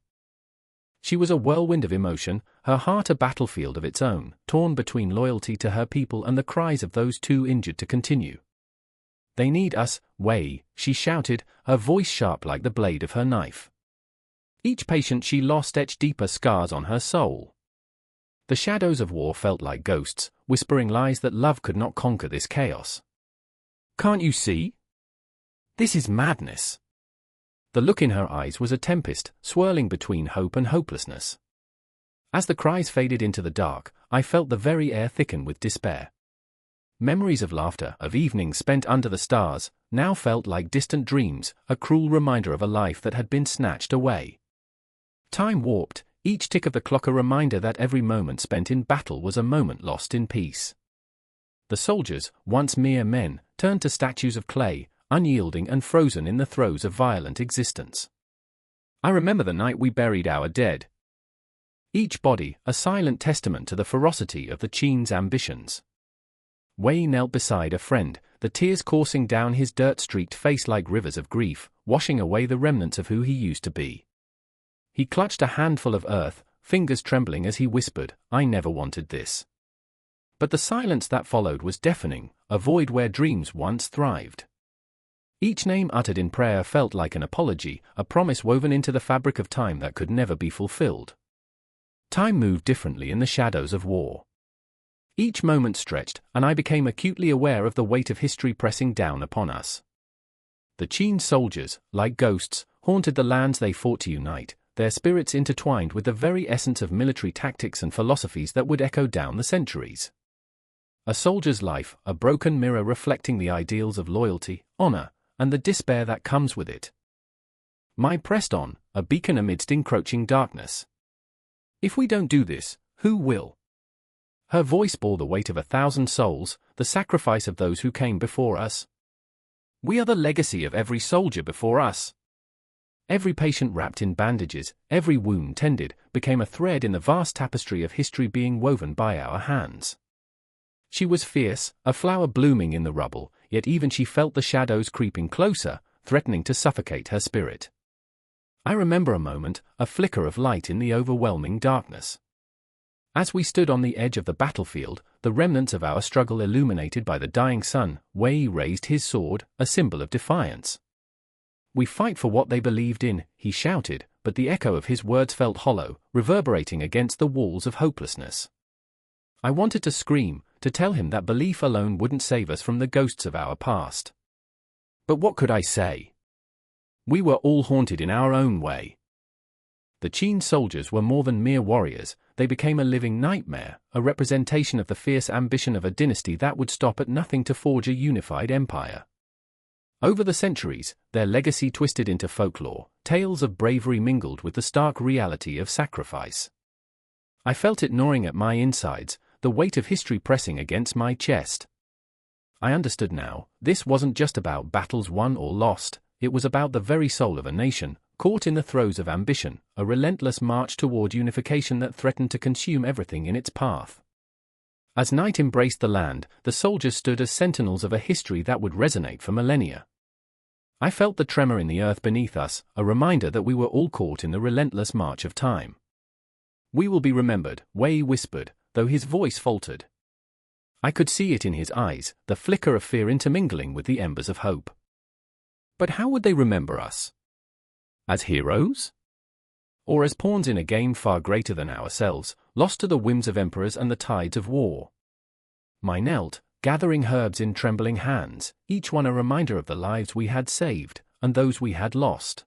Speaker 1: She was a whirlwind of emotion, her heart a battlefield of its own, torn between loyalty to her people and the cries of those too injured to continue. "They need us, Wei," she shouted, her voice sharp like the blade of her knife. Each patient she lost etched deeper scars on her soul. The shadows of war felt like ghosts, whispering lies that love could not conquer this chaos. "Can't you see? This is madness." The look in her eyes was a tempest, swirling between hope and hopelessness. As the cries faded into the dark, I felt the very air thicken with despair. Memories of laughter, of evenings spent under the stars, now felt like distant dreams, a cruel reminder of a life that had been snatched away. Time warped, each tick of the clock a reminder that every moment spent in battle was a moment lost in peace. The soldiers, once mere men, turned to statues of clay, unyielding and frozen in the throes of violent existence. I remember the night we buried our dead. Each body, a silent testament to the ferocity of the Qin's ambitions. Wei knelt beside a friend, the tears coursing down his dirt-streaked face like rivers of grief, washing away the remnants of who he used to be. He clutched a handful of earth, fingers trembling as he whispered, "I never wanted this." But the silence that followed was deafening, a void where dreams once thrived. Each name uttered in prayer felt like an apology, a promise woven into the fabric of time that could never be fulfilled. Time moved differently in the shadows of war. Each moment stretched, and I became acutely aware of the weight of history pressing down upon us. The Qin soldiers, like ghosts, haunted the lands they fought to unite, their spirits intertwined with the very essence of military tactics and philosophies that would echo down the centuries. A soldier's life, a broken mirror reflecting the ideals of loyalty, honor, and the despair that comes with it. Mai pressed on, a beacon amidst encroaching darkness. If we don't do this, who will? Her voice bore the weight of 1,000 souls, the sacrifice of those who came before us. We are the legacy of every soldier before us. Every patient wrapped in bandages, every wound tended, became a thread in the vast tapestry of history being woven by our hands. She was fierce, a flower blooming in the rubble, yet even she felt the shadows creeping closer, threatening to suffocate her spirit. I remember a moment, a flicker of light in the overwhelming darkness. As we stood on the edge of the battlefield, the remnants of our struggle illuminated by the dying sun, Wei raised his sword, a symbol of defiance. We fight for what they believed in, he shouted, but the echo of his words felt hollow, reverberating against the walls of hopelessness. I wanted to scream, to tell him that belief alone wouldn't save us from the ghosts of our past. But what could I say? We were all haunted in our own way. The Qin soldiers were more than mere warriors, they became a living nightmare, a representation of the fierce ambition of a dynasty that would stop at nothing to forge a unified empire. Over the centuries, their legacy twisted into folklore, tales of bravery mingled with the stark reality of sacrifice. I felt it gnawing at my insides, the weight of history pressing against my chest. I understood now, this wasn't just about battles won or lost, it was about the very soul of a nation, caught in the throes of ambition, a relentless march toward unification that threatened to consume everything in its path. As night embraced the land, the soldiers stood as sentinels of a history that would resonate for millennia. I felt the tremor in the earth beneath us, a reminder that we were all caught in the relentless march of time. We will be remembered, Wei whispered, though his voice faltered. I could see it in his eyes, the flicker of fear intermingling with the embers of hope. But how would they remember us? As heroes? Or as pawns in a game far greater than ourselves, lost to the whims of emperors and the tides of war? Mai knelt, gathering herbs in trembling hands, each one a reminder of the lives we had saved, and those we had lost.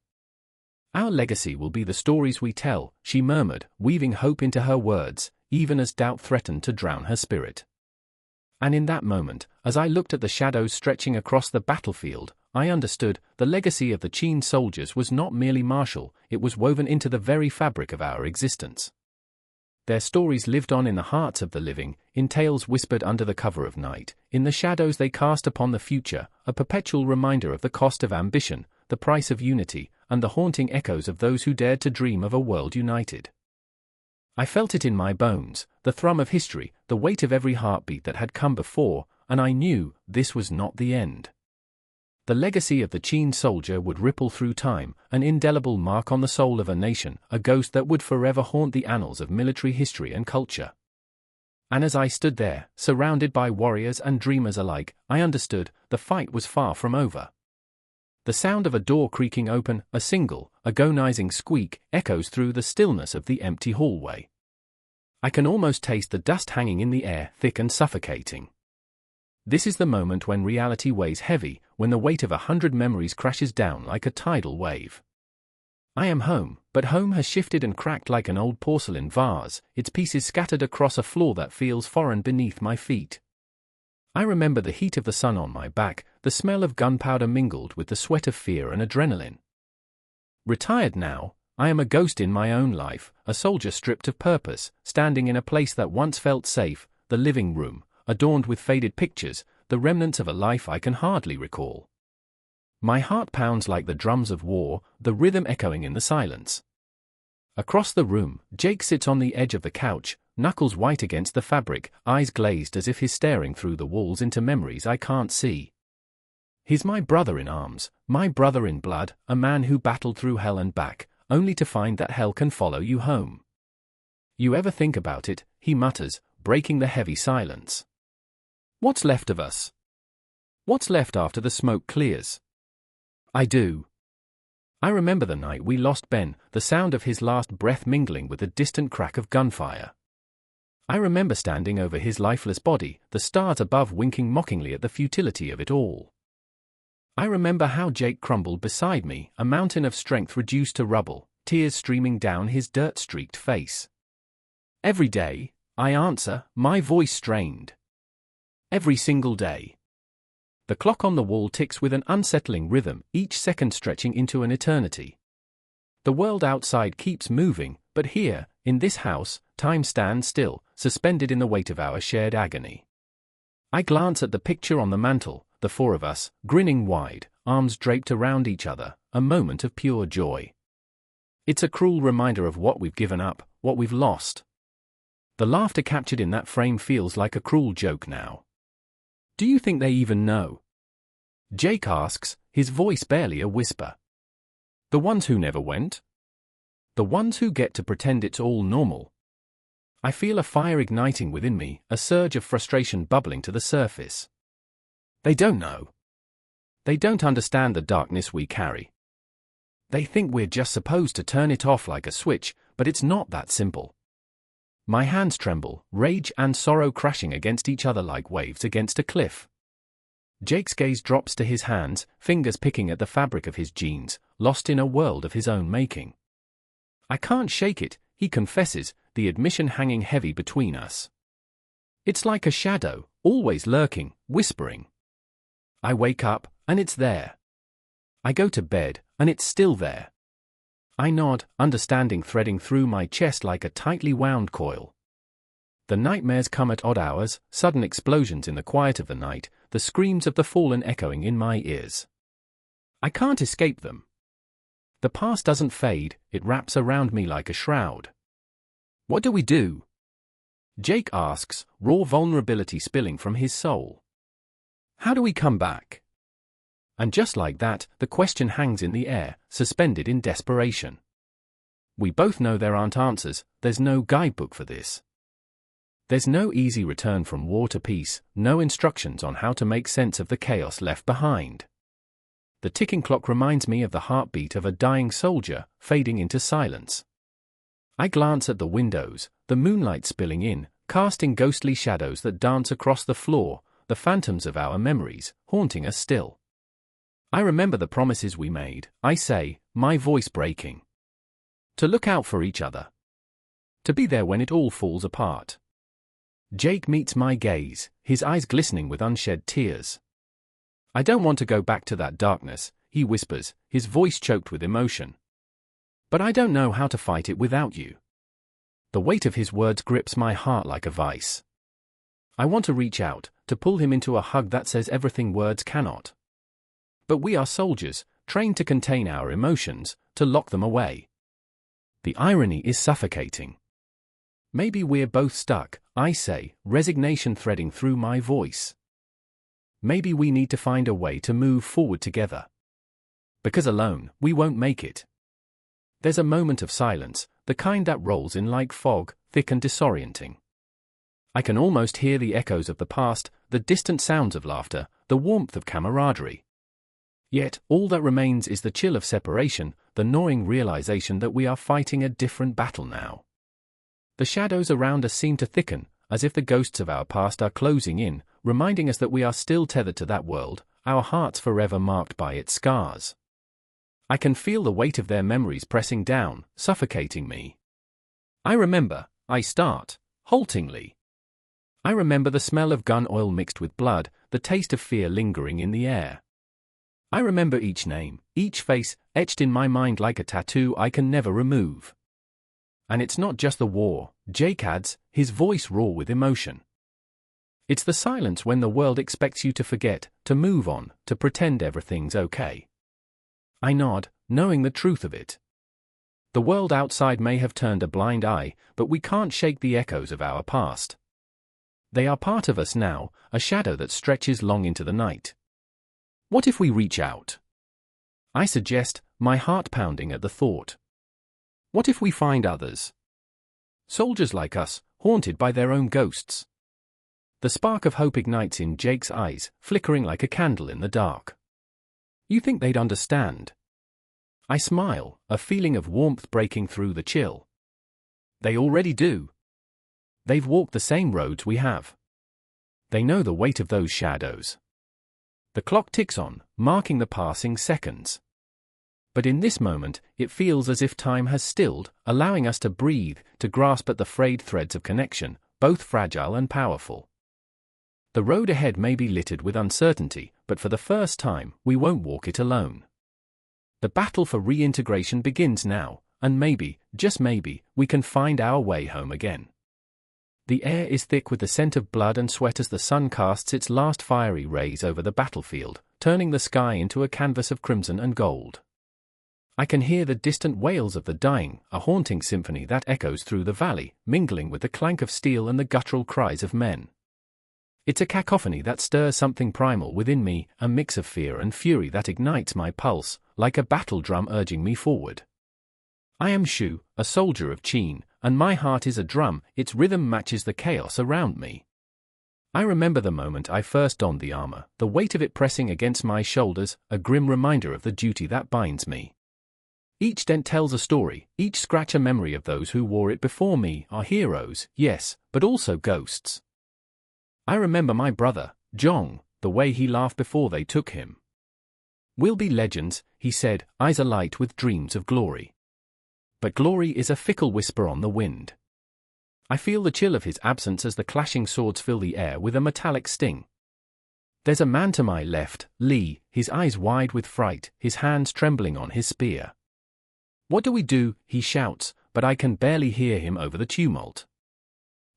Speaker 1: Our legacy will be the stories we tell, she murmured, weaving hope into her words, even as doubt threatened to drown her spirit. And in that moment, as I looked at the shadows stretching across the battlefield, I understood, the legacy of the Qin soldiers was not merely martial, it was woven into the very fabric of our existence. Their stories lived on in the hearts of the living, in tales whispered under the cover of night, in the shadows they cast upon the future, a perpetual reminder of the cost of ambition, the price of unity, and the haunting echoes of those who dared to dream of a world united. I felt it in my bones, the thrum of history, the weight of every heartbeat that had come before, and I knew, this was not the end. The legacy of the Qin soldier would ripple through time, an indelible mark on the soul of a nation, a ghost that would forever haunt the annals of military history and culture. And as I stood there, surrounded by warriors and dreamers alike, I understood, the fight was far from over. The sound of a door creaking open, a single, agonizing squeak, echoes through the stillness of the empty hallway. I can almost taste the dust hanging in the air, thick and suffocating. This is the moment when reality weighs heavy, when the weight of 100 memories crashes down like a tidal wave. I am home, but home has shifted and cracked like an old porcelain vase, its pieces scattered across a floor that feels foreign beneath my feet. I remember the heat of the sun on my back, the smell of gunpowder mingled with the sweat of fear and adrenaline. Retired now, I am a ghost in my own life, a soldier stripped of purpose, standing in a place that once felt safe, the living room, adorned with faded pictures, the remnants of a life I can hardly recall. My heart pounds like the drums of war, the rhythm echoing in the silence. Across the room, Jake sits on the edge of the couch, knuckles white against the fabric, eyes glazed as if he's staring through the walls into memories I can't see. He's my brother in arms, my brother in blood, a man who battled through hell and back, only to find that hell can follow you home. You ever think about it, he mutters, breaking the heavy silence. What's left of us? What's left after the smoke clears? I do. I remember the night we lost Ben, the sound of his last breath mingling with the distant crack of gunfire. I remember standing over his lifeless body, the stars above winking mockingly at the futility of it all. I remember how Jake crumbled beside me, a mountain of strength reduced to rubble, tears streaming down his dirt-streaked face. Every day, I answer, my voice strained. Every single day. The clock on the wall ticks with an unsettling rhythm, each second stretching into an eternity. The world outside keeps moving, but here, in this house, time stands still, suspended in the weight of our shared agony. I glance at the picture on the mantel, the four of us, grinning wide, arms draped around each other, a moment of pure joy. It's a cruel reminder of what we've given up, what we've lost. The laughter captured in that frame feels like a cruel joke now. Do you think they even know? Jake asks, his voice barely a whisper. The ones who never went? The ones who get to pretend it's all normal. I feel a fire igniting within me, a surge of frustration bubbling to the surface. They don't know. They don't understand the darkness we carry. They think we're just supposed to turn it off like a switch, but it's not that simple. My hands tremble, rage and sorrow crashing against each other like waves against a cliff. Jake's gaze drops to his hands, fingers picking at the fabric of his jeans, lost in a world of his own making. I can't shake it, he confesses, the admission hanging heavy between us. It's like a shadow, always lurking, whispering. I wake up, and it's there. I go to bed, and it's still there. I nod, understanding threading through my chest like a tightly wound coil. The nightmares come at odd hours, sudden explosions in the quiet of the night, the screams of the fallen echoing in my ears. I can't escape them. The past doesn't fade, it wraps around me like a shroud. What do we do? Jake asks, raw vulnerability spilling from his soul. How do we come back? And just like that, the question hangs in the air, suspended in desperation. We both know there aren't answers, there's no guidebook for this. There's no easy return from war to peace, no instructions on how to make sense of the chaos left behind. The ticking clock reminds me of the heartbeat of a dying soldier, fading into silence. I glance at the windows, the moonlight spilling in, casting ghostly shadows that dance across the floor, the phantoms of our memories, haunting us still. I remember the promises we made, I say, my voice breaking. To look out for each other. To be there when it all falls apart. Jake meets my gaze, his eyes glistening with unshed tears. I don't want to go back to that darkness, he whispers, his voice choked with emotion. But I don't know how to fight it without you. The weight of his words grips my heart like a vice. I want to reach out, to pull him into a hug that says everything words cannot. But we are soldiers, trained to contain our emotions, to lock them away. The irony is suffocating. Maybe we're both stuck, I say, resignation threading through my voice. Maybe we need to find a way to move forward together. Because alone, we won't make it. There's a moment of silence, the kind that rolls in like fog, thick and disorienting. I can almost hear the echoes of the past, the distant sounds of laughter, the warmth of camaraderie. Yet, all that remains is the chill of separation, the gnawing realization that we are fighting a different battle now. The shadows around us seem to thicken, as if the ghosts of our past are closing in, reminding us that we are still tethered to that world, our hearts forever marked by its scars. I can feel the weight of their memories pressing down, suffocating me. I remember, I start, haltingly. I remember the smell of gun oil mixed with blood, the taste of fear lingering in the air. I remember each name, each face, etched in my mind like a tattoo I can never remove. And it's not just the war, Jake adds, his voice raw with emotion. It's the silence when the world expects you to forget, to move on, to pretend everything's okay. I nod, knowing the truth of it. The world outside may have turned a blind eye, but we can't shake the echoes of our past. They are part of us now, a shadow that stretches long into the night. What if we reach out? I suggest, my heart pounding at the thought. What if we find others? Soldiers like us, haunted by their own ghosts. The spark of hope ignites in Jake's eyes, flickering like a candle in the dark. You think they'd understand? I smile, a feeling of warmth breaking through the chill. They already do. They've walked the same roads we have. They know the weight of those shadows. The clock ticks on, marking the passing seconds. But in this moment, it feels as if time has stilled, allowing us to breathe, to grasp at the frayed threads of connection, both fragile and powerful. The road ahead may be littered with uncertainty, but for the first time, we won't walk it alone. The battle for reintegration begins now, and maybe, just maybe, we can find our way home again. The air is thick with the scent of blood and sweat as the sun casts its last fiery rays over the battlefield, turning the sky into a canvas of crimson and gold. I can hear the distant wails of the dying, a haunting symphony that echoes through the valley, mingling with the clank of steel and the guttural cries of men. It's a cacophony that stirs something primal within me, a mix of fear and fury that ignites my pulse, like a battle drum urging me forward. I am Shu, a soldier of Qin, and my heart is a drum, its rhythm matches the chaos around me. I remember the moment I first donned the armor, the weight of it pressing against my shoulders, a grim reminder of the duty that binds me. Each dent tells a story, each scratch a memory of those who wore it before me, are heroes, yes, but also ghosts. I remember my brother, Zhong, the way he laughed before they took him. "We'll be legends," he said, eyes alight with dreams of glory. But glory is a fickle whisper on the wind. I feel the chill of his absence as the clashing swords fill the air with a metallic sting. There's a man to my left, Li, his eyes wide with fright, his hands trembling on his spear. "What do we do?" he shouts, but I can barely hear him over the tumult.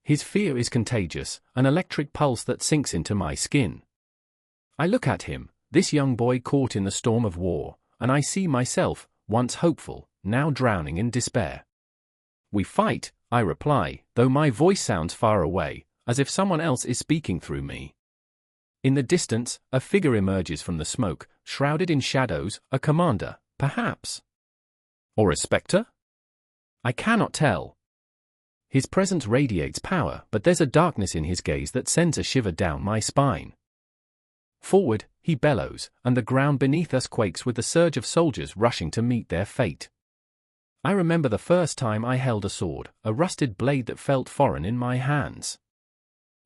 Speaker 1: His fear is contagious, an electric pulse that sinks into my skin. I look at him, this young boy caught in the storm of war, and I see myself, once hopeful, now drowning in despair. "We fight," I reply, though my voice sounds far away, as if someone else is speaking through me. In the distance, a figure emerges from the smoke, shrouded in shadows, a commander, perhaps. Or a spectre? I cannot tell. His presence radiates power, but there's a darkness in his gaze that sends a shiver down my spine. Forward, he bellows, and the ground beneath us quakes with the surge of soldiers rushing to meet their fate. I remember the first time I held a sword, a rusted blade that felt foreign in my hands.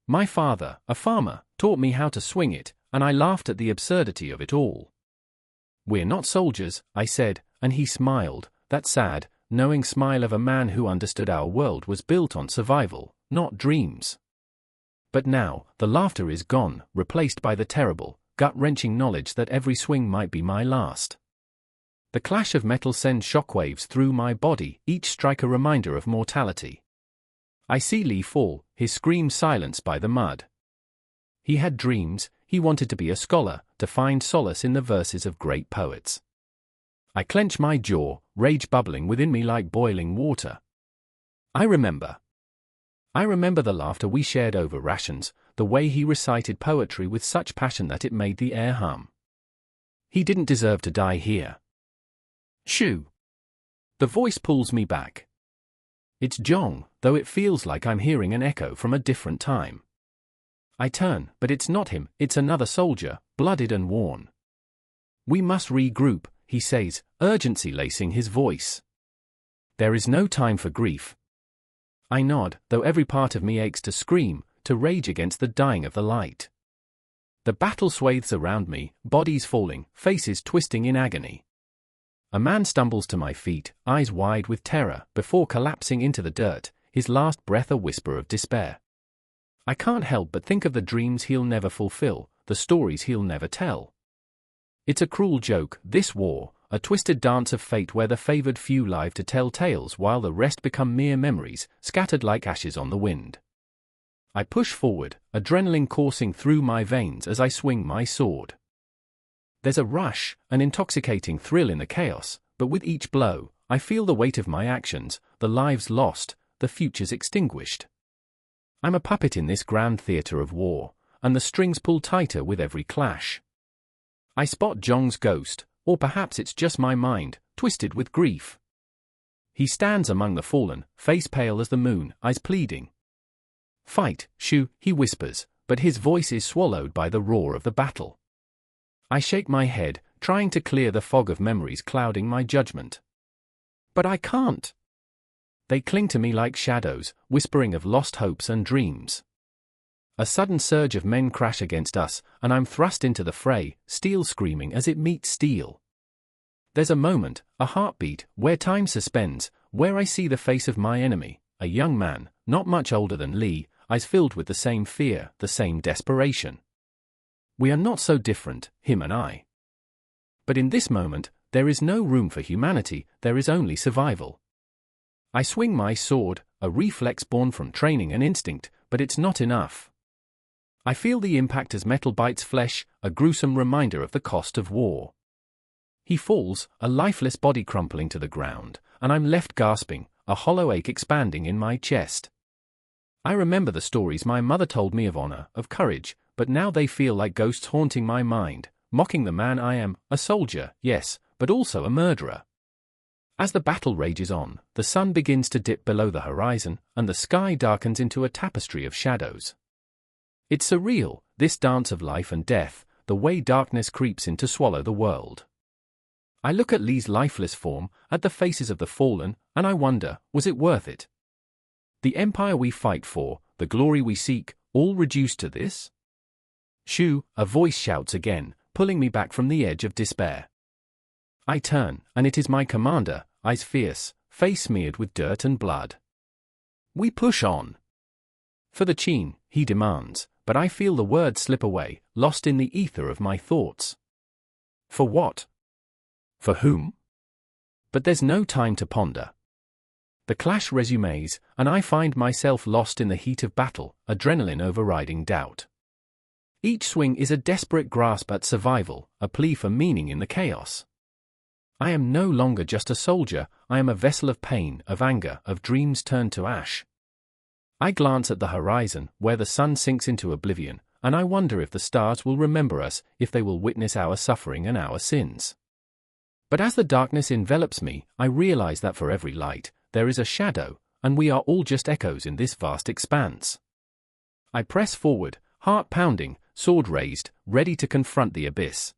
Speaker 1: My father, a farmer, taught me how to swing it, and I laughed at the absurdity of it all. "We're not soldiers," I said, and he smiled, that sad, knowing smile of a man who understood our world was built on survival, not dreams. But now, the laughter is gone, replaced by the terrible, gut-wrenching knowledge that every swing might be my last. The clash of metal sends shockwaves through my body, each strike a reminder of mortality. I see Li fall, his scream silenced by the mud. He had dreams, he wanted to be a scholar, to find solace in the verses of great poets. I clench my jaw, rage bubbling within me like boiling water. I remember the laughter we shared over rations, the way he recited poetry with such passion that it made the air hum. He didn't deserve to die here. "Shoo!" The voice pulls me back. It's Zhong, though it feels like I'm hearing an echo from a different time. I turn, but it's not him, it's another soldier, blooded and worn. "We must regroup," he says, urgency lacing his voice. "There is no time for grief." I nod, though every part of me aches to scream, to rage against the dying of the light. The battle swathes around me, bodies falling, faces twisting in agony. A man stumbles to my feet, eyes wide with terror, before collapsing into the dirt, his last breath a whisper of despair. I can't help but think of the dreams he'll never fulfill, the stories he'll never tell. It's a cruel joke, this war, a twisted dance of fate where the favored few live to tell tales while the rest become mere memories, scattered like ashes on the wind. I push forward, adrenaline coursing through my veins as I swing my sword. There's a rush, an intoxicating thrill in the chaos, but with each blow, I feel the weight of my actions, the lives lost, the futures extinguished. I'm a puppet in this grand theater of war, and the strings pull tighter with every clash. I spot Zhong's ghost, or perhaps it's just my mind, twisted with grief. He stands among the fallen, face pale as the moon, eyes pleading. "Fight, Shu," he whispers, but his voice is swallowed by the roar of the battle. I shake my head, trying to clear the fog of memories clouding my judgment. But I can't. They cling to me like shadows, whispering of lost hopes and dreams. A sudden surge of men crash against us, and I'm thrust into the fray, steel screaming as it meets steel. There's a moment, a heartbeat, where time suspends, where I see the face of my enemy, a young man, not much older than Lee, eyes filled with the same fear, the same desperation. We are not so different, him and I. But in this moment, there is no room for humanity, there is only survival. I swing my sword, a reflex born from training and instinct, but it's not enough. I feel the impact as metal bites flesh, a gruesome reminder of the cost of war. He falls, a lifeless body crumpling to the ground, and I'm left gasping, a hollow ache expanding in my chest. I remember the stories my mother told me of honor, of courage, but now they feel like ghosts haunting my mind, mocking the man I am, a soldier, yes, but also a murderer. As the battle rages on, the sun begins to dip below the horizon, and the sky darkens into a tapestry of shadows. It's surreal, this dance of life and death, the way darkness creeps in to swallow the world. I look at Lee's lifeless form, at the faces of the fallen, and I wonder, was it worth it? The empire we fight for, the glory we seek, all reduced to this? Shoo, a voice shouts again, pulling me back from the edge of despair. I turn, and it is my commander, eyes fierce, face smeared with dirt and blood. We push on. For the Qin, he demands, but I feel the words slip away, lost in the ether of my thoughts. For what? For whom? But there's no time to ponder. The clash resumes, and I find myself lost in the heat of battle, adrenaline overriding doubt. Each swing is a desperate grasp at survival, a plea for meaning in the chaos. I am no longer just a soldier, I am a vessel of pain, of anger, of dreams turned to ash. I glance at the horizon, where the sun sinks into oblivion, and I wonder if the stars will remember us, if they will witness our suffering and our sins. But as the darkness envelops me, I realize that for every light, there is a shadow, and we are all just echoes in this vast expanse. I press forward, heart pounding, sword raised, ready to confront the abyss.